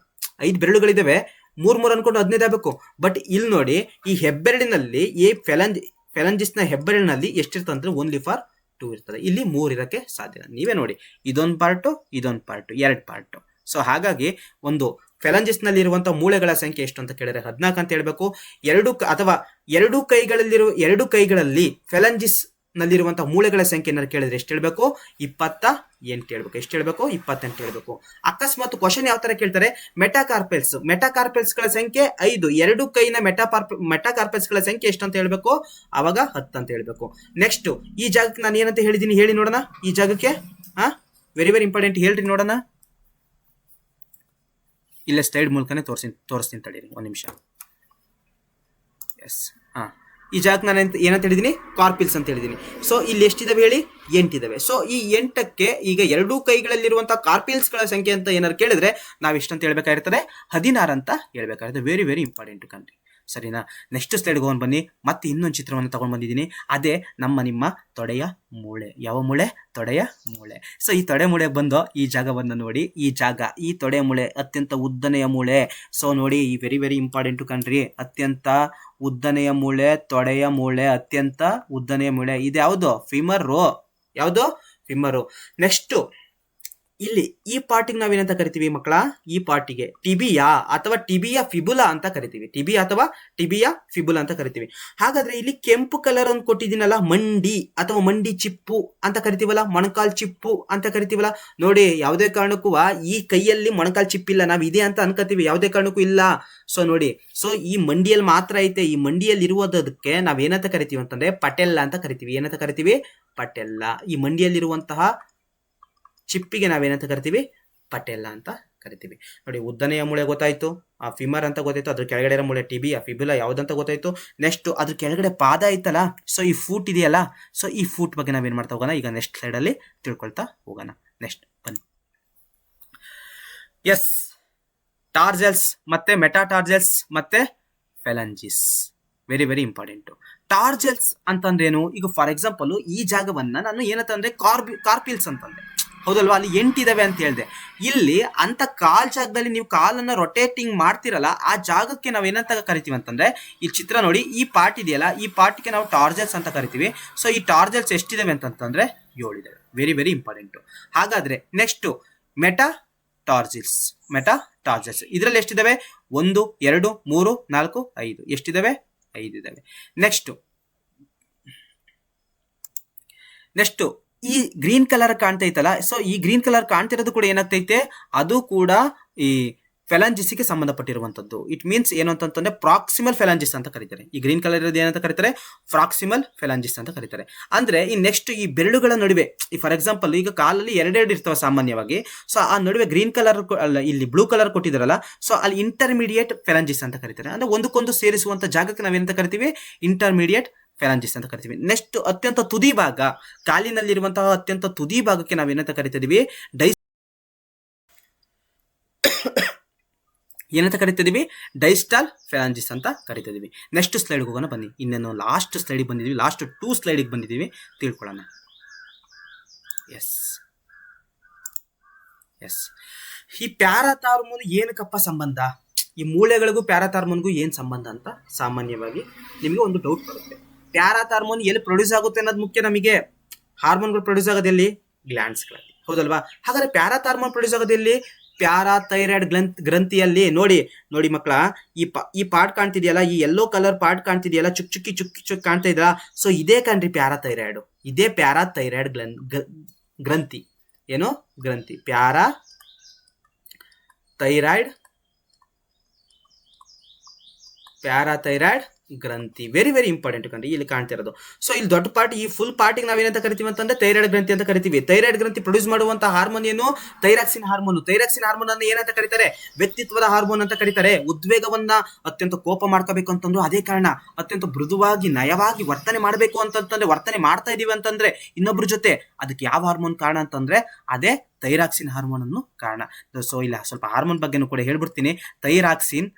5 ಬೆರಳುಗಳಿದಾವೆ, 3 ಅನ್ಕೊಂಡು 15 ಆಗ್ಬೇಕು. ಬಟ್ ಇಲ್ಲಿ ನೋಡಿ, ಈ ಹೆಬ್ಬೆರಳಿನಲ್ಲಿ, ಈ ಫೆಲಂಜಿಸ್ ನ ಹೆಬ್ಬೆರಳಿನಲ್ಲಿ ಎಷ್ಟಿರ್ತದೆ ಅಂದ್ರೆ ಓನ್ಲಿ ಫಾರ್ 2 ಇರ್ತದೆ. ಇಲ್ಲಿ 3 ಇರಕ್ಕೆ ಸಾಧ್ಯ. ನೀವೇ ನೋಡಿ, ಇದೊಂದು ಪಾರ್ಟು, 2 ಪಾರ್ಟು. ಸೊ ಹಾಗಾಗಿ ಒಂದು ಫೆಲಂಜಿಸ್ ನಲ್ಲಿ ಇರುವಂತಹ ಮೂಳೆಗಳ ಸಂಖ್ಯೆ ಎಷ್ಟು ಅಂತ ಕೇಳಿದ್ರೆ 14 ಅಂತ ಹೇಳ್ಬೇಕು. ಎರಡು ಕೈಗಳಲ್ಲಿ ಫೆಲಂಜಿಸ್ ನಲ್ಲಿರುವಂತಹ ಮೂಳೆಗಳ ಸಂಖ್ಯೆ ಏನಾದ್ರು ಕೇಳಿದ್ರೆ ಎಷ್ಟು ಹೇಳ್ಬೇಕು, 28 ಹೇಳ್ಬೇಕು. ಎಷ್ಟು ಹೇಳ್ಬೇಕು, 28 ಹೇಳ್ಬೇಕು. ಅಕಸ್ಮಾತ್ ಕ್ವಶನ್ ಯಾವ ತರ ಕೇಳ್ತಾರೆ, ಮೆಟಾಕಾರ್ಪೆಲ್ಸ್ ಗಳ ಸಂಖ್ಯೆ 5, 2 ಕೈನ ಮೆಟಾಕಾರ್ಪೆಲ್ಸ್ ಗಳ ಸಂಖ್ಯೆ ಎಷ್ಟು ಅಂತ ಹೇಳ್ಬೇಕು, ಅವಾಗ 10 ಅಂತ ಹೇಳ್ಬೇಕು. ನೆಕ್ಸ್ಟ್ ಈ ಜಾಗಕ್ಕೆ ನಾನು ಏನಂತ ಹೇಳಿದೀನಿ ಹೇಳಿ ನೋಡೋಣ. ಈ ಜಾಗಕ್ಕೆ ವೆರಿ ವೆರಿ ಇಂಪಾರ್ಟೆಂಟ್, ಹೇಳ್ರಿ ನೋಡೋಣ. ಇಲ್ಲ ಸ್ಲೈಡ್ ಮೂಲಕನೇ ತೋರಿಸ್ತೀನಿ ತಡೀರಿ, 1 ನಿಮಿಷ. ಎಸ್, ಈ ಜಾಗಕ್ಕೆ ನಾನು ಏನಂತ ಹೇಳಿದೀನಿ, ಕಾರ್ಪಿಲ್ಸ್ ಅಂತ ಹೇಳಿದೀನಿ. ಸೊ ಇಲ್ಲಿ ಎಷ್ಟಿದಾವೆ ಹೇಳಿ, 8 ಇದಾವೆ. ಸೊ ಈ 8ಕ್ಕೆ ಈಗ 2 ಕೈಗಳಲ್ಲಿರುವಂತಹ ಕಾರ್ಪಿಲ್ಸ್ ಗಳ ಸಂಖ್ಯೆ ಅಂತ ಏನಾದ್ರು ಕೇಳಿದ್ರೆ ನಾವ್ ಎಷ್ಟಂತ ಹೇಳ್ಬೇಕಾಗಿರ್ತದೆ, 16 ಅಂತ ಹೇಳ್ಬೇಕಾಗಿರ್ತದೆ. ವೆರಿ ವೆರಿ ಇಂಪಾರ್ಟೆಂಟ್ ಕಂಟ್ರಿ. ಸರಿನಾ? ನೆಕ್ಸ್ಟ್ ಸ್ಲೈಡ್ಗೆ ಹೋಗಿ ಬನ್ನಿ. ಮತ್ತೆ ಇನ್ನೊಂದು ಚಿತ್ರವನ್ನು ತಗೊಂಡು ಬಂದಿದ್ದೀನಿ. ಅದೇ ನಿಮ್ಮ ತೊಡೆಯ ಮೂಳೆ. ಯಾವ ಮೂಳೆ? ತೊಡೆಯ ಮೂಳೆ. ಸೊ ಈ ತೊಡೆ ಮೂಳೆ ಬಂದು ಈ ಜಾಗವನ್ನು ನೋಡಿ. ಈ ತೊಡೆಯ ಮೂಳೆ ಅತ್ಯಂತ ಉದ್ದನೆಯ ಮೂಳೆ. ಸೊ ನೋಡಿ, ಈ ವೆರಿ ವೆರಿ ಇಂಪಾರ್ಟೆಂಟ್ ಕಣ್ರಿ. ಅತ್ಯಂತ ಉದ್ದನೆಯ ಮೂಳೆ, ತೊಡೆಯ ಮೂಳೆ, ಅತ್ಯಂತ ಉದ್ದನೆಯ ಮೂಳೆ. ಇದು ಯಾವುದು? ಫಿಮರು. ಯಾವುದು? ಫಿಮರು. ನೆಕ್ಸ್ಟ್ ಇಲ್ಲಿ ಈ ಪಾರ್ಟಿಗೆ ನಾವೇನಂತ ಕರಿತೀವಿ ಮಕ್ಕಳ? ಈ ಪಾರ್ಟಿಗೆ ಟಿಬಿಯಾ ಅಥವಾ ಟಿಬಿಯಾ ಫಿಬುಲಾ ಅಂತ ಕರಿತೀವಿ. ಟಿಬಿಯಾ ಅಥವಾ ಟಿಬಿಯಾ ಫಿಬುಲಾ ಅಂತ ಕರಿತೀವಿ. ಹಾಗಾದ್ರೆ ಇಲ್ಲಿ ಕೆಂಪು ಕಲರ್ ಅನ್ನು ಕೊಟ್ಟಿದ್ದೀನಲ್ಲ, ಮಂಡಿ ಅಥವಾ ಮಂಡಿ ಚಿಪ್ಪು ಅಂತ ಕರಿತೀವಲ್ಲ, ಮೊಣಕಾಲ್ ಚಿಪ್ಪು ಅಂತ ಕರಿತೀವಲ್ಲ. ನೋಡಿ, ಯಾವುದೇ ಕಾರಣಕ್ಕೂ ಈ ಕೈಯಲ್ಲಿ ಮೊಣಕಾಲ್ ಚಿಪ್ಪಿಲ್ಲ. ನಾವು ಇದೆ ಅಂತ ಅನ್ಕೋತೀವಿ, ಯಾವುದೇ ಕಾರಣಕ್ಕೂ ಇಲ್ಲ. ಸೊ ನೋಡಿ, ಸೊ ಈ ಮಂಡಿಯಲ್ಲಿ ಮಾತ್ರ ಐತೆ. ಈ ಮಂಡಿಯಲ್ಲಿ ಇರುವುದಕ್ಕೆ ನಾವೇನಂತ ಕರಿತೀವಿ ಅಂತಂದ್ರೆ ಪಟೆಲ್ಲ ಅಂತ ಕರಿತೀವಿ. ಏನಂತ ಕರಿತೀವಿ? ಪಟೆಲ್ಲ. ಈ ಮಂಡಿಯಲ್ಲಿರುವಂತಹ ಚಿಪ್ಪಿಗೆ ನಾವೇನಂತ ಕರಿತೀವಿ? ಪಟೆಲ್ಲ ಅಂತ ಕರಿತೀವಿ. ನೋಡಿ, ಉದ್ದನೆಯ ಮೂಳೆ ಗೊತ್ತಾಯ್ತು, ಆ ಫಿಮರ್ ಅಂತ ಗೊತ್ತಾಯ್ತು. ಅದ್ರ ಕೆಳಗಡೆ ಇರೋ ಮೂಳೆ ಟಿಬಿಯಾ ಫಿಬುಲಾ ಯಾವುದಂತ ಗೊತ್ತಾಯ್ತು. ನೆಕ್ಸ್ಟ್ ಅದ್ರ ಕೆಳಗಡೆ ಪಾದ ಐತಲ್ಲ, ಸೊ ಈ ಫೂಟ್ ಇದೆಯಲ್ಲ, ಸೊ ಈ ಫೂಟ್ ಬಗ್ಗೆ ನಾವೇನ್ ಮಾಡ್ತಾ ಹೋಗೋಣ ಈಗ ನೆಕ್ಸ್ಟ್ ಸ್ಲೈಡ್ ಅಲ್ಲಿ ತಿಳ್ಕೊಳ್ತಾ ಹೋಗೋಣ. ನೆಕ್ಸ್ಟ್ ಬನ್ನಿ. ಎಸ್, ಟಾರ್ಜೆಲ್ಸ್ ಮತ್ತೆ ಮೆಟಾಟಾರ್ಜೆಲ್ಸ್ ಮತ್ತೆ ಫೆಲಂಜಿಸ್ ವೆರಿ ವೆರಿ ಇಂಪಾರ್ಟೆಂಟ್. ಟಾರ್ಜೆಲ್ಸ್ ಅಂತಂದ್ರೇನು? ಈಗ ಫಾರ್ ಎಕ್ಸಾಂಪಲ್ ಈ ಜಾಗವನ್ನ ನಾನು ಏನಂತಂದ್ರೆ ಕಾರ್ಪಿಲ್ಸ್ ಅಂತಂದ್ರೆ, ಹೌದಲ್ವಾ? ಅಲ್ಲಿ 8 ಇದಾವೆ ಅಂತ ಹೇಳಿದೆ. ಇಲ್ಲಿ ಅಂತ ಕಾಲ್ ಜಾಗದಲ್ಲಿ ನೀವು ಕಾಲನ್ನ ರೊಟೇಟಿಂಗ್ ಮಾಡ್ತಿರಲ್ಲ, ಆ ಜಾಗಕ್ಕೆ ನಾವ್ ಏನಂತ ಕರಿತೀವಿ ಅಂತಂದ್ರೆ, ಈ ಚಿತ್ರ ನೋಡಿ, ಈ ಪಾರ್ಟ್ ಇದೆಯಲ್ಲ, ಈ ಪಾರ್ಟ್ಗೆ ನಾವು ಟಾರ್ಜೆಲ್ಸ್ ಅಂತ ಕರಿತೀವಿ. ಸೊ ಈ ಟಾರ್ಜೆಲ್ಸ್ ಎಷ್ಟಿದಾವೆ ಅಂತಂದ್ರೆ 7 ಇದಾವೆ. Very very important. ಹಾಗಾದ್ರೆ ನೆಕ್ಸ್ಟ್ ಮೆಟಾಟಾರ್ಜಿಲ್ಸ್. ಇದರಲ್ಲಿ ಎಷ್ಟಿದಾವೆ? 1 2 3 4 5. ಎಷ್ಟಿದಾವೆ? 5 ಇದಾವೆ. ನೆಕ್ಸ್ಟ್ ಈ ಗ್ರೀನ್ ಕಲರ್ ಕಾಣ್ತೈತಲ್ಲ, ಸೊ ಈ ಗ್ರೀನ್ ಕಲರ್ ಕಾಣ್ತಿರೋದು ಕೂಡ ಏನಾಗ್ತೈತೆ? ಅದು ಕೂಡ ಈ ಫೆಲಾಂಜಿಸ್ಗೆ ಸಂಬಂಧಪಟ್ಟಿರುವಂತದ್ದು. ಇಟ್ ಮೀನ್ಸ್ ಏನು ಅಂತಂದ್ರೆ ಪ್ರಾಕ್ಸಿಮಲ್ ಫೆಲಾಂಜಿಸ್ ಅಂತ ಕರೀತಾರೆ. ಈ ಗ್ರೀನ್ ಕಲರ್ ಇರೋದು ಏನಂತ ಕರೀತಾರೆ? ಪ್ರಾಕ್ಸಿಮಲ್ ಫೆಲಾಂಜಿಸ್ ಅಂತ ಕರೀತಾರೆ. ಅಂದ್ರೆ ಈ ನೆಕ್ಸ್ಟ್ ಈ ಬೆರಳುಗಳ ನಡುವೆ, ಈ ಫಾರ್ ಎಕ್ಸಾಂಪಲ್ ಈಗ ಕಾಲಲ್ಲಿ 2 ಇರ್ತವೆ ಸಾಮಾನ್ಯವಾಗಿ. ಸೊ ಆ ನಡುವೆ ಗ್ರೀನ್ ಕಲರ್ ಅಲ್ಲ, ಇಲ್ಲಿ ಬ್ಲೂ ಕಲರ್ ಕೊಟ್ಟಿದಾರಲ್ಲ, ಸೊ ಅಲ್ಲಿ ಇಂಟರ್ಮೀಡಿಯೇಟ್ ಫೆಲಾಂಜಿಸ್ ಅಂತ ಕರೀತಾರೆ. ಅಂದ್ರೆ ಒಂದಕ್ಕೊಂದು ಸೇರಿಸುವಂತ ಜಾಗಕ್ಕೆ ನಾವೇನಂತ ಕರಿತೀವಿ? ಇಂಟರ್ಮೀಡಿಯೇಟ್ ಫೆಲಾಂಜಿಸ್ ಅಂತ ಕರಿತೀವಿ. ನೆಕ್ಸ್ಟ್ ಅತ್ಯಂತ ತುದಿ ಭಾಗ, ಕಾಲಿನಲ್ಲಿರುವಂತಹ ಅತ್ಯಂತ ತುದಿ ಭಾಗಕ್ಕೆ ನಾವೇನಂತ ಕರಿತಿದೀವಿ? ಏನಂತ ಕರಿತಿದೀವಿ? ಡೈಸ್ಟಾಲ್ ಫೆಲಾಂಜಿಸ್ ಅಂತ ಕರಿತಿದೀವಿ. ನೆಕ್ಸ್ಟ್ ಸ್ಲೈಡ್ ಹೋಗೋಣ ಬನ್ನಿ. ಇನ್ನೇನು ಲಾಸ್ಟ್ ಸ್ಲೈಡ್ ಬಂದಿದೀವಿ, ಲಾಸ್ಟ್ 2 ಸ್ಲೈಡ್ ಬಂದಿದೀವಿ, ತಿಳ್ಕೊಳ್ಳೋಣ. ಎಸ್, ಈ ಪ್ಯಾರಾಥಾರ್ಮೋನ್ ಏನಕ್ಕಪ್ಪ ಸಂಬಂಧ? ಈ ಮೂಳೆಗಳಿಗೂ ಪ್ಯಾರಾಥಾರ್ಮೋನ್ಗೂ ಏನ್ ಸಂಬಂಧ ಅಂತ ಸಾಮಾನ್ಯವಾಗಿ ನಿಮ್ಗೆ ಒಂದು ಡೌಟ್ ಬರುತ್ತೆ. ಪ್ಯಾರಾಥಾರ್ಮೋನ್ ಎಲ್ಲಿ ಪ್ರೊಡ್ಯೂಸ್ ಆಗುತ್ತೆ ಅನ್ನೋದು ಮುಖ್ಯ. ನಮಗೆ ಹಾರ್ಮೋನ್ಗಳು ಪ್ರೊಡ್ಯೂಸ್ ಆಗೋದೆಲ್ಲಿ? ಗ್ಲ್ಯಾಂಡ್ಸ್ಗಳಲ್ಲಿ, ಹೌದಲ್ವಾ? ಹಾಗಾದ್ರೆ ಪ್ಯಾರಾಥಾರ್ಮೋನ್ ಪ್ರೊಡ್ಯೂಸ್ ಆಗೋದೆಲ್ಲಿ? ಪ್ಯಾರಾಥೈರಾಯ್ಡ್ ಗ್ರಂಥಿಯಲ್ಲಿ. ನೋಡಿ ಮಕ್ಕಳ, ಈ ಪಾರ್ಟ್ ಕಾಣ್ತಿದೆಯಲ್ಲ, ಈ ಯೆಲ್ಲೋ ಕಲರ್ ಪಾರ್ಟ್ ಕಾಣ್ತಿದೆಯಲ್ಲ, ಚುಕ್ಕಿ ಕಾಣ್ತಾ ಇದೆಯಲ್ಲ, ಸೊ ಇದೇ ಕಣ್ರಿ ಪ್ಯಾರಾಥೈರಾಯ್ಡ್. ಇದೇ ಪ್ಯಾರಾಥೈರಾಯ್ಡ್ ಗ್ರಂಥಿ. ಏನು ಗ್ರಂಥಿ? ಪ್ಯಾರಾಥೈರಾಯ್ಡ್ ಗ್ರಂಥಿ. ವೆರಿ ವೆರಿ ಇಂಪಾರ್ಟೆಂಟ್ ಕಂಡ್ರಿ, ಇಲ್ಲಿ ಕಾಣ್ತಿರೋದು. ಸೊ ಇಲ್ಲಿ ದೊಡ್ಡ ಪಾರ್ಟ್, ಈ ಫುಲ್ ಪಾರ್ಟಿಗೆ ನಾವೇನಂತ ಕರಿತೀವಿ ಅಂತಂದ್ರೆ ಥೈರಾಯ್ಡ್ ಗ್ರಂಥಿ ಅಂತ ಕರಿತೀವಿ. ಥೈರಾಯ್ಡ್ ಗ್ರಂಥಿ ಪ್ರೊಡ್ಯೂಸ್ ಮಾಡುವಂತ ಹಾರ್ಮೋನ್ ಏನು? Thyroxine hormone. ಥೈರಾಕ್ಸಿನ್ ಹಾರ್ಮೋನ್ ಅನ್ನು ಏನಂತ ಕರೀತಾರೆ? ವ್ಯಕ್ತಿತ್ವದ ಹಾರ್ಮೋನ್ ಅಂತ ಕರೀತಾರೆ. ಉದ್ವೇಗವನ್ನ, ಅತ್ಯಂತ ಕೋಪ ಮಾಡ್ಕೋಬೇಕು ಅಂತಂದ್ರು ಅದೇ ಕಾರಣ. ಅತ್ಯಂತ ಮೃದುವಾಗಿ ನಯವಾಗಿ ವರ್ತನೆ ಮಾಡಬೇಕು ಅಂತಂದ್ರೆ, ವರ್ತನೆ ಮಾಡ್ತಾ ಇದೀವಿ ಅಂತಂದ್ರೆ ಇನ್ನೊಬ್ರ ಜೊತೆ, ಅದಕ್ಕೆ ಯಾವ ಹಾರ್ಮೋನ್ ಕಾರಣ ಅಂತಂದ್ರೆ ಅದೇ ಥೈರಾಕ್ಸಿನ್ ಹಾರ್ಮೋನ್ ಅನ್ನು ಕಾರಣ. ಸೊ ಇಲ್ಲ ಸ್ವಲ್ಪ ಹಾರ್ಮೋನ್ ಬಗ್ಗೆನೂ ಕೂಡ ಹೇಳ್ಬಿಡ್ತೀನಿ. ಥೈರಾಕ್ಸಿನ್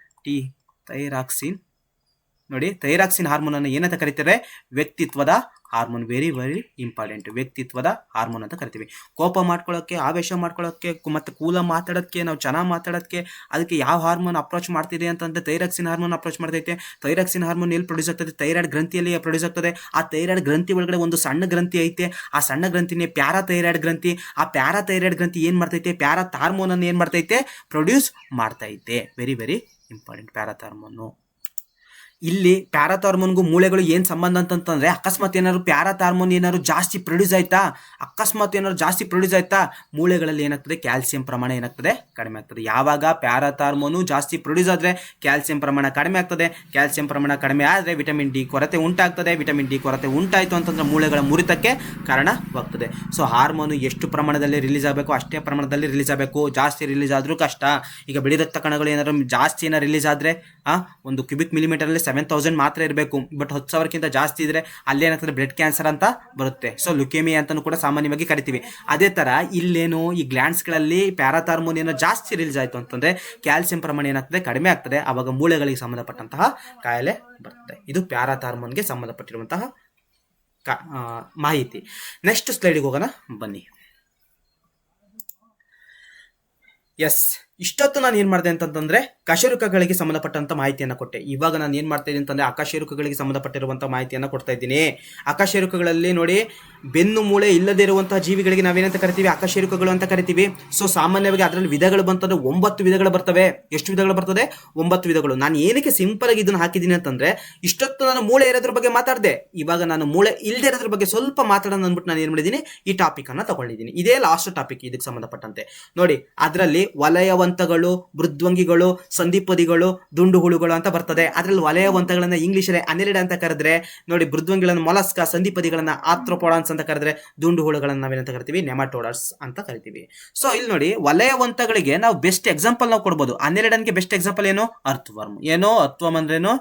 ನೋಡಿ, ಥೈರಾಕ್ಸಿನ್ ಹಾರ್ಮೋನ್ ಅನ್ನು ಏನಂತ ಕರೀತಾರೆ? ವ್ಯಕ್ತಿತ್ವದ ಹಾರ್ಮೋನ್. Very very important. ವ್ಯಕ್ತಿತ್ವದ ಹಾರ್ಮೋನ್ ಅಂತ ಕರಿತೀವಿ. ಕೋಪ ಮಾಡ್ಕೊಳ್ಳೋಕ್ಕೆ, ಆವೇಶ ಮಾಡ್ಕೊಳ್ಳೋಕ್ಕೆ, ಮತ್ತೆ ಕೂಲ ಮಾತಾಡೋಕ್ಕೆ, ನಾವು ಚೆನ್ನಾಗಿ ಮಾತಾಡೋಕ್ಕೆ, ಅದಕ್ಕೆ ಯಾವ ಹಾರ್ಮೋನ್ ಅಪ್ರೋಚ್ ಮಾಡ್ತಿದೆ ಅಂತಂದ್ರೆ ಥೈರಾಕ್ಸಿನ್ ಹಾರ್ಮೋನ್ ಅಪ್ರೋಚ್ ಮಾಡ್ತೈತೆ. ಥೈರಾಕ್ಸಿನ್ ಹಾರ್ಮೋನ್ ಎಲ್ಲಿ ಪ್ರೊಡ್ಯೂಸ್ ಆಗ್ತದೆ? ಥೈರಾಯ್ಡ್ ಗ್ರಂಥಿಯಲ್ಲಿ ಪ್ರೊಡ್ಯೂಸ್ ಆಗ್ತದೆ. ಆ ಥೈರಾಯ್ಡ್ ಗ್ರಂಥಿ ಒಳಗಡೆ ಒಂದು ಸಣ್ಣ ಗ್ರಂಥಿ ಐತೆ. ಆ ಸಣ್ಣ ಗ್ರಂಥಿನೇ ಪ್ಯಾರಾಥೈರಾಯ್ಡ್ ಗ್ರಂಥಿ. ಆ ಪ್ಯಾರಾಥೈರಾಯ್ಡ್ ಗ್ರಂಥಿ ಏನ್ ಮಾಡ್ತೈತೆ? ಪ್ಯಾರಾಥಾರ್ಮೋನ್ ಅನ್ನು ಏನ್ ಮಾಡ್ತೈತೆ? ಪ್ರೊಡ್ಯೂಸ್ ಮಾಡ್ತೈತೆ. Very very important parathormone. ಇಲ್ಲಿ ಪ್ಯಾರಾಥಾರ್ಮೋನ್ಗೂ ಮೂಳೆಗಳು ಏನ್ ಸಂಬಂಧ ಅಂತಂದ್ರೆ, ಅಕಸ್ಮಾತ್ ಏನಾದ್ರು ಪ್ಯಾರಾಥಾರ್ಮೋನ್ ಏನಾದ್ರು ಜಾಸ್ತಿ ಪ್ರೊಡ್ಯೂಸ್ ಆಯ್ತಾ, ಮೂಳೆಗಳಲ್ಲಿ ಏನಾಗ್ತದೆ? ಕ್ಯಾಲ್ಸಿಯಂ ಪ್ರಮಾಣ ಏನಾಗ್ತದೆ? ಕಡಿಮೆ ಆಗ್ತದೆ. ಯಾವಾಗ ಪ್ಯಾರಾಥಾರ್ಮೋನು ಜಾಸ್ತಿ ಪ್ರೊಡ್ಯೂಸ್ ಆದ್ರೆ ಕ್ಯಾಲ್ಸಿಯಂ ಪ್ರಮಾಣ ಕಡಿಮೆ ಆಗ್ತದೆ. ಕ್ಯಾಲ್ಸಿಯಂ ಪ್ರಮಾಣ ಕಡಿಮೆ ಆದ್ರೆ ವಿಟಮಿನ್ ಡಿ ಕೊರತೆ ಉಂಟಾಗ್ತದೆ. ವಿಟಮಿನ್ ಡಿ ಕೊರತೆ ಉಂಟಾಯ್ತು ಅಂತಂದ್ರೆ ಮೂಳೆಗಳ ಮುರಿತಕ್ಕೆ ಕಾರಣವಾಗ್ತದೆ. ಸೊ ಹಾರ್ಮೋನು ಎಷ್ಟು ಪ್ರಮಾಣದಲ್ಲಿ ರಿಲೀಸ್ ಆಗಬೇಕು ಅಷ್ಟೇ ಪ್ರಮಾಣದಲ್ಲಿ ರಿಲೀಸ್ ಆಗಬೇಕು. ಜಾಸ್ತಿ ರಿಲೀಸ್ ಆದ್ರೂ ಕಷ್ಟ. ಈಗ ಬಿಳಿ ರಕ್ತ ಕಣಗಳು ಏನಾದ್ರು ಜಾಸ್ತಿ ರಿಲೀಸ್ ಆದ್ರೆ 1 ಕ್ಯೂಬಿಕ್ ಮಿಲಿಮೀಟರ್ ಅಲ್ಲಿ 7,000 ಮಾತ್ರ ಇರಬೇಕು. ಬಟ್ 10,000ಕ್ಕಿಂತ ಜಾಸ್ತಿ ಇದ್ರೆ ಅಲ್ಲೇನಾಗ್ತದೆ ಬ್ಲಡ್ ಕ್ಯಾನ್ಸರ್ ಅಂತ ಬರುತ್ತೆ. ಸೊ ಲುಕೇಮಿಯಾ ಅಂತಾನು ಕೂಡ ಸಾಮಾನ್ಯವಾಗಿ ಕರಿತೀವಿ. ಅದೇ ತರ ಇಲ್ಲೇನು ಈ ಗ್ಲ್ಯಾಂಡ್ಸ್ಗಳಲ್ಲಿ ಪ್ಯಾರಾಥಾರ್ಮೋನ್ ಏನೋ ಜಾಸ್ತಿ ರಿಲೀಸ್ ಆಯಿತು ಅಂತಂದ್ರೆ ಕ್ಯಾಲ್ಸಿಯಂ ಪ್ರಮಾಣ ಏನಾಗ್ತದೆ, ಕಡಿಮೆ ಆಗ್ತದೆ. ಆವಾಗ ಮೂಳೆಗಳಿಗೆ ಸಂಬಂಧಪಟ್ಟಂತಹ ಕಾಯಿಲೆ ಬರ್ತದೆ. ಇದು ಪ್ಯಾರಾಥಾರ್ಮೋನ್ಗೆ ಸಂಬಂಧಪಟ್ಟಿರುವಂತಹ ಮಾಹಿತಿ. ನೆಕ್ಸ್ಟ್ ಸ್ಲೈಡಿಗೆ ಹೋಗೋಣ ಬನ್ನಿ. ಎಸ್, ಇಷ್ಟೊತ್ತು ನಾನು ಏನು ಮಾಡಿದೆ ಅಂತಂದ್ರೆ ಕಶೇರುಕಗಳಿಗೆ ಸಂಬಂಧಪಟ್ಟಂತ ಮಾಹಿತಿಯನ್ನು ಕೊಟ್ಟೆ. ಇವಾಗ ನಾನು ಏನು ಮಾಡ್ತಾ ಇದ್ದೀನಿ ಅಂತಂದ್ರೆ ಅಕಶೇರುಕಗಳಿಗೆ ಸಂಬಂಧಪಟ್ಟಿರುವಂತಹ ಮಾಹಿತಿಯನ್ನು ಕೊಡ್ತಾ ಇದ್ದೀನಿ. ಅಕಶೇರುಕಗಳಲ್ಲಿ ನೋಡಿ, ಬೆನ್ನು ಮೂಳೆ ಇಲ್ಲದೇ ಇರುವಂತಹ ಜೀವಿಗಳಿಗೆ ನಾವೇನಂತ ಕರಿತೀವಿ, ಅಕಶೇರುಕಗಳು ಅಂತ ಕರಿತೀವಿ. ಸೊ ಸಾಮಾನ್ಯವಾಗಿ ಅದರಲ್ಲಿ ವಿಧಗಳು ಬಂತಂದ್ರೆ 9 ವಿಧಗಳು ಬರ್ತವೆ. ಎಷ್ಟು ವಿಧಗಳು ಬರ್ತದೆ? 9 ವಿಧಗಳು. ನಾನು ಏನಕ್ಕೆ ಸಿಂಪಲ್ ಆಗಿ ಇದನ್ನು ಹಾಕಿದ್ದೀನಿ ಅಂತಂದ್ರೆ, ಇಷ್ಟೊತ್ತು ನಾನು ಮೂಳೆ ಇರೋದ್ರ ಬಗ್ಗೆ ಮಾತಾಡಿದೆ, ಇವಾಗ ನಾನು ಮೂಳೆ ಇಲ್ಲದೆ ಇರೋದ್ರ ಬಗ್ಗೆ ಸ್ವಲ್ಪ ಮಾತಾಡೋಣ ಅಂದ್ಬಿಟ್ಟು ನಾನು ಏನು ಮಾಡಿದ್ದೀನಿ, ಈ ಟಾಪಿಕ್ ಅನ್ನ ತಗೊಂಡಿದ್ದೀನಿ. ಇದೇ ಲಾಸ್ಟ್ ಟಾಪಿಕ್ ಇದಕ್ಕೆ ಸಂಬಂಧಪಟ್ಟಂತೆ. ನೋಡಿ, ಅದರಲ್ಲಿ ವಲಯವಂತಗಳು, ಮೃದ್ವಂಗಿಗಳು, ಸಂಧಿಪದಿಗಳು, ದುಂಡು ಹುಳುಗಳು ಅಂತ ಬರ್ತದೆ. ಅದರಲ್ಲಿ ವಲಯವಂತಗಳನ್ನ ಇಂಗ್ಲಿಷಲ್ಲಿ ಅನೆಲಿಡ ಅಂತ ಕರೆದ್ರೆ, ನೋಡಿ ಮೃದ್ವಂಗಿಗಳನ್ನು ಮೊಲಸ್ಕ, ಸಂಧಿಪದಿಗಳನ್ನ ಆರ್ಥ್ರೋಪೋಡಾನ್ಸ್ ಅಂತ ಕರೆದ್ರೆ, ದುಂಡು ಹುಳುಗಳನ್ನ ನಾವೇನಂತ ಕರಿತೀವಿ, ನೆಮಾಟೋಡರ್ಸ್ ಅಂತ ಕರಿತೀವಿ. ಸೊ ಇಲ್ಲಿ ನೋಡಿ, ವಲಯವಂತಗಳಿಗೆ ನಾವು ಬೆಸ್ಟ್ ಎಕ್ಸಾಂಪಲ್ ನಾವು ಕೊಡ್ಬೋದು. ಅನೆಲಿಡನ್ಗೆ ಬೆಸ್ಟ್ ಎಕ್ಸಾಂಪಲ್ ಏನು? ಅರ್ಥ್ವರ್ಮ್. ಏನೋ ಅರ್ಥ್ವರ್ಮ್ ಅಂದ್ರೇನು?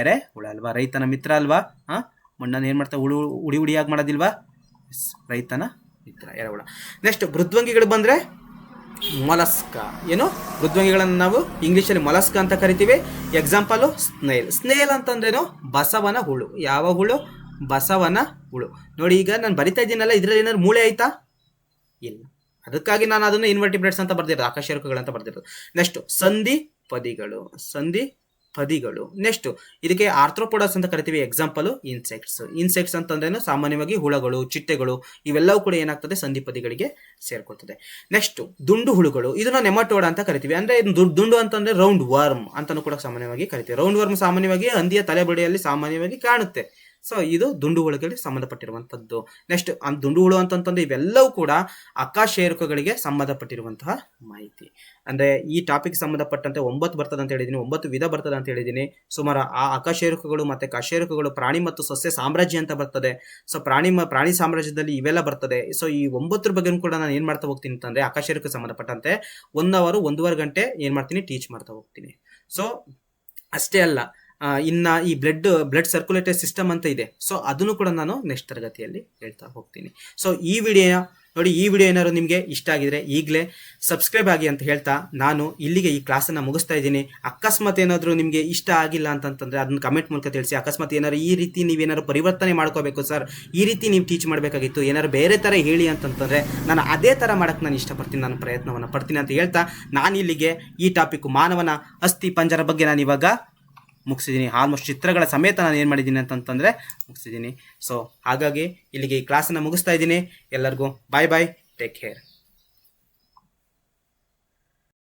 ಎರೆ ಹುಳ ಅಲ್ವಾ, ರೈತನ ಮಿತ್ರ ಅಲ್ವಾ. ಮಣ್ಣನ್ನು ಏನ್ ಮಾಡ್ತಾ ಉಡಿ ಉಡಿಯಾಗಿ ಮಾಡೋದಿಲ್ವಾ, ರೈತನ ಮಿತ್ರ ಎರೆಹುಳ. ನೆಕ್ಸ್ಟ್ ಮೃದ್ವಂಗಿಗಳು ಬಂದ್ರೆ ಮೊಲಸ್ಕ. ಏನು? ಮೃದ್ವಂಗಿಗಳನ್ನು ನಾವು ಇಂಗ್ಲಿಷಲ್ಲಿ ಮೊಲಸ್ಕ ಅಂತ ಕರಿತೀವಿ. Example snail. ಸ್ನೇಲ್ ಅಂತಂದ್ರೇನು? ಬಸವನ ಹುಳು. ಯಾವ ಹುಳು? ಬಸವನ ಹುಳು. ನೋಡಿ, ಈಗ ನಾನು ಬರಿತಾ ಇದ್ದೀನಲ್ಲ, ಇದ್ರಲ್ಲಿ ಏನಾದ್ರು ಮೂಳೆ ಆಯ್ತಾ? ಇಲ್ಲ. ಅದಕ್ಕಾಗಿ ನಾನು ಅದನ್ನು ಇನ್ವರ್ಟಿಬ್ರೇಟ್ಸ್ ಅಂತ ಬರ್ದಿರೋದು, ಅಕಶೇರುಕಗಳು ಅಂತ ಬರ್ದಿರೋದು. ನೆಕ್ಸ್ಟ್ ಸಂಧಿ ಪದಿಗಳು. ಸಂಧಿ ಪದಿಗಳು. ನೆಕ್ಸ್ಟ್ ಇದಕ್ಕೆ ಆರ್ಥ್ರೋಪೋಡಸ್ ಅಂತ ಕರಿತೀವಿ. Example insects. ಇನ್ಸೆಕ್ಟ್ಸ್ ಅಂತಂದ್ರೇನು? ಸಾಮಾನ್ಯವಾಗಿ ಹುಳಗಳು, ಚಿಟ್ಟೆಗಳು, ಇವೆಲ್ಲವೂ ಕೂಡ ಏನಾಗ್ತದೆ, ಸಂಧಿಪದಿಗಳಿಗೆ ಸೇರ್ಕೊಳ್ತದೆ. ನೆಕ್ಸ್ಟ್ ದುಂಡು ಹುಳುಗಳು. ಇದನ್ನ ನೆಮಟೋಡ ಅಂತ ಕರಿತೀವಿ. ಅಂದ್ರೆ ದುಂಡು ಅಂತಂದ್ರೆ ರೌಂಡ್ ವರ್ಮ್ ಅಂತಾನು ಕೂಡ ಸಾಮಾನ್ಯವಾಗಿ ಕರಿತೀವಿ. ರೌಂಡ್ ವರ್ಮ್ ಸಾಮಾನ್ಯವಾಗಿ ಹಂದಿಯ ತಲೆಬಡಿಯಲ್ಲಿ ಸಾಮಾನ್ಯವಾಗಿ ಕಾಣುತ್ತೆ. ಸೊ ಇದು ದುಂಡು ಹುಳುಗಳಿಗೆ ಸಂಬಂಧಪಟ್ಟಿರುವಂತದ್ದು. ನೆಕ್ಸ್ಟ್ ದುಂಡು ಹುಳು ಅಂತಂತಂದ್ರೆ ಇವೆಲ್ಲವೂ ಕೂಡ ಅಕಶೇರುಕಗಳಿಗೆ ಸಂಬಂಧಪಟ್ಟಿರುವಂತಹ ಮಾಹಿತಿ. ಅಂದ್ರೆ ಈ ಟಾಪಿಕ್ ಸಂಬಂಧಪಟ್ಟಂತೆ 9 ಬರ್ತದೆ ಅಂತ ಹೇಳಿದೀನಿ, 9 ವಿಧ ಬರ್ತದೆ ಅಂತ ಹೇಳಿದೀನಿ. ಸುಮಾರು ಆ ಅಕಶೇರುಕಗಳು ಮತ್ತೆ ಕಶೇರುಕಗಳು ಪ್ರಾಣಿ ಮತ್ತು ಸಸ್ಯ ಸಾಮ್ರಾಜ್ಯ ಅಂತ ಬರ್ತದೆ. ಸೊ ಪ್ರಾಣಿ ಸಾಮ್ರಾಜ್ಯದಲ್ಲಿ ಇವೆಲ್ಲ ಬರ್ತದೆ. ಸೊ ಈ 9 ಬಗ್ಗೆ ಕೂಡ ನಾನು ಏನ್ ಮಾಡ್ತಾ ಹೋಗ್ತೀನಿ ಅಂತಂದ್ರೆ ಅಕಶೇರುಕ ಸಂಬಂಧಪಟ್ಟಂತೆ 1 ಅವರ್ 1.5 ಗಂಟೆ ಏನ್ ಮಾಡ್ತೀನಿ, ಟೀಚ್ ಮಾಡ್ತಾ ಹೋಗ್ತೀನಿ. ಸೊ ಅಷ್ಟೇ ಅಲ್ಲ, ಇನ್ನ ಈ ಬ್ಲಡ್ ಸರ್ಕ್ಯುಲೇಟರಿ ಸಿಸ್ಟಮ್ ಅಂತ ಇದೆ. ಸೊ ಅದನ್ನು ಕೂಡ ನಾನು ನೆಕ್ಸ್ಟ್ ತರಗತಿಯಲ್ಲಿ ಹೇಳ್ತಾ ಹೋಗ್ತೀನಿ. ಸೊ ಈ ವಿಡಿಯೋ ನೋಡಿ, ಈ ವಿಡಿಯೋ ಏನಾದ್ರು ನಿಮಗೆ ಇಷ್ಟ ಆಗಿದ್ರೆ ಈಗಲೇ ಸಬ್ಸ್ಕ್ರೈಬ್ ಆಗಿ ಅಂತ ಹೇಳ್ತಾ ನಾನು ಇಲ್ಲಿಗೆ ಈ ಕ್ಲಾಸನ್ನು ಮುಗಿಸ್ತಾ ಇದ್ದೀನಿ. ಅಕಸ್ಮಾತ್ ಏನಾದರೂ ನಿಮಗೆ ಇಷ್ಟ ಆಗಿಲ್ಲ ಅಂತಂತಂದ್ರೆ ಅದನ್ನ ಕಮೆಂಟ್ ಮೂಲಕ ತಿಳಿಸಿ. ಅಕಸ್ಮಾತ್ ಏನಾದ್ರು ಈ ರೀತಿ ನೀವೇನಾದ್ರು ಪರಿವರ್ತನೆ ಮಾಡ್ಕೋಬೇಕು ಸರ್, ಈ ರೀತಿ ನೀವು ಟೀಚ್ ಮಾಡಬೇಕಾಗಿತ್ತು, ಏನಾದ್ರು ಬೇರೆ ಥರ ಹೇಳಿ ಅಂತಂತಂದರೆ ನಾನು ಅದೇ ಥರ ಮಾಡೋಕ್ಕೆ ನಾನು ಇಷ್ಟಪಡ್ತೀನಿ, ನಾನು ಪ್ರಯತ್ನವನ್ನು ಪಡ್ತೀನಿ ಅಂತ ಹೇಳ್ತಾ ನಾನು ಇಲ್ಲಿಗೆ ಈ ಟಾಪಿಕ್ ಮಾನವನ ಅಸ್ಥಿ ಪಂಜರ ಬಗ್ಗೆ ನಾನು ಇವಾಗ ಮುಗಿಸಿದ್ದೀನಿ. ಆಲ್ಮೋಸ್ಟ್ ಚಿತ್ರಗಳ ಸಮೇತ ನಾನು ಏನು ಮಾಡಿದ್ದೀನಿ ಅಂತಂತಂದರೆ ಮುಗಿಸಿದ್ದೀನಿ. ಸೊ ಹಾಗಾಗಿ ಇಲ್ಲಿಗೆ ಈ ಕ್ಲಾಸನ್ನು ಮುಗಿಸ್ತಾ ಇದ್ದೀನಿ. ಎಲ್ಲರಿಗೂ ಬಾಯ್ ಬಾಯ್, ಟೇಕ್ ಕೇರ್.